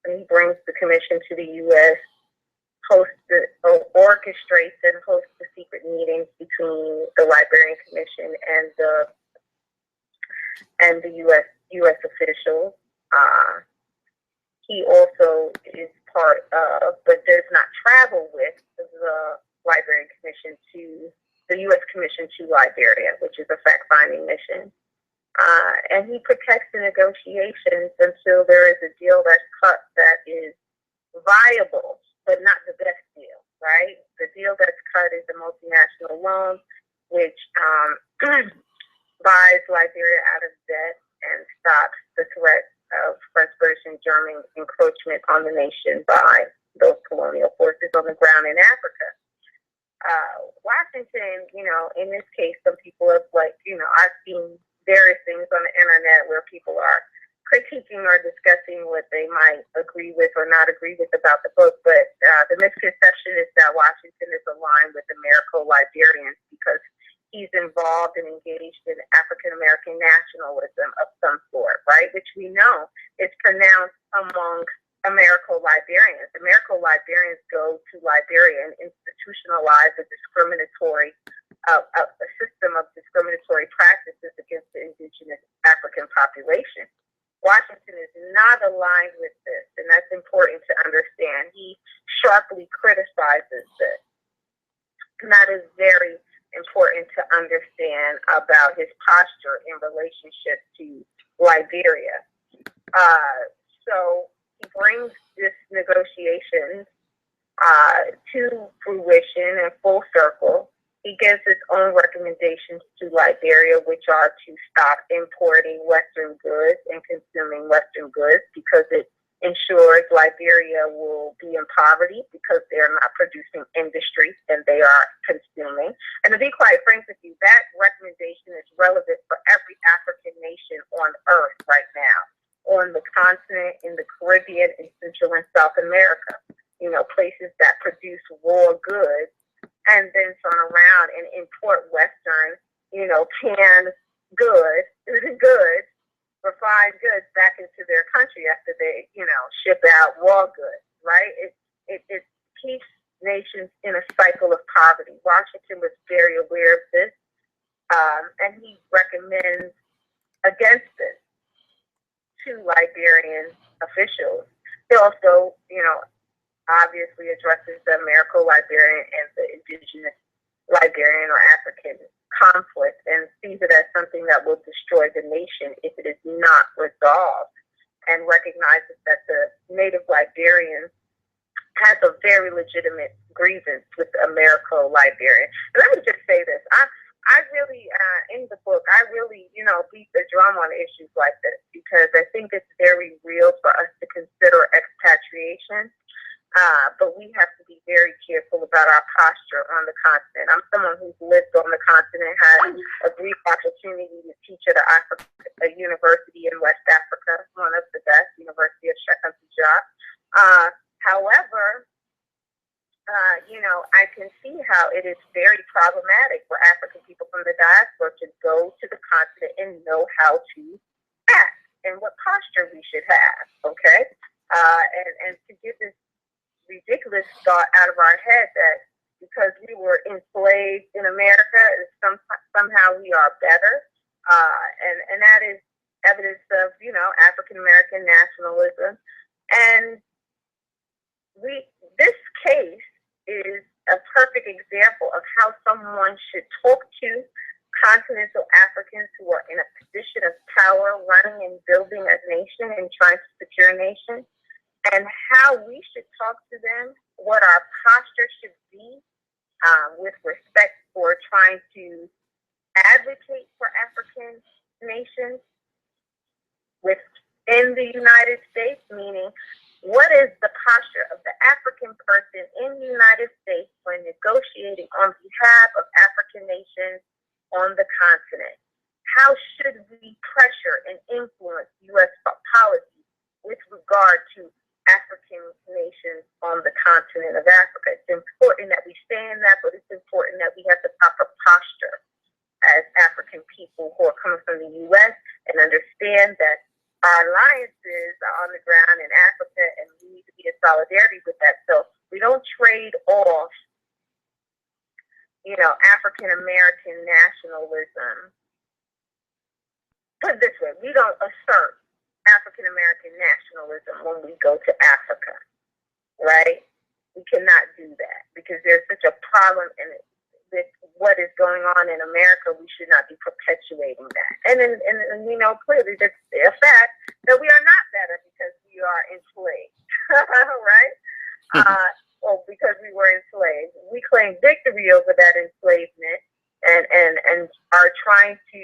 And he brings the commission to the U.S., orchestrates and hosts the secret meetings between the Liberian Commission and the U.S. officials. He also is part of, but does not travel with, the Liberian Commission to the U.S. Commission to Liberia, which is a fact-finding mission. And he protects the negotiations until there is a deal that's cut that is viable, but not the best deal, right? The deal that's cut is a multinational loan, which buys Liberia out of debt and stops the threat of French, British, and German encroachment on the nation by those colonial forces on the ground in Africa. Washington, you know, in this case, some people have, like, you know, I've seen various things on the internet where people are critiquing or discussing what they might agree with or not agree with about the book, but the misconception is that Washington is aligned with American Liberians because he's involved and engaged in African-American nationalism of some sort, right? Which we know is pronounced among American Liberians. American Liberians go to Liberia and institutionalize a discriminatory, a system of discriminatory practices against the indigenous African population. Washington is not aligned with this, and that's important to understand. He sharply criticizes this. in relationship to Liberia. So he brings this negotiations to fruition and full circle. He gives his own recommendations to Liberia, which are to stop importing Western goods and consuming Western goods, because it ensures Liberia will be in poverty because they're not producing industry and they are consuming. And to be quite frank with you, that recommendation is relevant for every African nation on earth right now, on the continent, in the Caribbean, in Central and South America. You know, places that produce raw goods and then turn around and import Western, you know, canned goods, refined goods back into their country after they, you know, ship out raw goods, right? It keeps nations in a cycle of poverty. Washington was very aware of this, and he recommends against this to Liberian officials. He also, you know, obviously addresses the Americo-Liberian and the indigenous Liberian or African conflict and sees it as something that will destroy the nation if it is not resolved, and recognizes that the native Liberian has a very legitimate grievance with the Americo-Liberian. And let me just say this. I really, in the book, I really, you know, beat the drum on issues like this, because I think it's very real for us to consider expatriation. But we have to be very careful about our posture on the continent. I'm someone who's lived on the continent, had a brief opportunity to teach at a university in West Africa, one of the best, University of Sheikh Anta Diop. However, you know, I can see how it is very problematic for African people from the diaspora to go to the continent and know how to act and what posture we should have, okay? And to get this ridiculous thought out of our head that because we were enslaved in America, somehow we are better, and that is evidence of, you know, African American nationalism. And this case is a perfect example of how someone should talk to continental Africans who are in a position of power, running and building a nation and trying to secure a nation, and how we should talk to them, what our posture should be with respect for trying to advocate for African nations within the United States, meaning what is the posture of the African person in the United States when negotiating on behalf of African nations on the continent? How should we pressure and influence U.S. policy with regard to African nations on the continent of Africa? It's important that we stay in that, but it's important that we have the proper posture as African people who are coming from the U.S. and understand that our alliances are on the ground in Africa, and we need to be in solidarity with that. So we don't trade off, you know, African American nationalism. Put it this way, we don't assert African American nationalism when we go to Africa, right? We cannot do that because there's such a problem with what is going on in America. We should not be perpetuating that. And we know clearly that a fact that we are not better because we are enslaved, right? Or because we were enslaved. We claim victory over that enslavement and are trying to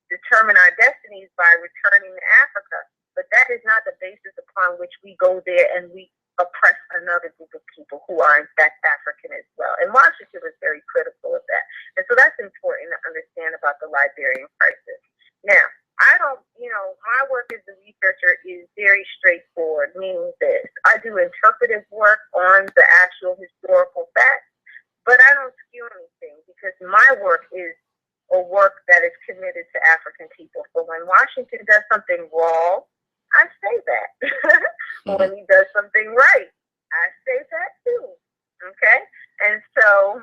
determine our destinies by returning to Africa. But that is not the basis upon which we go there and we oppress another group of people who are in fact African as well. And Washington was very critical of that. And so that's important to understand about the Liberian crisis. Now, I don't, you know, my work as a researcher is very straightforward, meaning this. I do interpretive work on the actual historical facts, but I don't skew anything because my work is a work that is committed to African people. So when Washington does something wrong, I say that. When he does something right, I say that too. Okay? And so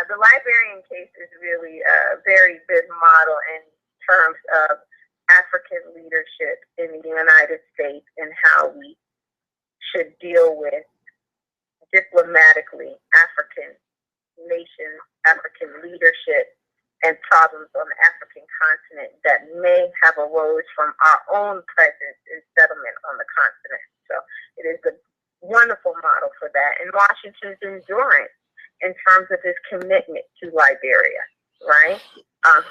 the Liberian case is really a very good model in terms of African leadership in the United States and how we should deal with diplomatically African nations, African leadership, and problems on the African continent that may have arose from our own presence and settlement on the continent. So it is a wonderful model for that. And Washington's endurance in terms of his commitment to Liberia, right?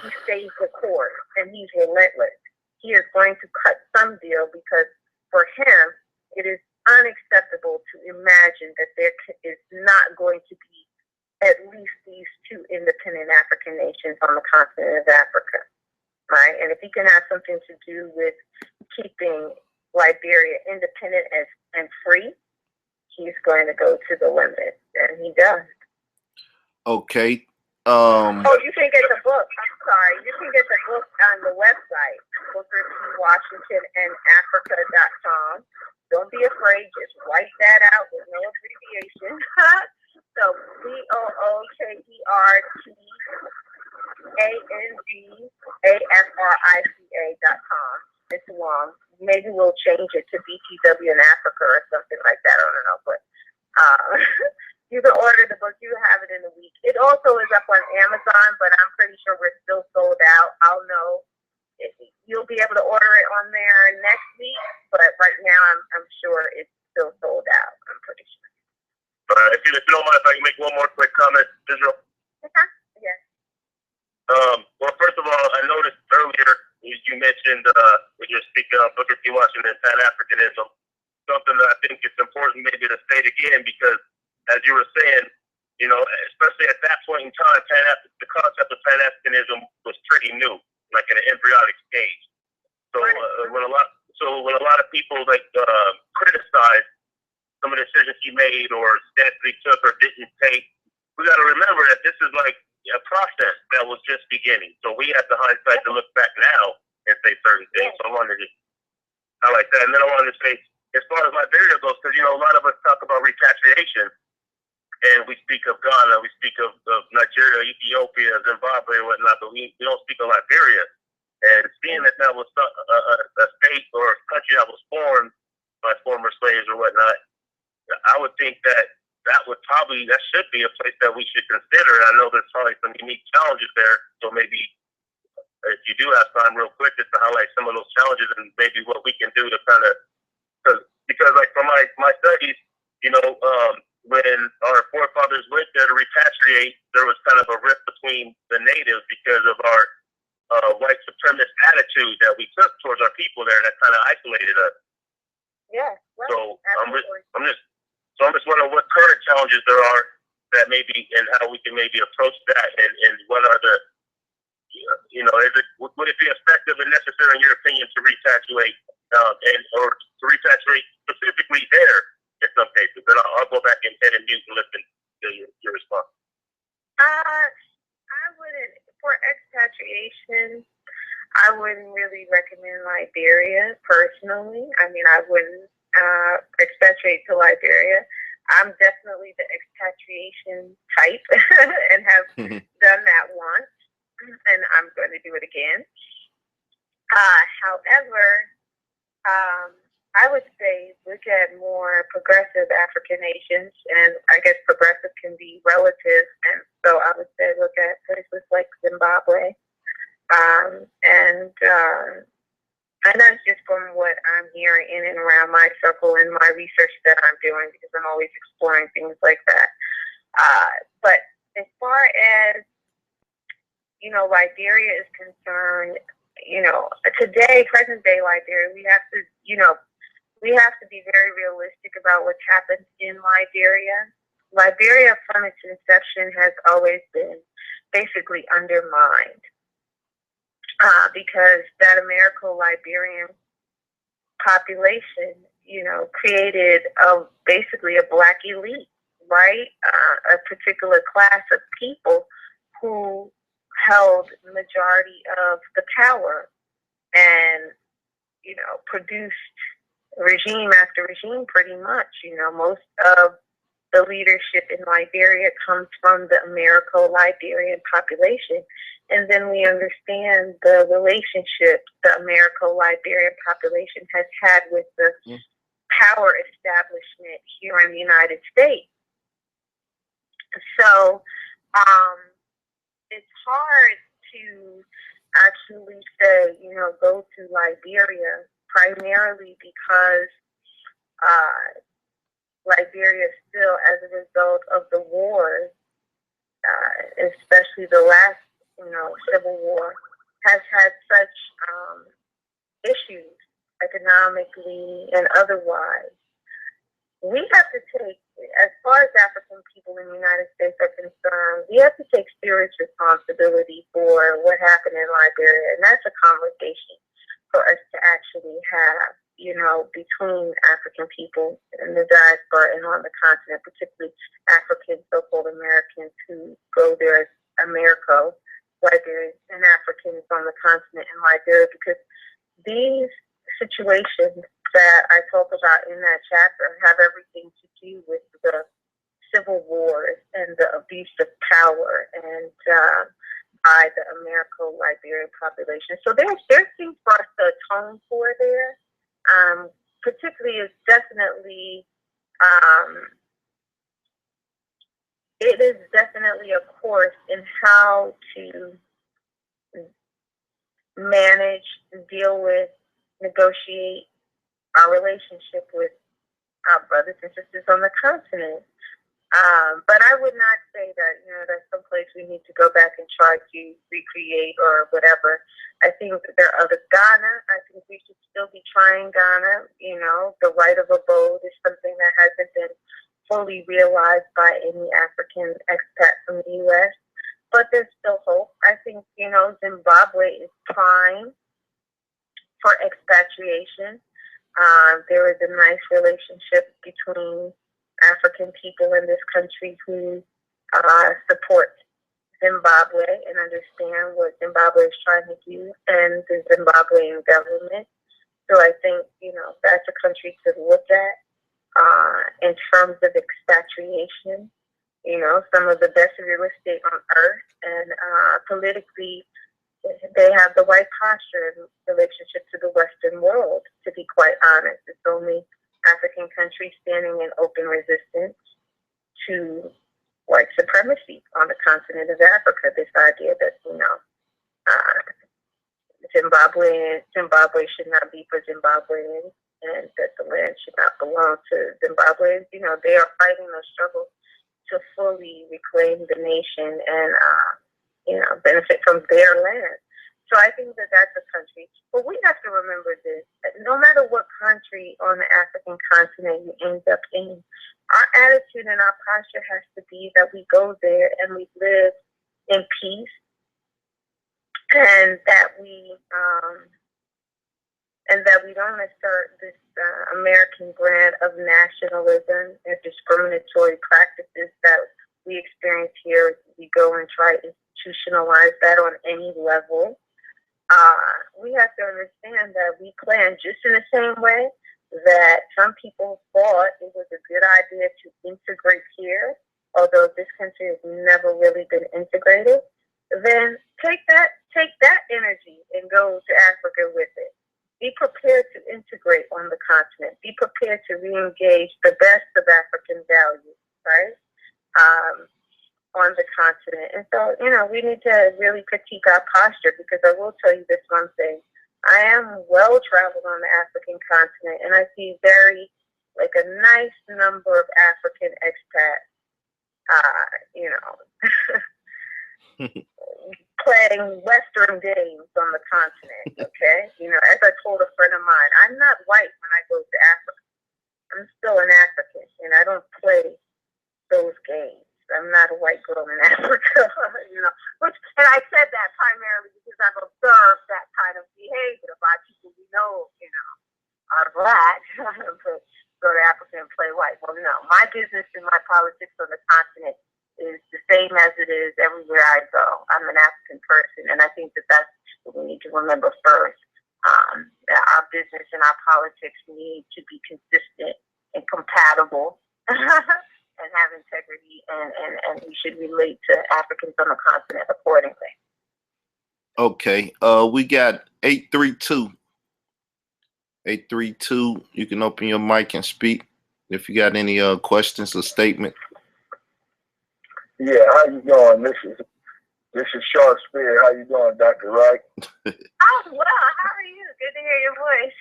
He stays the course, and he's relentless. He is going to cut some deal because for him, it is unacceptable to imagine that there is not going to be at least these two independent African nations on the continent of Africa, right? And if he can have something to do with keeping Liberia independent and free, he's going to go to the limit, and he does. Okay. Oh, you can get the book. I'm sorry. You can get the book on the website, Booker T. Washington and Africa.com. Don't be afraid. Just write that out with no abbreviation. So BOOKERTANDAFRICA.com. It's long. Maybe we'll change it to BTW in Africa or something like that. I don't know, but you can order the book. You have it in a week. It also is up on Amazon, but I'm pretty sure we're still sold out. I'll know. You'll be able to order it on there next week, but right now I'm sure it's still sold out. I'm pretty sure. If you don't mind, if I can make one more quick comment, Israel. Yes. Well, first of all, I noticed earlier you mentioned when you're speaking on Booker T. Washington and Pan-Africanism, something that I think it's important maybe to state again, because as you were saying, you know, especially at that point in time, the concept of Pan-Africanism was pretty new, like in an embryonic stage. So when a lot of people like criticize some of the decisions he made or steps he took or didn't take, we got to remember that this is like a process that was just beginning. So we have the hindsight to look back now and say certain things. So I wanted to highlight that. And then I wanted to say, as far as Liberia goes, because, you know, a lot of us talk about repatriation, and we speak of Ghana, we speak of Nigeria, Ethiopia, Zimbabwe, and whatnot, but we don't speak of Liberia. And seeing that was a state or a country that was formed by former slaves or whatnot, I would think that should be a place that we should consider. And I know there's probably some unique challenges there, so maybe if you do have time real quick just to highlight some of those challenges and maybe what we can do to kind of, because like from my studies, you know, when our forefathers went there to repatriate, there was kind of a rift between the natives because of our white supremacist attitude that we took towards our people there that kind of isolated us. Yeah, right. So I'm just wondering what current challenges there are that maybe, and how we can maybe approach that, and what are the, you know, would it be effective and necessary in your opinion to repatriate or to repatriate specifically there in some cases? Then I'll go back and mute and listen to your response. I wouldn't, for expatriation, I wouldn't really recommend Liberia personally. I mean, I wouldn't expatriate to Liberia. I'm definitely the expatriation type and have done that once, and I'm going to do it again. However, I would say look at more progressive African nations, and I guess progressive can be relative, and so I would say look at places like Zimbabwe, and that's just from what I'm hearing in and around my circle and my research that I'm doing, because I'm always exploring things like that. But as far as, you know, Liberia is concerned, you know, today, present day Liberia, we have to be very realistic about what's happened in Liberia. Liberia, from its inception, has always been basically undermined. Because that Americo-Liberian population, you know, created basically a black elite, right? A particular class of people who held the majority of the power and, you know, produced regime after regime pretty much. You know, most of the leadership in Liberia comes from the Americo-Liberian population. And then we understand the relationship the Americo-Liberian population has had with the power establishment here in the United States. So it's hard to actually say, go to Liberia, primarily because Liberia still, as a result of the wars, especially the last, civil war, has had such issues economically and otherwise. We have to take, as far as African people in the United States are concerned, we have to take serious responsibility for what happened in Liberia. And that's a conversation for us to actually have, between African people in the diaspora and on the continent, particularly African so-called Americans who go there as Americo, Liberians, and Africans on the continent in Liberia, because these situations that I talk about in that chapter have everything to do with the civil wars and the abuse of power and by the Americo-Liberian population. So there's things for us to atone for there. Particularly is definitely it is definitely a course in how to manage, deal with, negotiate our relationship with our brothers and sisters on the continent. But I would not say that, that's someplace we need to go back and try to recreate or whatever. I think that there are other Ghana. I think we should still be trying Ghana. The right of abode is something that hasn't been fully realized by any African expat from the U.S. But there's still hope. I think, Zimbabwe is prime for expatriation. There is a nice relationship between African people in this country who support Zimbabwe and understand what Zimbabwe is trying to do and the Zimbabwean government. So I think, that's a country to look at in terms of expatriation. Some of the best real estate on earth, and politically, they have the right posture in relationship to the Western world, to be quite honest. It's only African countries standing in open resistance to white supremacy on the continent of Africa. This idea that, Zimbabwe should not be for Zimbabweans and that the land should not belong to Zimbabweans. They are fighting a struggle to fully reclaim the nation and, benefit from their land. So I think that that's a country. But we have to remember this, that no matter what country on the African continent you end up in, our attitude and our posture has to be that we go there and we live in peace, and that we don't assert this American brand of nationalism and discriminatory practices that we experience here. We go and try to institutionalize that on any level. We have to understand that we plan just in the same way that some people thought it was a good idea to integrate here, although this country has never really been integrated. Then take that energy and go to Africa with it. Be prepared to integrate on the continent. Be prepared to re-engage the best of African values, right? On the continent. And so, we need to really critique our posture, because I will tell you this one thing. I am well traveled on the African continent, and I see a nice number of African expats, playing Western games on the continent, okay? As I told a friend of mine, I'm not white when I go to Africa. I'm still an African, and I don't play those games. I'm not a white girl in Africa, and I said that primarily because I've observed that kind of behavior by people we know, are black, but go to Africa and play white. Well, no, my business and my politics on the continent is the same as it is everywhere I go. I'm an African person, and I think that that's what we need to remember first. That our business and our politics need to be consistent and compatible. And have integrity, and we should relate to Africans on the continent accordingly. Okay, we got 832. 832, you can open your mic and speak if you got any questions or statement. Yeah, how you doing? This is This is Short Spear. How you doing, Dr. Wright? Oh, well, how are you? Good to hear your voice.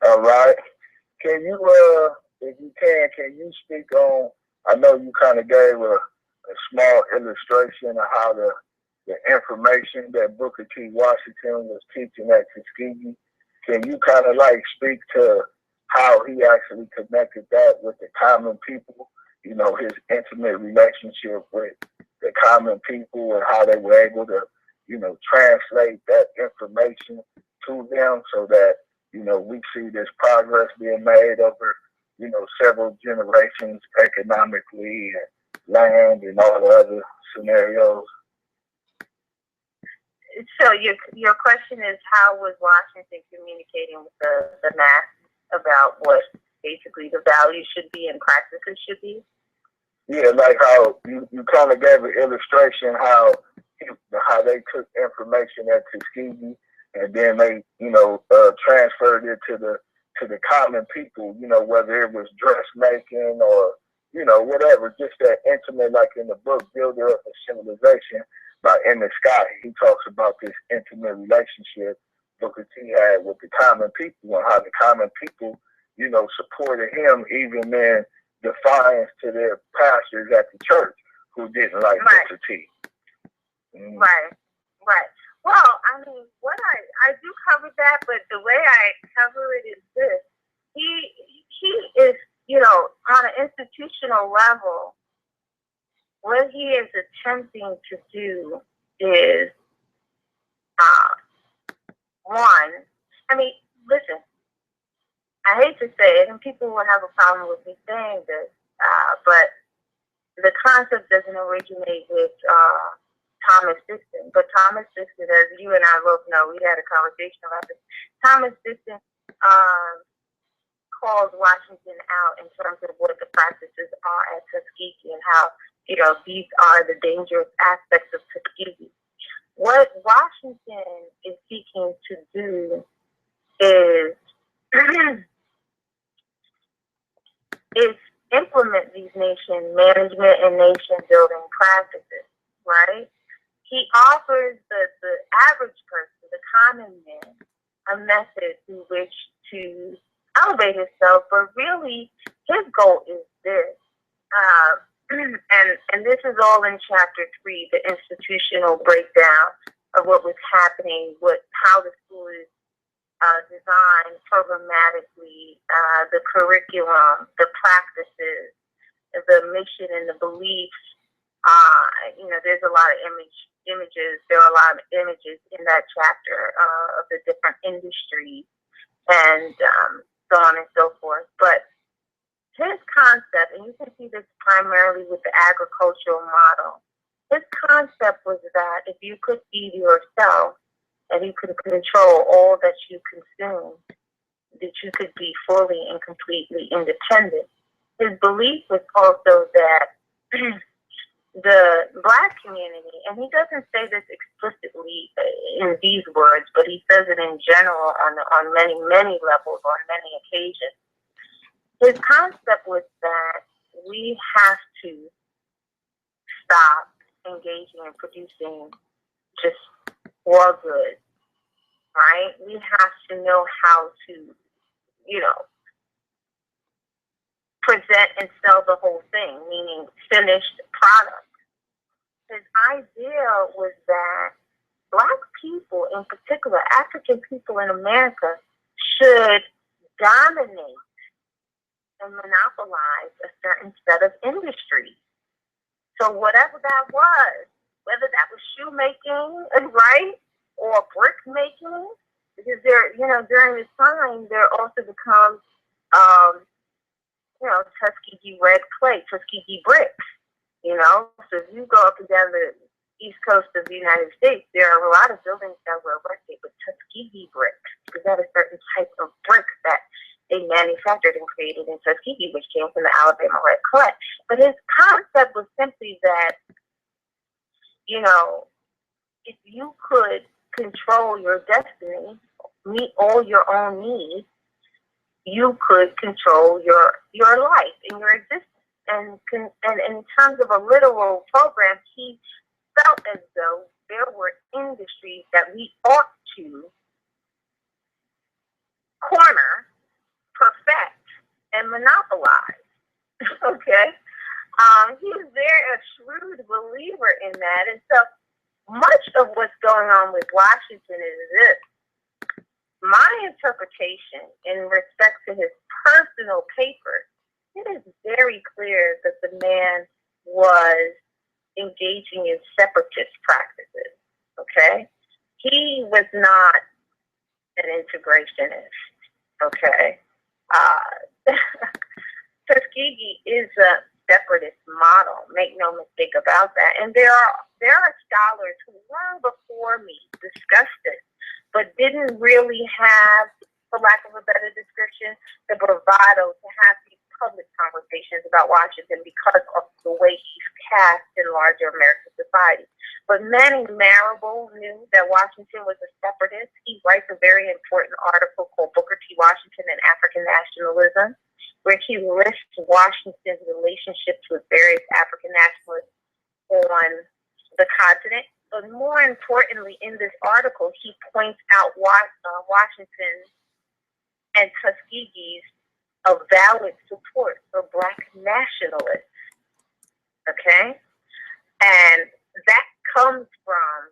All right. Can you, if you can you speak on, I know you kind of gave a small illustration of how the information that Booker T. Washington was teaching at Tuskegee. Can you kind of like speak to how he actually connected that with the common people? You know, his intimate relationship with the common people and how they were able to, you know, translate that information to them so that, you know, we see this progress being made over, you know, several generations economically and land and all the other scenarios. So your question is, how was Washington communicating with the mass about what basically the values should be and practices should be? Yeah, like how you kind of gave an illustration how they took information at Tuskegee and then they, you know, transferred it to the common people, you know, whether it was dressmaking or, you know, whatever, just that intimate, like in the book Builder of a Civilization by Emmett Scott. He talks about this intimate relationship Booker T had with the common people and how the common people, you know, supported him even in defiance to their pastors at the church who didn't like Booker T. Mm. Right. Well, I mean, what I do cover that, but the way I cover it is this. He is, you know, on an institutional level, what he is attempting to do is, one, I mean, listen, I hate to say it, and people will have a problem with me saying this, but the concept doesn't originate with Thomas Dixon. But Thomas Dixon, as you and I both know, we had a conversation about this. Thomas Dixon called Washington out in terms of what the practices are at Tuskegee and how, you know, these are the dangerous aspects of Tuskegee. What Washington is seeking to do is implement these nation management and nation building practices, right? He offers the average person, the common man, a method through which to elevate himself, but really his goal is this. And this is all in chapter 3, the institutional breakdown of what was happening, how the school is designed programmatically, the curriculum, the practices, the mission and the beliefs. You know, there's a lot of images. There are a lot of images in that chapter of the different industries and so on and so forth. But his concept, and you can see this primarily with the agricultural model, his concept was that if you could feed yourself and you could control all that you consume, that you could be fully and completely independent. His belief was also that the Black community, and he doesn't say this explicitly in these words, but he says it in general on many, many levels, on many occasions. His concept was that we have to stop engaging in producing just war goods, right? We have to know how to, you know, present and sell the whole thing, meaning finished product. His idea was that Black people, in particular African people in America, should dominate and monopolize a certain set of industries. So whatever that was, whether that was shoemaking, right, or brick making, because there, you know, during this time there also becomes, you know, Tuskegee red clay, Tuskegee bricks. You know, so if you go up and down the east coast of the United States, there are a lot of buildings that were erected with Tuskegee bricks, because that is a certain type of brick that they manufactured and created in Tuskegee, which came from the Alabama red clay. But his concept was simply that, you know, if you could control your destiny, meet all your own needs, you could control your life and your existence. And in terms of a literal program, he felt as though there were industries that we ought to corner, perfect, and monopolize. Okay? He's very a shrewd believer in that. And so much of what's going on with Washington is this. My interpretation in respect to his personal papers, it is very clear that the man was engaging in separatist practices. Okay? He was not an integrationist. Okay? Tuskegee is a separatist model. Make no mistake about that. And there are scholars who long before me discussed it, but didn't really have, for lack of a better description, the bravado to have these public conversations about Washington because of the way he's cast in larger American society. But Manning Marable knew that Washington was a separatist. He writes a very important article called Booker T. Washington and African Nationalism, where he lists Washington's relationships with various African nationalists on the continent. But more importantly, in this article, he points out Washington and Tuskegee's avowed support for Black nationalists. Okay? And that comes from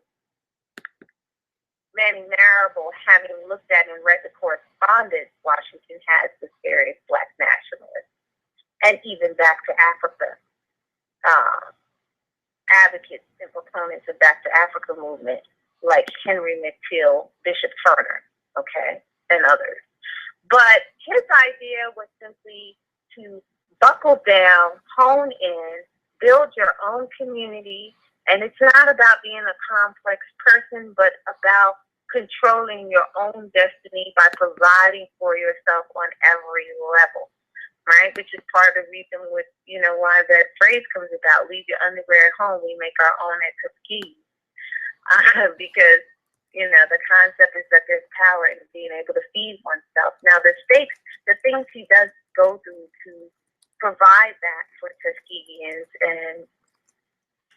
Manning Marable having looked at and read the correspondence Washington has with various Black nationalists, and even back to Africa. Advocates and proponents of Back to Africa movement like Henry McTeal, Bishop Turner, okay, and others. But his idea was simply to buckle down, hone in, build your own community, and it's not about being a complex person, but about controlling your own destiny by providing for yourself on every level. Right, which is part of the reason with, why that phrase comes about, leave your underwear at home, we make our own at Tuskegee. Because, the concept is that there's power in being able to feed oneself. Now, the things he does go through to provide that for Tuskegeans and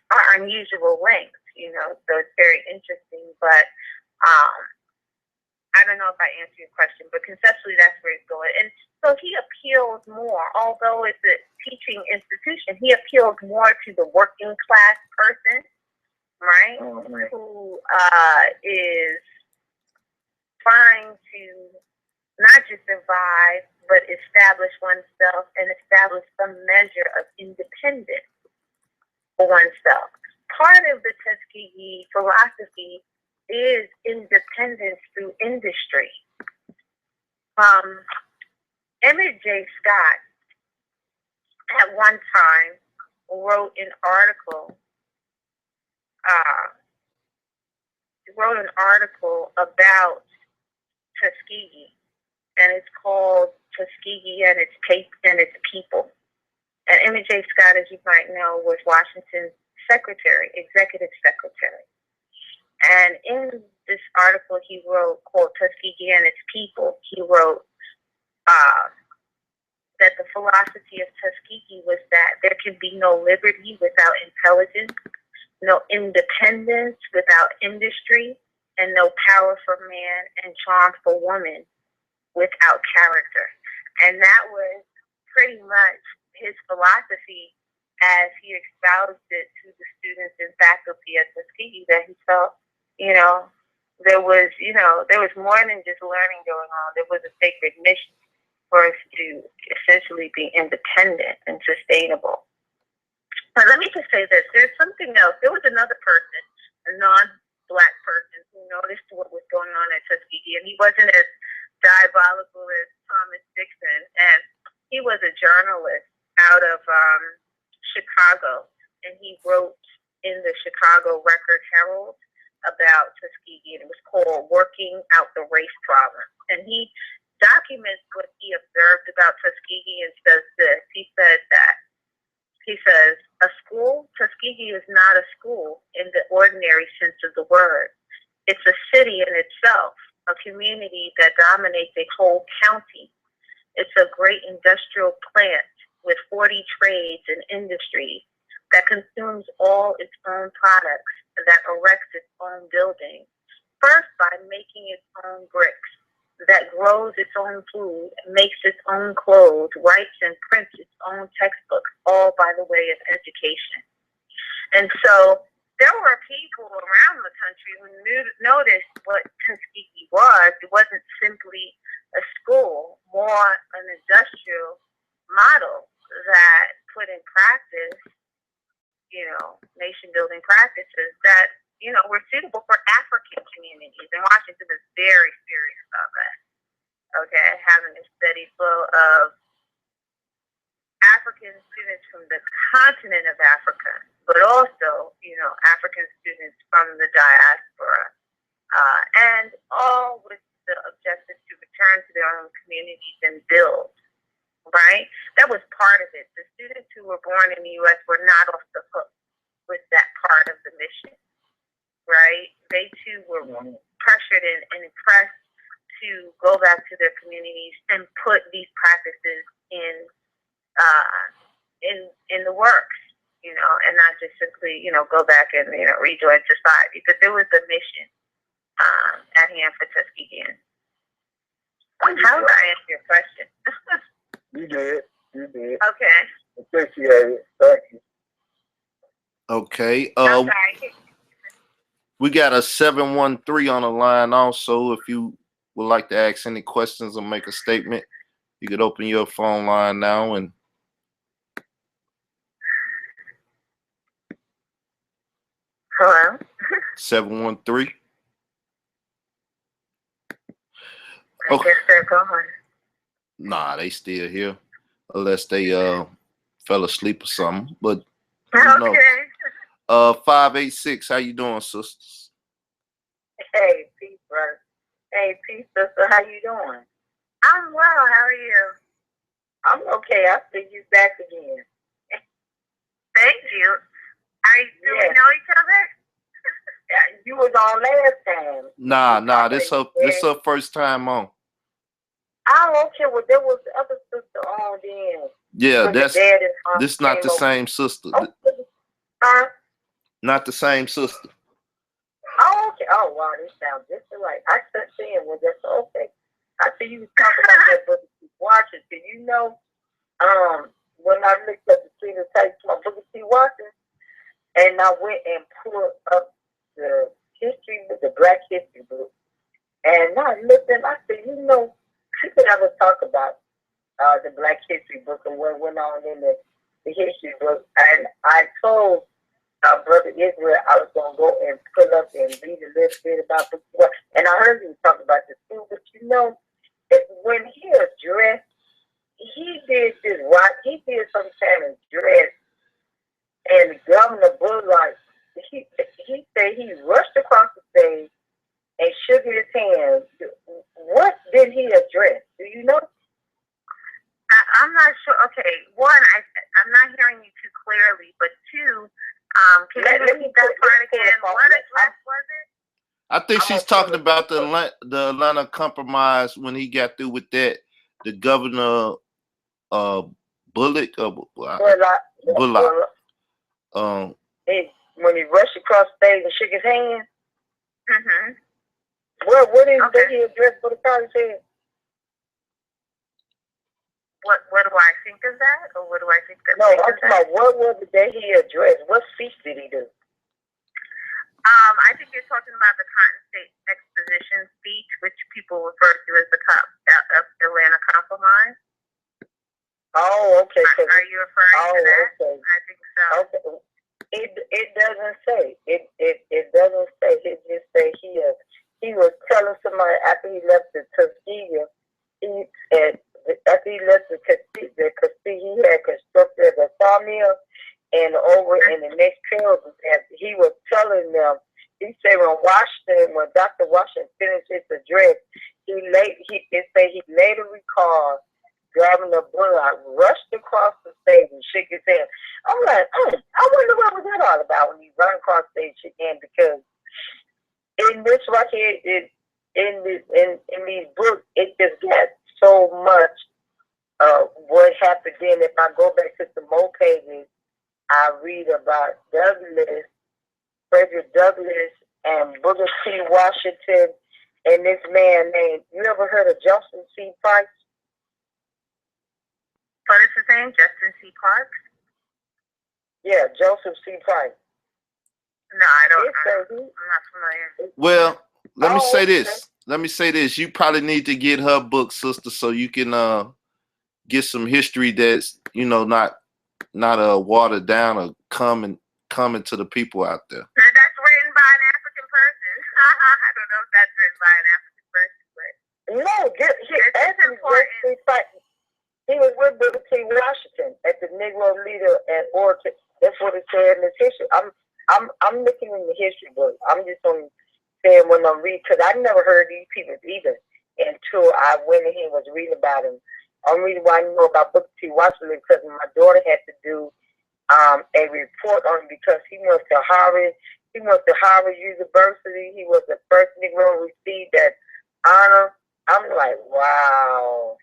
are unusual lengths, so it's very interesting. But I don't know if I answered your question, but conceptually that's where he's going. And so he appeals more, although it's a teaching institution, he appeals more to the working class person, right, who is trying to not just survive, but establish oneself and establish some measure of independence for oneself. Part of the Tuskegee philosophy is independence through industry. Emmett J. Scott at one time wrote an article about Tuskegee, and it's called Tuskegee and its People. And Emmett J. Scott, as you might know, was Washington's executive secretary. And in this article he wrote called Tuskegee and its People, he wrote that the philosophy of Tuskegee was that there can be no liberty without intelligence, no independence without industry, and no power for man and charm for woman without character. And that was pretty much his philosophy as he espoused it to the students and faculty at Tuskegee, that he felt, there was more than just learning going on. There was a sacred mission for us to essentially be independent and sustainable. But let me just say this. There's something else. There was another person, a non-Black person, who noticed what was going on at Tuskegee, and he wasn't as diabolical as Thomas Dixon. And he was a journalist out of Chicago, and he wrote in the Chicago Record Herald about Tuskegee, and it was called Working Out the Race Problem. And he documents what he observed about Tuskegee and says this. He says, a school, Tuskegee is not a school in the ordinary sense of the word. It's a city in itself, a community that dominates a whole county. It's a great industrial plant with 40 trades and industries that consumes all its own products that erects its own buildings, first by making its own bricks, that grows its own food, makes its own clothes, writes and prints its own textbooks, all by the way of education. And so there were people around the country who noticed what Tuskegee was. It wasn't simply a school, more an industrial model that put in practice, nation-building practices that, were suitable for African communities. And Washington is very serious about that, okay? Having a steady flow of African students from the continent of Africa, but also, African students from the diaspora, and all with the objective to return to their own communities and build, right? That was part of it. The students who were born in the U.S. were not off the hook with that part of the mission, right? They too were pressured and pressed to go back to their communities and put these practices in the works, and not just simply, go back and, rejoin society. But there was a mission at hand for Tuskegee. How did I answer your question? You did. Okay. Appreciate it. Thank you. Okay. Okay. We got a 713 on the line also. If you would like to ask any questions or make a statement, you could open your phone line now and Hello? 713. I guess they're gone. Nah, they still here. Unless they fell asleep or something. But Okay. 586, how you doing, sisters? Hey, peace, brother. Hey, peace, sister. How you doing? I'm well. How are you? I'm okay. I see you back again. Thank you. Do we know each other? You was on last time. Nah. This her first time on. Oh, okay. Well, there was the other sister on then. Yeah, this not the same sister. Huh? Not the same sister. Oh, okay. Oh, wow. This sounds just alike. I started saying, well, that's okay. I see you was talking about that Booker T. Washington. When I looked up the Twitter type to my Booker T. Washington, and I went and pulled up the history book, the Black History book, and I looked and I said, people never talk about the Black History book and what went on in the history book. And I told Brother Israel I was going to go and pull up and read a little bit about the book. And I heard him talk about the school, but when he addressed, he did some kind of dress, and Governor Bullard, he said he rushed across the stage and shook his hand. What did he address? Do you know? I'm not sure. Okay, one, I'm not hearing you too clearly, but two, can you repeat that part again? What address was it? I think she's talking about the Atlanta Compromise when he got through with that. The governor, Bullock. When he rushed across the stage and shook his hand. Mm-hmm. What did he address for the party said? What do I think of that, or what do I think that? No, I'm talking about what was the day he addressed? What speech did he do? I think you're talking about the Cotton State Exposition speech, which people refer to as the Atlanta Compromise. Oh, okay. Are you referring to that? Okay. I think so. Okay. It doesn't say. It doesn't say. It just say he was telling somebody after he left the Tuskegee, after he left the Tuskegee, he had constructed a sawmill, and over in the next paragraph, he was telling them. He said when Dr. Washington finished his address, he later recalled Governor Bullard rushed across the stage and shook his hand. I'm like, I wonder what was that all about when you run across the stage again, because in this right here, in these books, it just got so much what happened then. If I go back to some more pages, I read about Douglas Frederick Douglass and Booker T. Washington and this man named, you ever heard of Joseph C. Price? What is his name? Justin C. Parks? Yeah, Joseph C. Price. No, I'm not familiar. Well, let me say okay. this. Let me say this. You probably need to get her book, sister, so you can get some history that's, you know, not watered down or coming to the people out there. Now, that's written by an African person. I don't know if that's written by an African person, but no, actually, important. He was with Booker T. Washington at the Negro leader at Orator. That's what it said in his history. I'm looking in the history book. I'm just on saying when I'm reading, because I never heard these people either until I went in here and was reading about them. I'm reading why I know about Booker T. Washington because my daughter had to do a report on him because he went to Harvard. He went to Harvard University. He was the first Negro to receive that honor. I'm like, wow.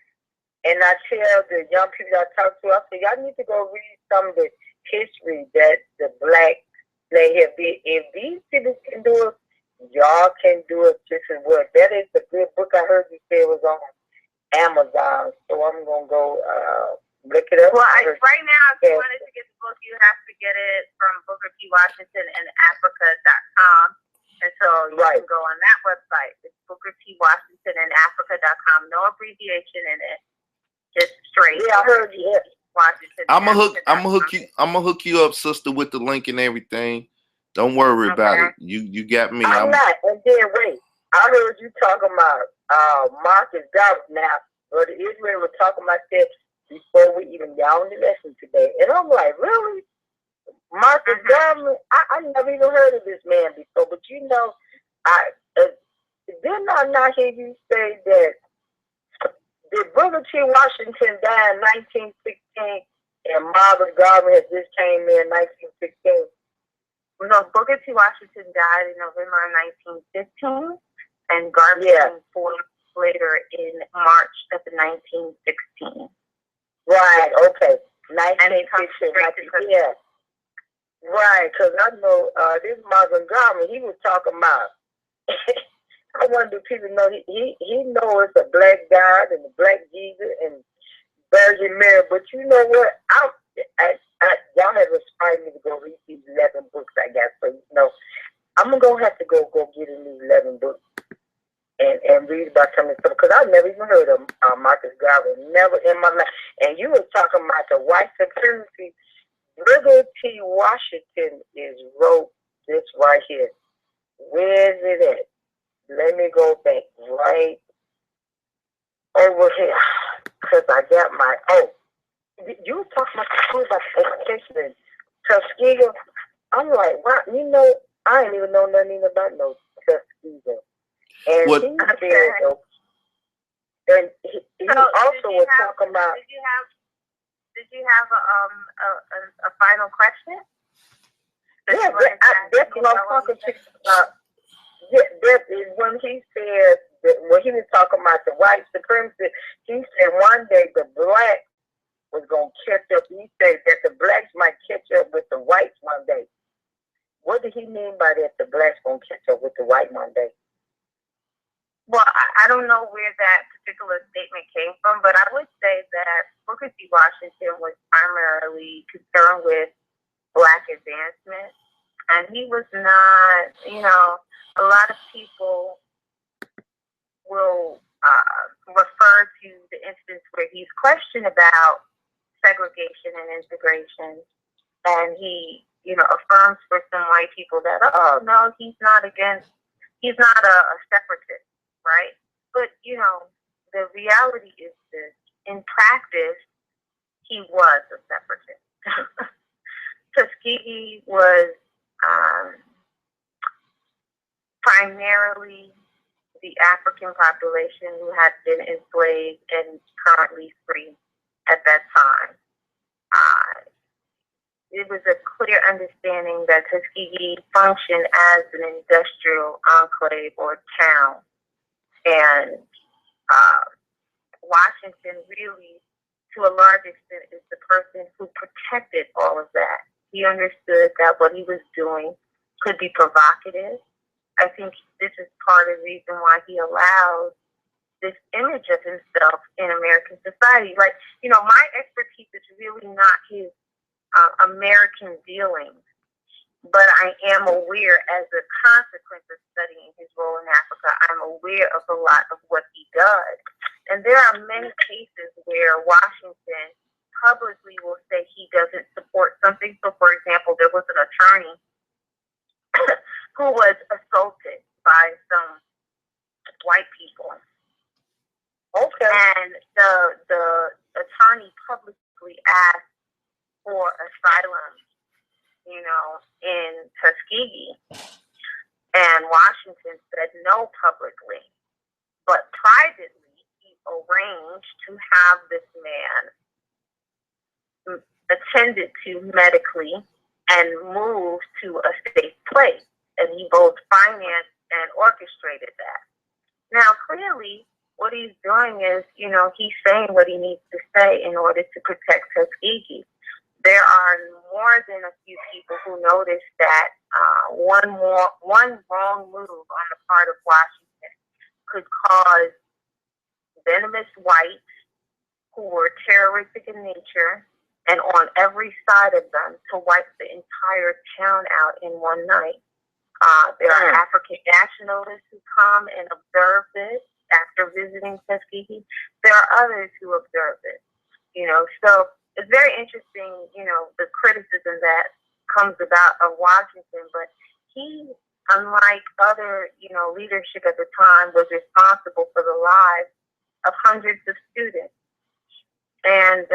And I tell the young people I talk to, I say, y'all need to go read some of the history that the black they have did. If these people can do it, y'all can do it just as well. That is the good book I heard you say was on Amazon. So I'm going to go look it up. Well, right now, if you wanted to get the book, you have to get it from Booker T. Washington and Africa.com. And so you can go on that website. It's Booker T. Washington and Africa.com. No abbreviation in it. Just straight. Yeah, I heard you. Washington. I'm gonna hook you up, sister, with the link and everything. Don't worry about it. You got me. I'm not. And then wait, I heard you talking about Marcus Garvey. Now, Brother Israel was talking about that before we even got on the lesson today, and I'm like, really? Marcus Garvey? I never even heard of this man before. But you know, didn't I not hear you say that? Did Booker T. Washington die in 1916 and Marcus Garvey had just came in 1916? No, Booker T. Washington died in November of 1915, and Garvey came 4 months later in March of 1916. Right, okay. 1916. Yeah. Right, because I know this Marcus Garvey, he was talking about. I wonder if people know he knows it's a black God and a black Jesus and Virgin Mary, but you know what? Y'all have inspired me to go read these 11 books I got. So you know, I'm gonna have to go get in these 11 books and read about some of stuff because I've never even heard of Marcus Garvey, never in my life. And you were talking about the white supremacy. Booker T. Washington wrote this right here. Where is it at? Let me go back right over here because I got my you were talking about education in Tuskegee. I'm like, wow, you know, I ain't even know nothing about no Tuskegee. And what? And he also was talking about. Did you have a final question? Yeah, that's what I'm talking to. That is when he said that when he was talking about the white supremacy, he said one day the blacks was gonna catch up. He said that the blacks might catch up with the whites one day. What did he mean by that? The blacks gonna catch up with the white one day? Well, I don't know where that particular statement came from, but I would say that Booker T. Washington was primarily concerned with black advancement, and he was not, you know. A lot of people will refer to the instance where he's questioned about segregation and integration, and he, you know, affirms for some white people that, oh no, he's not a separatist, right? But you know, the reality is this: in practice, he was a separatist. Tuskegee was primarily the African population who had been enslaved and currently free at that time. It was a clear understanding that Tuskegee functioned as an industrial enclave or town. And Washington really, to a large extent, is the person who protected all of that. He understood that what he was doing could be provocative. I think this is part of the reason why he allows this image of himself in American society. Like, you know, my expertise is really not his American dealings, but I am aware, as a consequence of studying his role in Africa, I'm aware of a lot of what he does. And there are many cases where Washington publicly will say he doesn't support something. So, for example, there was an attorney who was assaulted by some white people. Okay. And the attorney publicly asked for asylum, you know, in Tuskegee. And Washington said no publicly. But privately, he arranged to have this man attended to medically and moved to a safe place. And he both financed and orchestrated that. Now, clearly, what he's doing is, you know, he's saying what he needs to say in order to protect Tuskegee. There are more than a few people who noticed that one wrong move on the part of Washington could cause venomous whites who were terroristic in nature and on every side of them to wipe the entire town out in one night. There are African nationalists who come and observe this after visiting Tuskegee. There are others who observe it, you know. So it's very interesting, you know, the criticism that comes about of Washington. But he, unlike other, you know, leadership at the time, was responsible for the lives of hundreds of students. And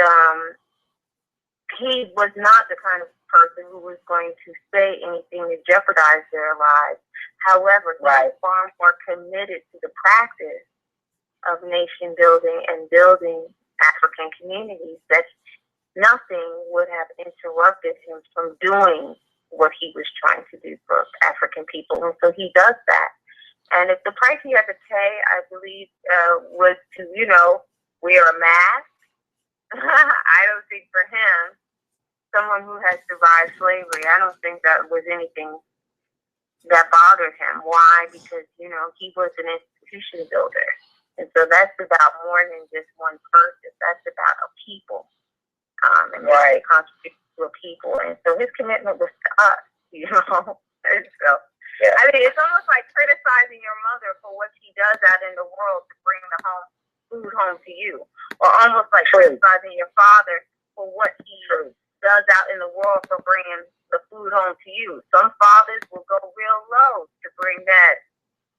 he was not the kind of person who was going to say anything to jeopardize their lives. However, he was far more committed to the practice of nation building and building African communities that nothing would have interrupted him from doing what he was trying to do for African people. And so he does that. And if the price he had to pay, I believe, was to, you know, wear a mask, I don't think for him, someone who has survived slavery, I don't think that was anything that bothered him. Why? Because, you know, he was an institution builder. And so that's about more than just one person. That's about a people. And they contribute to a people. And so his commitment was to us, you know. And so, I mean, it's almost like criticizing your mother for what she does out in the world to bring the food home to you. Or almost like criticizing your father for what he does out in the world for bringing the food home to you. Some fathers will go real low to bring that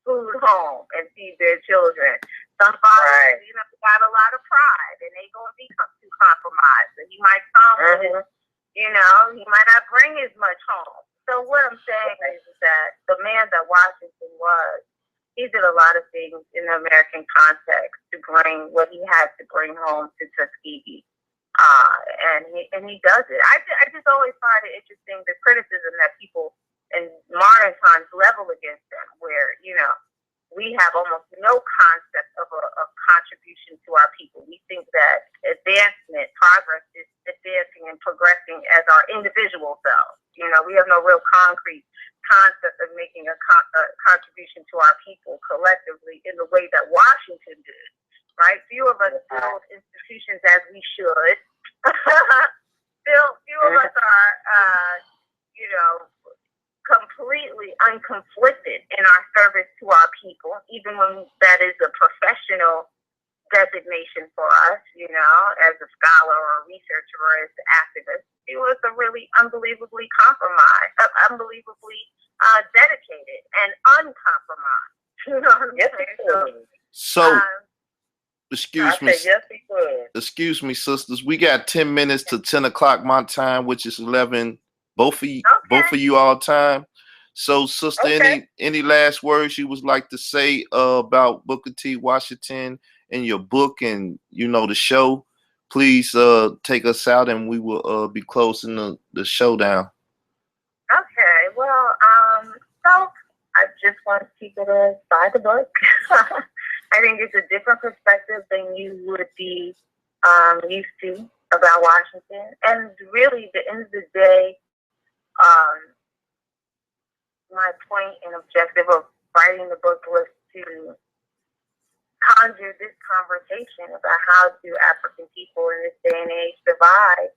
food home and feed their children. Some fathers, you know, got a lot of pride and they gonna be too compromised. So he might come with, you know, he might not bring as much home. So what I'm saying is that the man that Washington was, he did a lot of things in the American context to bring what he had to bring home to Tuskegee. And he does it. I just always find it interesting, the criticism that people in modern times level against them, where, you know, we have almost no concept of a contribution to our people. We think that advancement, progress is advancing and progressing as our individual selves. You know, we have no real concrete concept of making a contribution to our people collectively in the way that Washington did. Right? Few of us build institutions as we should. Few of us are, you know, completely unconflicted in our service to our people, even when that is a professional designation for us, you know, as a scholar or a researcher or as an activist. He was a really unbelievably dedicated and uncompromised. You know what I'm saying? So excuse me, sisters. We got 10 minutes to 10 o'clock my time, which is 11. Both of you all time. So, sister, any last words you would like to say about Booker T. Washington and your book and, you know, the show? Please take us out, and we will be closing the show down. Okay. Well, so I just want to keep it as by the book. I think it's a different perspective than you would be used to about Washington. And really, at the end of the day, my point and objective of writing the book was to conjure this conversation about how do African people in this day and age survive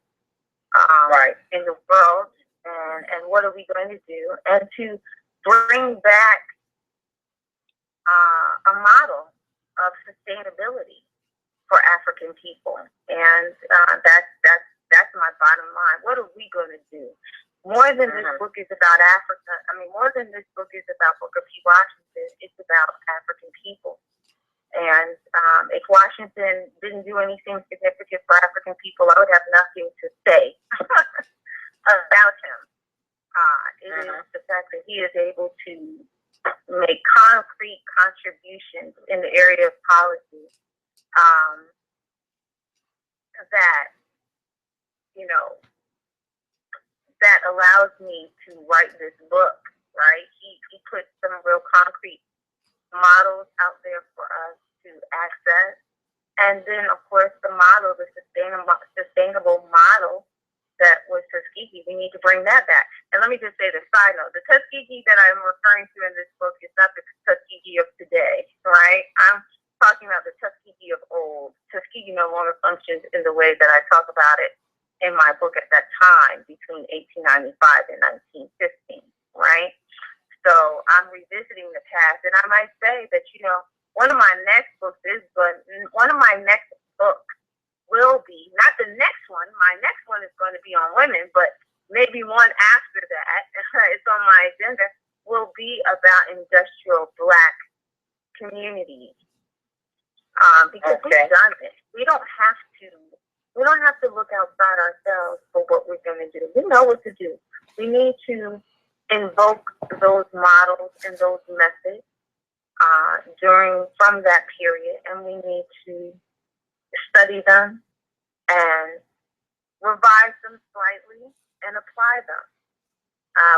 in the world, and what are we going to do, and to bring back a model of sustainability for African people, and that's my bottom line. What are we going to do? More than this book is about Africa, more than this book is about Booker T. Washington, it's about African people. And if Washington didn't do anything significant for African people, I would have nothing to say about him. It is the fact that he is able to make concrete contributions in the area of policy that allows me to write this book, right? He put some real concrete models out there for us to access. And then, of course, the model, the sustainable model that was Tuskegee, we need to bring that back. And let me just say the side note, the Tuskegee that I'm referring to in this book is not the Tuskegee of today, right? I'm talking about the Tuskegee of old. Tuskegee no longer functions in the way that I talk about it in my book at that time, between 1895 and 1915, right? So I'm revisiting the past, and I might say that, one of my next books will be, not the next one, my next one is going to be on women, but maybe one after that, it's on my agenda, will be about industrial Black communities. Because we've done it. We don't have to look outside ourselves for what we're going to do. We know what to do. We need to invoke those models and those methods from that period, and we need to study them and revise them slightly and apply them.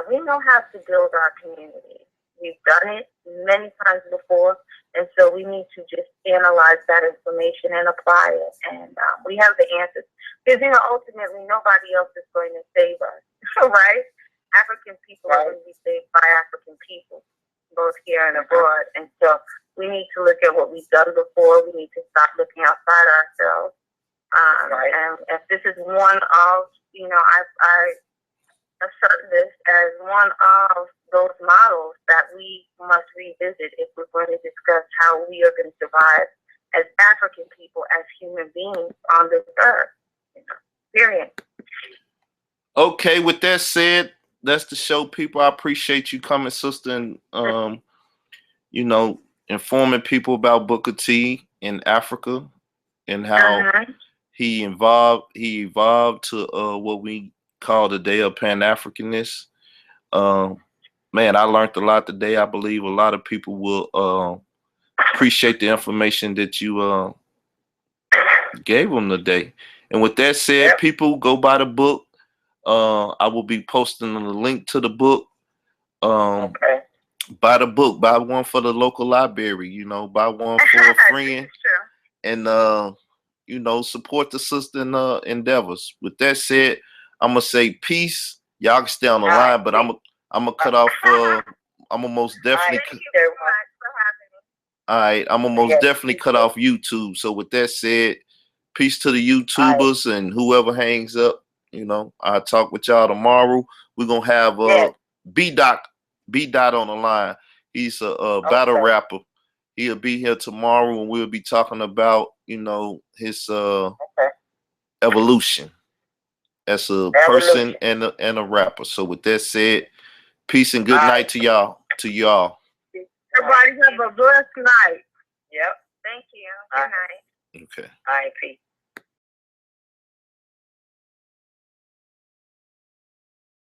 We know how to build our communities. We've done it many times before, and so we need to just analyze that information and apply it. And we have the answers. Because, ultimately, nobody else is going to save us, right? African people are going to be saved by African people, both here and abroad. And so we need to look at what we've done before. We need to stop looking outside ourselves. And if this is one of, I assert this as one of those models that we must revisit if we're going to discuss how we are going to survive as African people, as human beings on this earth. Period. Okay, with that said, that's the show, people. I appreciate you coming, sister, and informing people about Booker T in Africa and how he evolved to what we call today a Pan-Africanist. Man, I learned a lot today. I believe a lot of people will appreciate the information that you gave them today. And with that said, people, go buy the book. I will be posting the link to the book. Buy the book. Buy one for the local library. Buy one for a friend, and support the sister endeavors. With that said, I'm gonna say peace. Y'all can stay on the line, but I'm gonna cut off. I'm gonna most definitely. All right, I'm gonna most definitely cut off YouTube. So with that said, peace to the YouTubers and whoever hangs up. I'll talk with y'all tomorrow. We're gonna have B-Dot on the line. He's a battle rapper. He'll be here tomorrow, and we'll be talking about his evolution as a person and a rapper. So with that said, peace and good night to y'all. Everybody have a blessed night. Thank you. Good night. Okay. All right, peace.